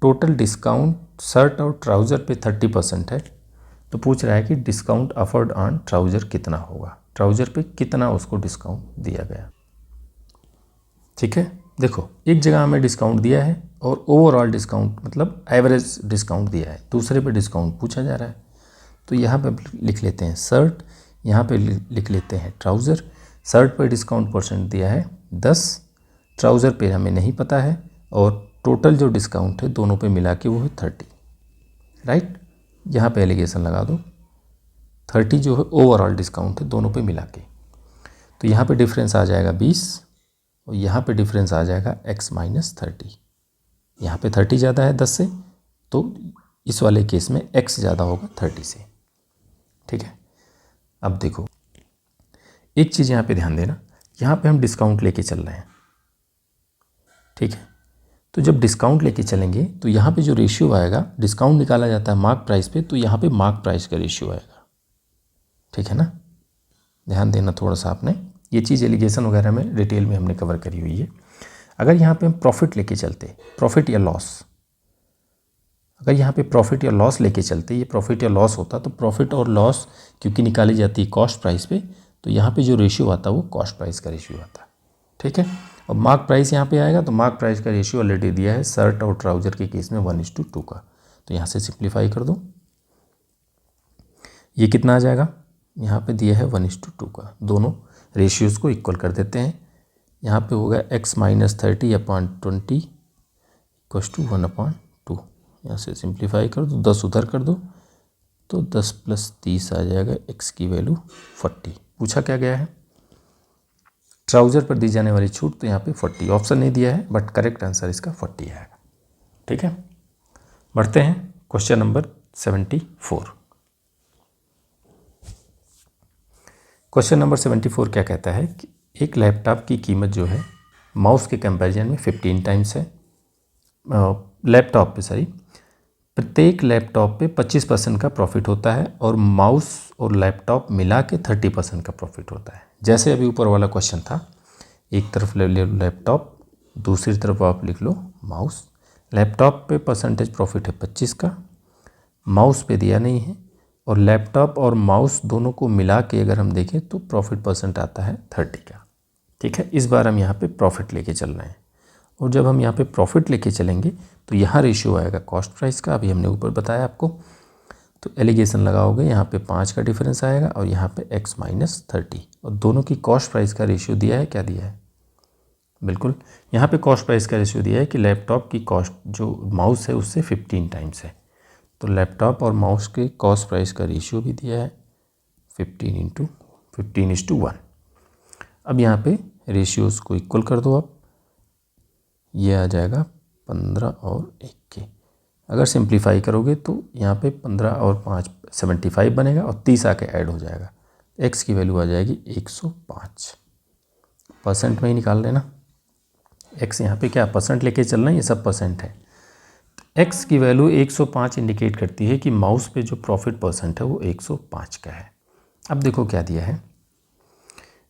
टोटल डिस्काउंट शर्ट और ट्राउज़र पे 30% है, तो पूछ रहा है कि डिस्काउंट ऑफर्ड ऑन ट्राउज़र कितना होगा, ट्राउज़र पे कितना उसको डिस्काउंट दिया गया। ठीक है, देखो एक जगह हमें डिस्काउंट दिया है और ओवरऑल डिस्काउंट मतलब एवरेज डिस्काउंट दिया है, दूसरे पे डिस्काउंट पूछा जा रहा है, तो यहाँ पे लिख लेते हैं शर्ट, यहाँ पे लिख लेते हैं ट्राउज़र। शर्ट पर डिस्काउंट परसेंट दिया है 10, ट्राउज़र पे हमें नहीं पता है, और टोटल जो डिस्काउंट है दोनों पे मिला के वो है 30। राइट, यहाँ पे एलिगेशन लगा दो, 30 जो है ओवरऑल डिस्काउंट है दोनों पे मिला के, तो यहाँ पे डिफरेंस आ जाएगा 20, और यहाँ पे डिफरेंस आ जाएगा x - 30। यहाँ पे 30 ज़्यादा है 10 से, तो इस वाले केस में x ज़्यादा होगा 30 से। ठीक है, अब देखो एक चीज़ यहाँ पे ध्यान देना, यहाँ पे हम डिस्काउंट लेके चल रहे हैं। ठीक है, तो जब डिस्काउंट लेके चलेंगे तो यहाँ पे जो रेशियो आएगा, डिस्काउंट निकाला जाता है मार्क प्राइस पे, तो यहाँ पे मार्क प्राइस का रेशियो आएगा। ठीक है ना, ध्यान देना थोड़ा सा आपने, ये चीज़ एलिगेशन वगैरह में डिटेल में हमने कवर करी हुई है। अगर यहाँ पे हम प्रॉफिट लेके चलते, प्रॉफिट या लॉस, अगर यहाँ पे प्रॉफिट या लॉस लेके चलते, ये प्रॉफिट या लॉस होता, तो प्रॉफिट और लॉस क्योंकि निकाली जाती है कॉस्ट प्राइस पे, तो यहाँ पे जो रेशियो आता है वो कॉस्ट प्राइस का रेशियो आता है। ठीक है, और मार्क प्राइस यहाँ पे आएगा, तो मार्क प्राइस का रेशियो ऑलरेडी दिया है शर्ट और ट्राउज़र के केस में 1:2 का, तो यहाँ से सिंप्लीफाई कर दो, ये कितना आ जाएगा, यहाँ पे दिया है 1:2 का, दोनों रेशियोज़ को इक्वल कर देते हैं। यहाँ पे होगा x - 30/20 = 1/2, यहाँ से सिंप्लीफाई कर दो, 10 उधर कर दो, तो 10 + 30 आ जाएगा, x की वैल्यू 40। पूछा क्या गया है, ट्राउज़र पर दी जाने वाली छूट, तो यहाँ पे 40 ऑप्शन नहीं दिया है, बट करेक्ट आंसर इसका 40 आएगा। ठीक है, बढ़ते हैं क्वेश्चन नंबर 74। क्वेश्चन नंबर 74 क्या कहता है कि एक लैपटॉप की कीमत जो है माउस के कंपैरिजन में 15 टाइम्स है। लैपटॉप पे सॉरी, प्रत्येक लैपटॉप पे 25% का प्रॉफिट होता है और माउस और लैपटॉप मिला के 30% का प्रॉफिट होता है। जैसे अभी ऊपर वाला क्वेश्चन था, एक तरफ ले लो लैपटॉप, दूसरी तरफ आप लिख लो माउस। लैपटॉप पे परसेंटेज प्रॉफिट है 25 का, माउस पे दिया नहीं है, और लैपटॉप और माउस दोनों को मिला के अगर हम देखें तो प्रॉफिट परसेंट आता है 30 का। ठीक है, इस बार हम यहाँ पे प्रॉफिट लेके चल रहे हैं, और जब हम यहाँ पे प्रॉफिट लेके चलेंगे तो यहाँ रेशियो आएगा कॉस्ट प्राइस का, अभी हमने ऊपर बताया आपको। तो एलिगेशन लगाओगे, यहाँ पे 5 का डिफरेंस आएगा और यहाँ पे x माइनस 30, और दोनों की कॉस्ट प्राइस का रेशियो दिया है, क्या दिया है, बिल्कुल यहाँ पे कॉस्ट प्राइस का रेशियो दिया है कि लैपटॉप की कॉस्ट जो माउस है उससे 15 टाइम्स है। तो लैपटॉप और माउस के कॉस्ट प्राइस का रेशियो भी दिया है 15:1। अब यहाँ पे रेशियोज़ को इक्वल कर दो आप, ये आ जाएगा 15 और 1 के। अगर सिंप्लीफाई करोगे तो यहाँ पे 15 और 5 75 बनेगा और 30 आके ऐड हो जाएगा। x की वैल्यू आ जाएगी 105। परसेंट में ही निकाल लेना, x यहाँ पे क्या परसेंट लेके चलना है, ये सब परसेंट है। x की वैल्यू 105 इंडिकेट करती है कि माउस पे जो प्रॉफिट परसेंट है वो 105 का है। अब देखो क्या दिया है,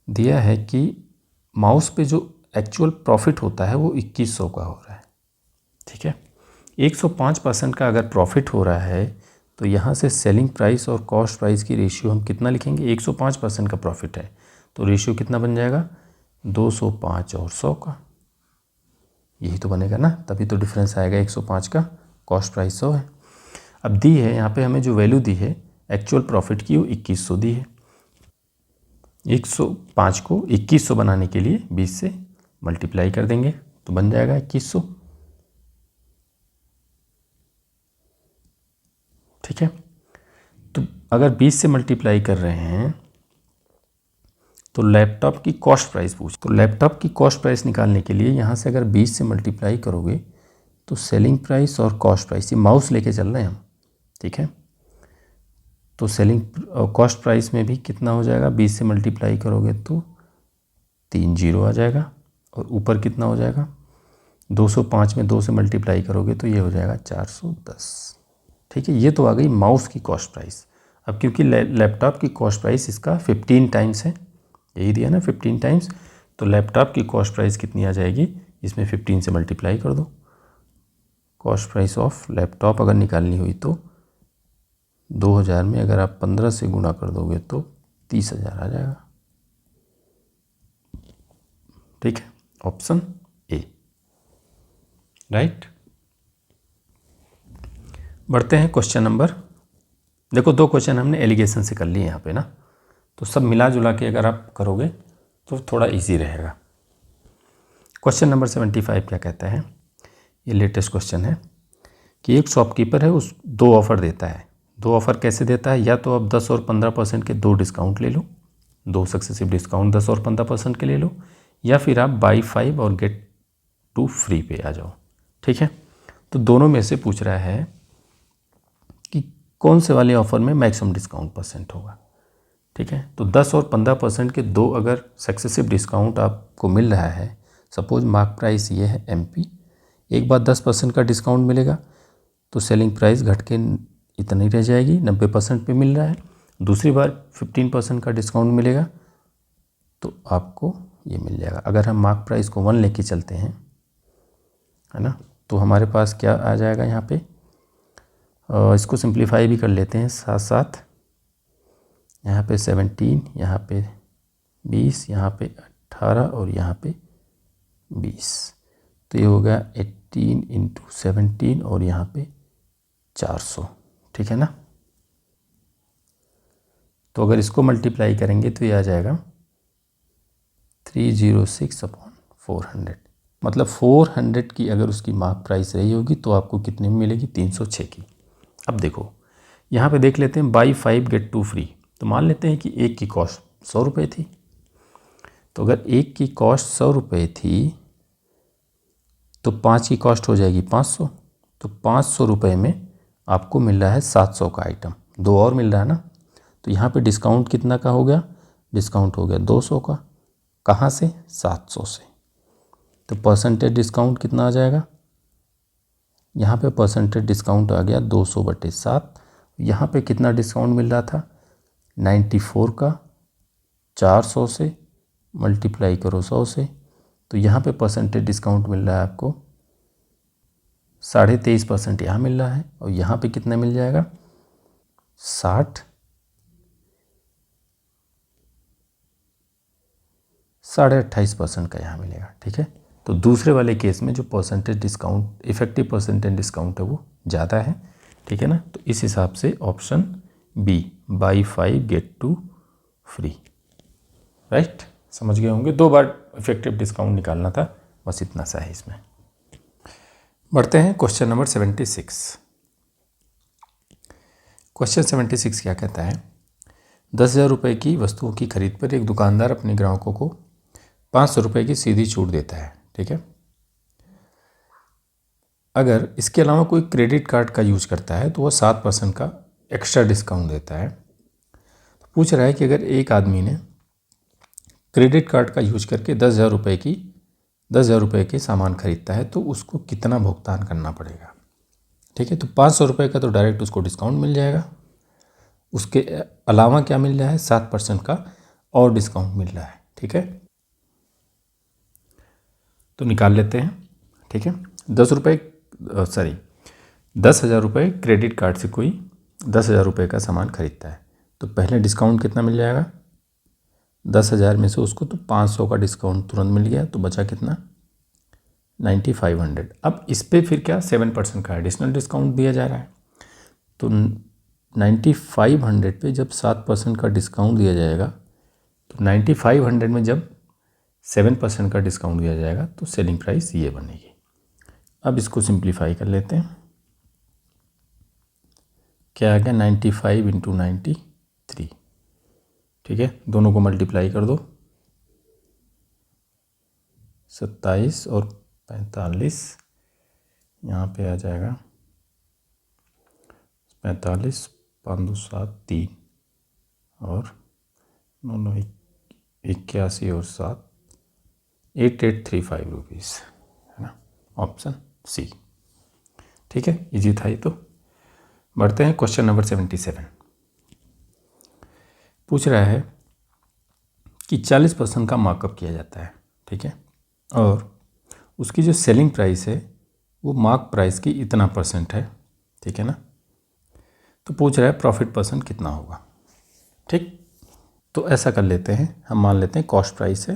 दिया है कि माउस पे जो एक्चुअल प्रॉफिट होता है वो 2100 का हो रहा है। ठीक है, 105% का अगर प्रॉफिट हो रहा है तो यहाँ से सेलिंग प्राइस और कॉस्ट प्राइस की रेशियो हम कितना लिखेंगे, 105% का प्रॉफिट है तो रेशियो कितना बन जाएगा, 205 और 100 का, यही तो बनेगा ना, तभी तो डिफरेंस आएगा 105 का, कॉस्ट प्राइस 100 है। अब दी है यहाँ पे हमें जो वैल्यू दी है एक्चुअल प्रॉफिट की वो 2100 दी है। 105 को 2100 बनाने के लिए 20 से मल्टीप्लाई कर देंगे तो बन जाएगा 2100। ठीक है, तो अगर 20 से मल्टीप्लाई कर रहे हैं तो लैपटॉप की कॉस्ट प्राइस तो लैपटॉप की कॉस्ट प्राइस निकालने के लिए यहाँ से अगर 20 से मल्टीप्लाई करोगे तो सेलिंग प्राइस और कॉस्ट प्राइस, ये माउस लेके चल रहे हैं हम। ठीक है, तो सेलिंग कॉस्ट प्राइस में भी कितना हो जाएगा, 20 से मल्टीप्लाई करोगे तो 3 जीरो आ जाएगा, और ऊपर कितना हो जाएगा, 205 में 2 से मल्टीप्लाई करोगे तो ये हो जाएगा 410। ठीक है, ये तो आ गई माउस की कॉस्ट प्राइस। अब क्योंकि लैपटॉप की कॉस्ट प्राइस इसका 15 टाइम्स है, यही दिया ना 15 टाइम्स, तो लैपटॉप की कॉस्ट प्राइस कितनी आ जाएगी, इसमें 15 से मल्टीप्लाई कर दो। कॉस्ट प्राइस ऑफ लैपटॉप अगर निकालनी हुई तो 2000 में अगर आप 15 से गुणा कर दोगे तो 30,000 आ जाएगा। ठीक है, ऑप्शन ए राइट। बढ़ते हैं क्वेश्चन नंबर, देखो 2 क्वेश्चन हमने एलिगेशन से कर लिए यहाँ पे ना, तो सब मिला जुला के अगर आप करोगे तो थोड़ा इजी रहेगा। क्वेश्चन नंबर 75 क्या कहता है, ये लेटेस्ट क्वेश्चन है कि एक शॉपकीपर है, उस 2 ऑफ़र देता है। 2 ऑफ़र कैसे देता है, या तो आप 10 और 15% के 2 डिस्काउंट ले लो, 2 सक्सेसिव डिस्काउंट 10 और 15% के ले लो, या फिर आप बाई 5 और गेट 2 फ्री पे आ जाओ। ठीक है, तो दोनों में से पूछ रहा है कि कौन से वाले ऑफ़र में मैक्सिमम डिस्काउंट परसेंट होगा। ठीक है, तो 10 और 15% के 2 अगर सक्सेसिव डिस्काउंट आपको मिल रहा है, सपोज मार्क प्राइस ये है MP, एक बार 10% का डिस्काउंट मिलेगा तो सेलिंग प्राइस घट के इतनी रह जाएगी, 90% पे मिल रहा है। दूसरी बार 15% का डिस्काउंट मिलेगा तो आपको ये मिल जाएगा। अगर हम मार्क प्राइस को 1 लेके चलते हैं, है ना, तो हमारे पास क्या आ जाएगा यहाँ पे, इसको सिंप्लीफाई भी कर लेते हैं साथ साथ। यहाँ पे 17, यहाँ पे 20, यहाँ पे 18 और यहाँ पे 20, तो ये हो गया 18 × 17 और यहाँ पे 400। ठीक है ना, तो अगर इसको मल्टीप्लाई करेंगे तो ये आ जाएगा 306/400, मतलब 400 की अगर उसकी मार्क प्राइस रही होगी तो आपको कितने में मिलेगी, 306 की। अब देखो यहाँ पे देख लेते हैं बाई 5 गेट 2 फ्री, तो मान लेते हैं कि एक की कॉस्ट 100 रुपये थी, तो अगर एक की कॉस्ट 100 रुपये थी तो 5 की कॉस्ट हो जाएगी 500, तो 500 रुपये में आपको मिल रहा है 700 का आइटम, 2 और मिल रहा है ना, तो यहाँ पे डिस्काउंट कितना का हो गया, डिस्काउंट हो गया 200 का, कहाँ से? 700 से। तो परसेंटेज डिस्काउंट कितना आ जाएगा? यहाँ पे परसेंटेज डिस्काउंट आ गया 200/7। यहाँ पे कितना डिस्काउंट मिल रहा था? 94 का 400 से मल्टीप्लाई करो 100 से, तो यहाँ पे परसेंटेज डिस्काउंट मिल रहा है आपको 23.5% यहाँ मिल रहा है, और यहाँ पे कितना मिल जाएगा? 28.5% का यहाँ मिलेगा। ठीक है, तो दूसरे वाले केस में जो percentage discount, effective percentage discount है वो ज़्यादा है। ठीक है ना, तो इस हिसाब से option B, buy 5 get 2 free, right. समझ गए होंगे, 2 बार इफेक्टिव डिस्काउंट निकालना था, बस इतना सा है इसमें। बढ़ते हैं क्वेश्चन नंबर 76। क्वेश्चन 76 क्या कहता है? 10,000 रुपये की वस्तुओं की खरीद पर एक दुकानदार अपने ग्राहकों को 500 रुपये की सीधी छूट देता है। ठीक है, अगर इसके अलावा कोई क्रेडिट कार्ड का यूज करता है तो वह 7% का एक्स्ट्रा डिस्काउंट देता है। तो पूछ रहा है कि अगर एक आदमी ने क्रेडिट कार्ड का यूज करके 10,000 रुपये के सामान खरीदता है तो उसको कितना भुगतान करना पड़ेगा? ठीक है, तो 500 रुपये का तो डायरेक्ट उसको डिस्काउंट मिल जाएगा, उसके अलावा क्या मिल रहा है? 7% का और डिस्काउंट मिल रहा है। ठीक है, तो निकाल लेते हैं। ठीक है, 10,000 रुपये क्रेडिट कार्ड से कोई 10,000 रुपये का सामान खरीदता है, तो पहले डिस्काउंट कितना मिल जाएगा? 10,000 में से उसको तो 500 का डिस्काउंट तुरंत मिल गया, तो बचा कितना? 9,500। अब इस पर फिर क्या? 7% का एडिशनल डिस्काउंट दिया जा रहा है, तो 9,500 पे जब 7% का डिस्काउंट दिया जाएगा, तो 9,500 में जब 7% का डिस्काउंट दिया जाएगा तो सेलिंग प्राइस ये बनेगी। अब इसको सिंप्लीफाई कर लेते हैं। क्या आ गया? 95 × 93। ठीक है, दोनों को मल्टीप्लाई कर दो, 27 और 45, यहाँ पे आ जाएगा 45, 5 2 7 3 और 9 9 81 और 7 8835 रुपीज़, है ना, ऑप्शन सी। ठीक है, इजी था ये तो। बढ़ते हैं क्वेश्चन नंबर 77। पूछ रहा है कि 40% का मार्कअप किया जाता है। ठीक है, और उसकी जो सेलिंग प्राइस है वो मार्क प्राइस की इतना % है। ठीक है ना, तो पूछ रहा है प्रॉफिट % कितना होगा। ठीक, तो ऐसा कर लेते हैं, हम मान लेते हैं कॉस्ट प्राइस है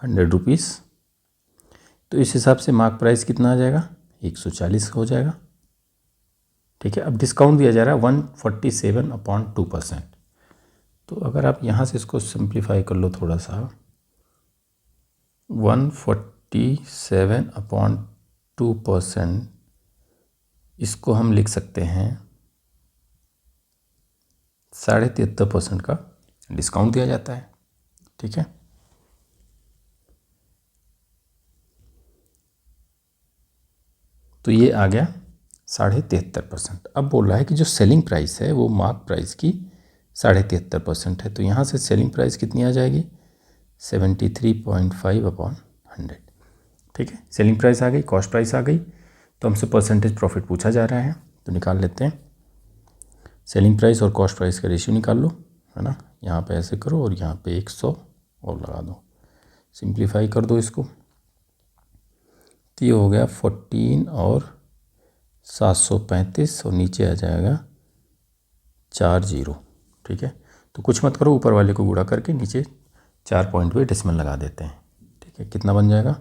100 रुपीज़, तो इस हिसाब से मार्क प्राइस कितना आ जाएगा? 140 हो जाएगा। ठीक है, अब डिस्काउंट दिया जा रहा है 147/2%, तो अगर आप यहाँ से इसको सिंप्लीफाई कर लो थोड़ा सा, 147/2%, इसको हम लिख सकते हैं 73.5% का डिस्काउंट दिया जाता है। ठीक है, तो ये आ गया 73.5%। अब बोल रहा है कि जो सेलिंग प्राइस है वो मार्क प्राइस की 73.5% है, तो यहाँ से सेलिंग प्राइस कितनी आ जाएगी? 73.5/100। ठीक है, सेलिंग प्राइस आ गई, कॉस्ट प्राइस आ गई, तो हमसे परसेंटेज प्रॉफिट पूछा जा रहा है, तो निकाल लेते हैं। सेलिंग प्राइस और कॉस्ट प्राइस का रेशियो निकाल लो, है ना, यहाँ पे ऐसे करो और यहाँ पे 100 और लगा दो, सिंप्लीफाई कर दो इसको, तो ये हो गया 14 और 735 और नीचे आ जाएगा 40। ठीक है, तो कुछ मत करो, ऊपर वाले को गुणा करके नीचे 4 पॉइंट पे डेसिमल लगा देते हैं। ठीक है, कितना बन जाएगा?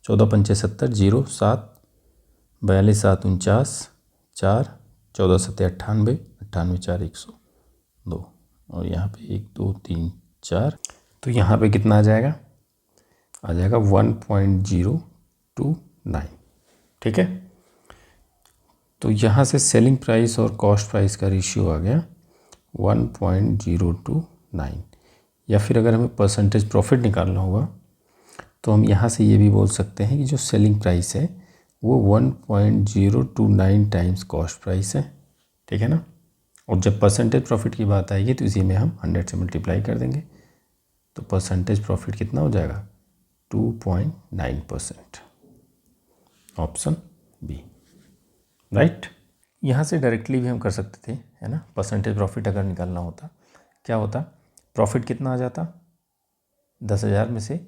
14 पंचे 70, 0 7 42 7 49 4 14 7 98 98 4 102 और यहाँ पे 1 2 3 4, तो यहाँ पे कितना आ जाएगा? आ जाएगा 1.029। ठीक है, तो यहाँ से सेलिंग प्राइस और कॉस्ट प्राइस का रेशियो आ गया 1.029, या फिर अगर हमें परसेंटेज प्रॉफिट निकालना होगा तो हम यहाँ से ये भी बोल सकते हैं कि जो सेलिंग प्राइस है वो 1.029 टाइम्स कॉस्ट प्राइस है। ठीक है ना, और जब परसेंटेज प्रॉफिट की बात आएगी तो इसी में हम 100 से मल्टीप्लाई कर देंगे, तो परसेंटेज प्रॉफिट कितना हो जाएगा 2.9%, ऑप्शन बी, राइट। यहाँ से डायरेक्टली भी हम कर सकते थे, है ना। परसेंटेज प्रॉफिट अगर निकालना होता क्या होता, प्रॉफिट कितना आ जाता 10,000 में से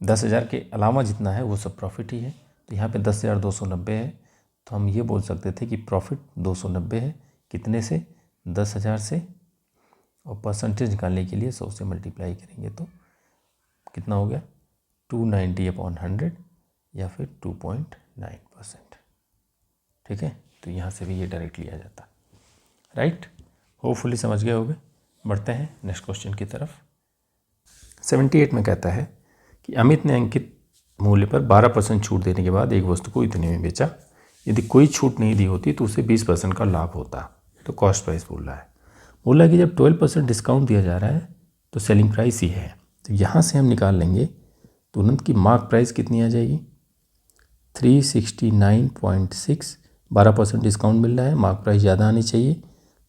10,000 के अलावा जितना है वो सब प्रॉफिट ही है। तो यहाँ पे 10,290 है, तो हम ये बोल सकते थे कि प्रॉफिट 290 है, कितने से 10,000 से, और परसेंटेज निकालने के लिए 100 से मल्टीप्लाई करेंगे तो कितना हो गया 290/100 या फिर 2.9%, ठीक है। तो यहाँ से भी ये डायरेक्टली आ जाता, राइट। होपफुली समझ गए होंगे। बढ़ते हैं नेक्स्ट क्वेश्चन की तरफ। 78 में कहता है कि अमित ने अंकित मूल्य पर 12% छूट देने के बाद एक वस्तु को इतने में बेचा, यदि कोई छूट नहीं दी होती तो उसे 20% का लाभ होता। तो कॉस्ट प्राइस बोल रहा है, बोला कि जब 12% डिस्काउंट दिया जा रहा है तो सेलिंग प्राइस ही है। तो यहाँ से हम निकाल लेंगे तुरंत की मार्क प्राइस कितनी आ जाएगी 369.6, 12% डिस्काउंट मिल रहा है, मार्क प्राइस ज़्यादा आनी चाहिए,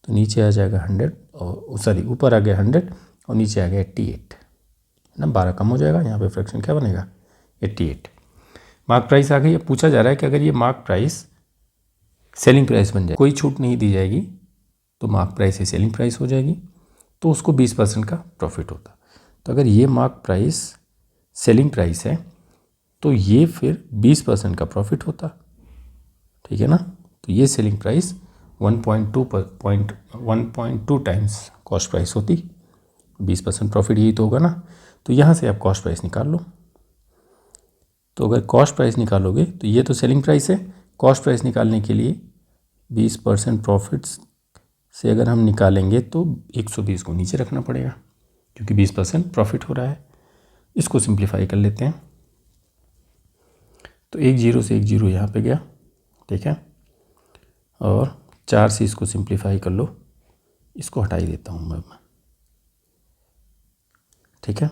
तो नीचे आ जाएगा 100 और सॉरी ऊपर आ गया 100 और नीचे आ गया 88, है ना। 12 कम हो जाएगा, यहाँ पे फ्रैक्शन क्या बनेगा 88। मार्क प्राइस आ गई। अब पूछा जा रहा है कि अगर ये मार्क प्राइस सेलिंग प्राइस बन जाए, कोई छूट नहीं दी जाएगी तो मार्क प्राइस ही सेलिंग प्राइस हो जाएगी, तो उसको 20% का प्रॉफिट होता। तो अगर ये मार्क प्राइस सेलिंग प्राइस है तो ये फिर 20% का प्रॉफिट होता, ठीक है ना। तो ये selling price 1.2 times cost price होती, 20% प्रॉफिट यही तो होगा ना। तो यहाँ से आप कॉस्ट प्राइस निकाल लो। तो अगर कॉस्ट प्राइस निकालोगे तो ये तो सेलिंग प्राइस है, कॉस्ट प्राइस निकालने के लिए 20% प्रॉफिट्स से अगर हम निकालेंगे तो 120 को नीचे रखना पड़ेगा क्योंकि 20% प्रॉफिट हो रहा है। इसको सिंप्लीफाई कर लेते हैं, तो 1 0 से 1 0 यहाँ पे गया, ठीक है, और 4 से इसको सिंप्लीफाई कर लो, इसको हटा ही देता हूँ मैं, ठीक है।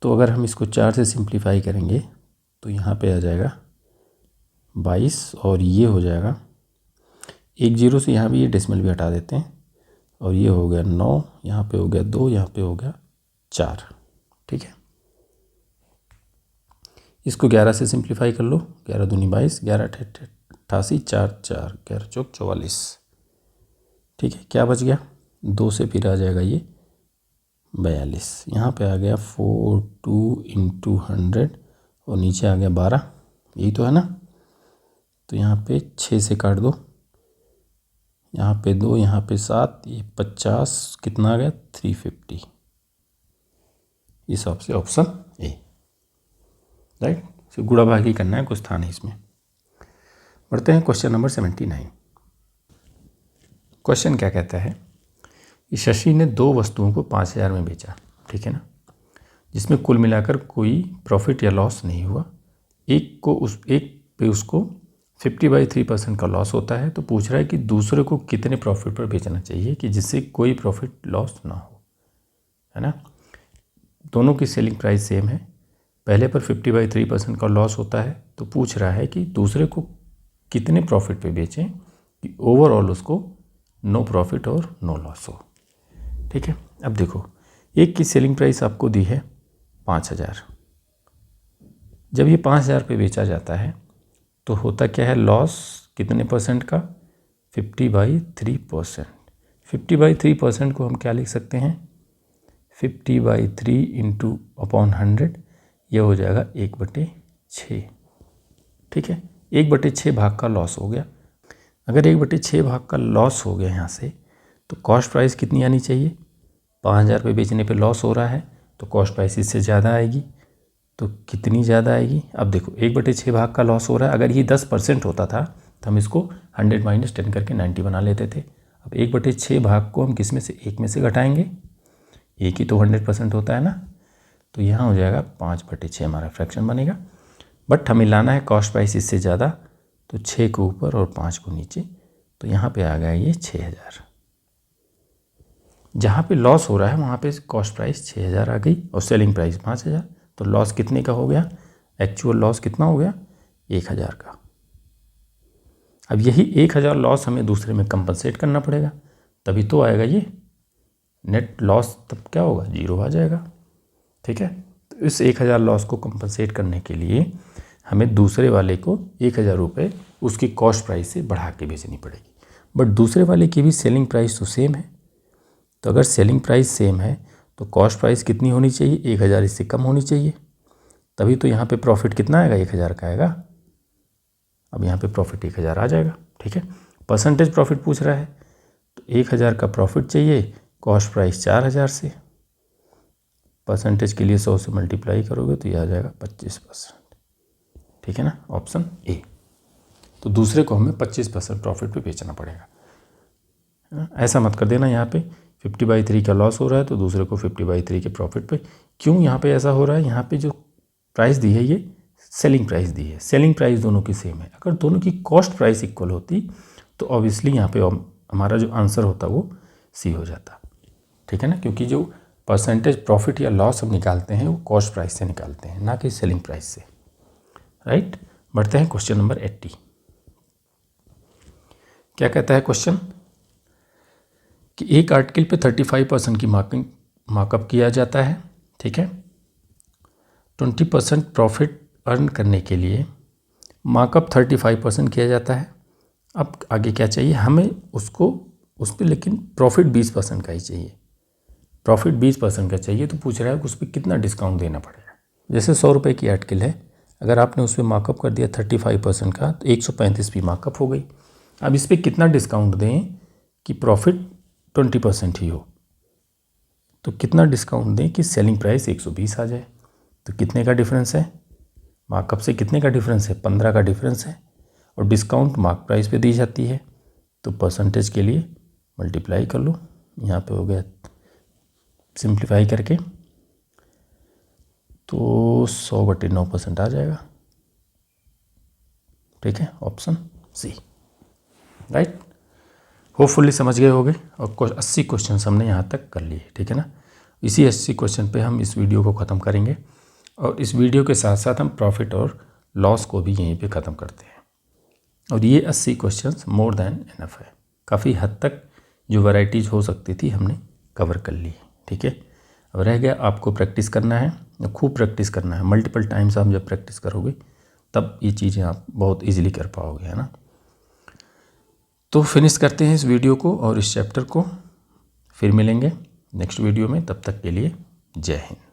तो अगर हम इसको 4 से सिंप्लीफाई करेंगे तो यहाँ पे आ जाएगा 22 और ये हो जाएगा 1 0 से यहाँ भी ये डेसिमल भी हटा देते हैं और ये हो गया 9, यहाँ पे हो गया 2, यहाँ पे हो गया 4, ठीक है। इसको 11 से सिंप्लीफाई कर लो, 11 दूनी 22, 11 88, 4 4, 11 चौक 44, ठीक है। क्या बच गया 2 से फिर आ जाएगा ये 42, यहाँ पे आ गया 42 × 100 और नीचे आ गया 12, यही तो है ना। तो यहाँ पे 6 से काट दो, यहाँ पे 2, यहाँ पे 7, ये 50, कितना आ गया 350, इस हिसाब से ऑप्शन ए, राइट। सिर्फ गुणा भागी करना है, कुछ था नहीं इसमें। बढ़ते हैं क्वेश्चन नंबर 79। क्वेश्चन क्या कहता है कि शशि ने 2 वस्तुओं को 5,000 में बेचा, ठीक है ना, जिसमें कुल मिलाकर कोई प्रॉफिट या लॉस नहीं हुआ। एक पे उसको 50/3% का लॉस होता है। तो पूछ रहा है कि दूसरे को कितने प्रॉफिट पर बेचना चाहिए कि जिससे कोई प्रॉफिट लॉस ना हो, है ना। दोनों की सेलिंग प्राइस सेम है, पहले पर 50/3% का लॉस होता है। तो पूछ रहा है कि दूसरे को कितने प्रॉफिट पे बेचें कि ओवरऑल उसको नो प्रॉफिट और नो लॉस हो, ठीक है। अब देखो, एक की सेलिंग प्राइस आपको दी है 5,000, जब ये 5,000 पे बेचा जाता है तो होता क्या है लॉस कितने परसेंट का 50/3%। 50/3% को हम क्या लिख सकते हैं 50/3 × 100, यह हो जाएगा 1/6, ठीक है। 1/6 भाग का लॉस हो गया। अगर 1/6 भाग का लॉस हो गया यहाँ से तो कॉस्ट प्राइस कितनी आनी चाहिए, 5,000 पे बेचने पे लॉस हो रहा है तो कॉस्ट प्राइस इससे ज़्यादा आएगी। तो कितनी ज़्यादा आएगी, अब देखो 1/6 भाग का लॉस हो रहा है। अगर ये 10% होता था तो हम इसको 100 - 10 करके 90 बना लेते थे। अब 1/6 भाग को हम किस में से एक में से घटाएंगे, एक ही तो 100% होता है ना। तो यहाँ हो जाएगा 5/6 हमारा फ्रैक्शन बनेगा। बट हमें लाना है कॉस्ट प्राइस इससे ज़्यादा, तो 6 को ऊपर और 5 को नीचे। तो यहाँ पे आ गया ये 6,000। जहाँ पे लॉस हो रहा है वहाँ पे कॉस्ट प्राइस 6,000 आ गई और सेलिंग प्राइस 5,000। तो लॉस कितने का हो गया, एक्चुअल लॉस कितना हो गया 1,000 का। अब यही 1000 लॉस हमें दूसरे में कंपनसेट करना पड़ेगा, तभी तो आएगा ये नेट लॉस, तब क्या होगा, 0 आ जाएगा। ठीक है, तो इस 1000 लॉस को कंपनसेट करने के लिए हमें दूसरे वाले को 1000 रुपये उसकी कॉस्ट प्राइस से बढ़ा के बेचनी पड़ेगी। बट दूसरे वाले की भी सेलिंग प्राइस तो सेम है, तो अगर सेलिंग प्राइस सेम है तो कॉस्ट प्राइस कितनी होनी चाहिए, 1000 इससे कम होनी चाहिए, तभी तो यहाँ पे प्रॉफिट कितना आएगा, 1000 का आएगा। अब यहाँ पे प्रॉफिट 1000 आ जाएगा। ठीक है, परसेंटेज प्रॉफिट पूछ रहा है, तो 1000 का प्रॉफिट चाहिए, कॉस्ट प्राइस 4000 से, परसेंटेज के लिए 100 से मल्टीप्लाई करोगे तो ये आ जाएगा 25%। ठीक है ना, ऑप्शन ए। तो दूसरे को हमें 25% प्रॉफिट पे बेचना पड़ेगा। ऐसा मत कर देना यहाँ पे 50/3 का लॉस हो रहा है तो दूसरे को 50/3 के प्रॉफिट पे। क्यों यहाँ पे ऐसा हो रहा है, यहाँ पे जो प्राइस दी है ये सेलिंग प्राइस दी है, सेलिंग प्राइस दोनों की सेम है। अगर दोनों की कॉस्ट प्राइस इक्वल होती तो ऑब्वियसली यहाँ पे हमारा जो आंसर होता वो सी हो जाता। ठीक है ना, क्योंकि जो परसेंटेज प्रॉफिट या लॉस हम निकालते हैं वो कॉस्ट प्राइस से निकालते हैं, ना कि सेलिंग प्राइस से। राइट, बढ़ते हैं क्वेश्चन नंबर 80। क्या कहता है क्वेश्चन कि एक आर्टिकल पे 35% की मार्कअप किया जाता है। ठीक है, 20% प्रॉफिट अर्न करने के लिए मार्कअप 35% किया जाता है। अब आगे क्या चाहिए हमें, उसको उस पर लेकिन प्रॉफिट 20% का ही चाहिए, प्रॉफिट 20% का चाहिए। तो पूछ रहा है कि उस पर कितना डिस्काउंट देना पड़ेगा। जैसे 100 रुपये की आर्टिकल है, अगर आपने उस पर मार्कअप कर दिया 35% का तो 135 भी मार्कअप हो गई। अब इस पर कितना डिस्काउंट दें कि प्रॉफिट 20% ही हो, तो कितना डिस्काउंट दें कि सेलिंग प्राइस 120 आ जाए। तो कितने का डिफरेंस है, मार्कअप से कितने का डिफरेंस है, 15 का डिफरेंस है, और डिस्काउंट मार्क प्राइस पे दी जाती है। तो परसेंटेज के लिए मल्टीप्लाई कर लो, यहाँ पे हो गया सिंप्लीफाई करके तो 100/9% आ जाएगा। ठीक है, ऑप्शन सी। राइट, होपफुली समझ गए होगे। और 80 क्वेश्चन हमने यहाँ तक कर लिए। ठीक है ना, इसी 80 क्वेश्चन पे हम इस वीडियो को ख़त्म करेंगे, और इस वीडियो के साथ साथ हम प्रॉफिट और लॉस को भी यहीं पे ख़त्म करते हैं। और ये 80 क्वेश्चंस मोर देन इनफ है, काफ़ी हद तक जो वैराइटीज़ हो सकती थी हमने कवर कर ली। ठीक है, अब रह गया आपको प्रैक्टिस करना है, खूब प्रैक्टिस करना है। मल्टीपल टाइम्स आप जब प्रैक्टिस करोगे तब ये चीज़ें आप बहुत ईजिली कर पाओगे, है ना। तो फिनिश करते हैं इस वीडियो को और इस चैप्टर को, फिर मिलेंगे नेक्स्ट वीडियो में। तब तक के लिए जय हिंद।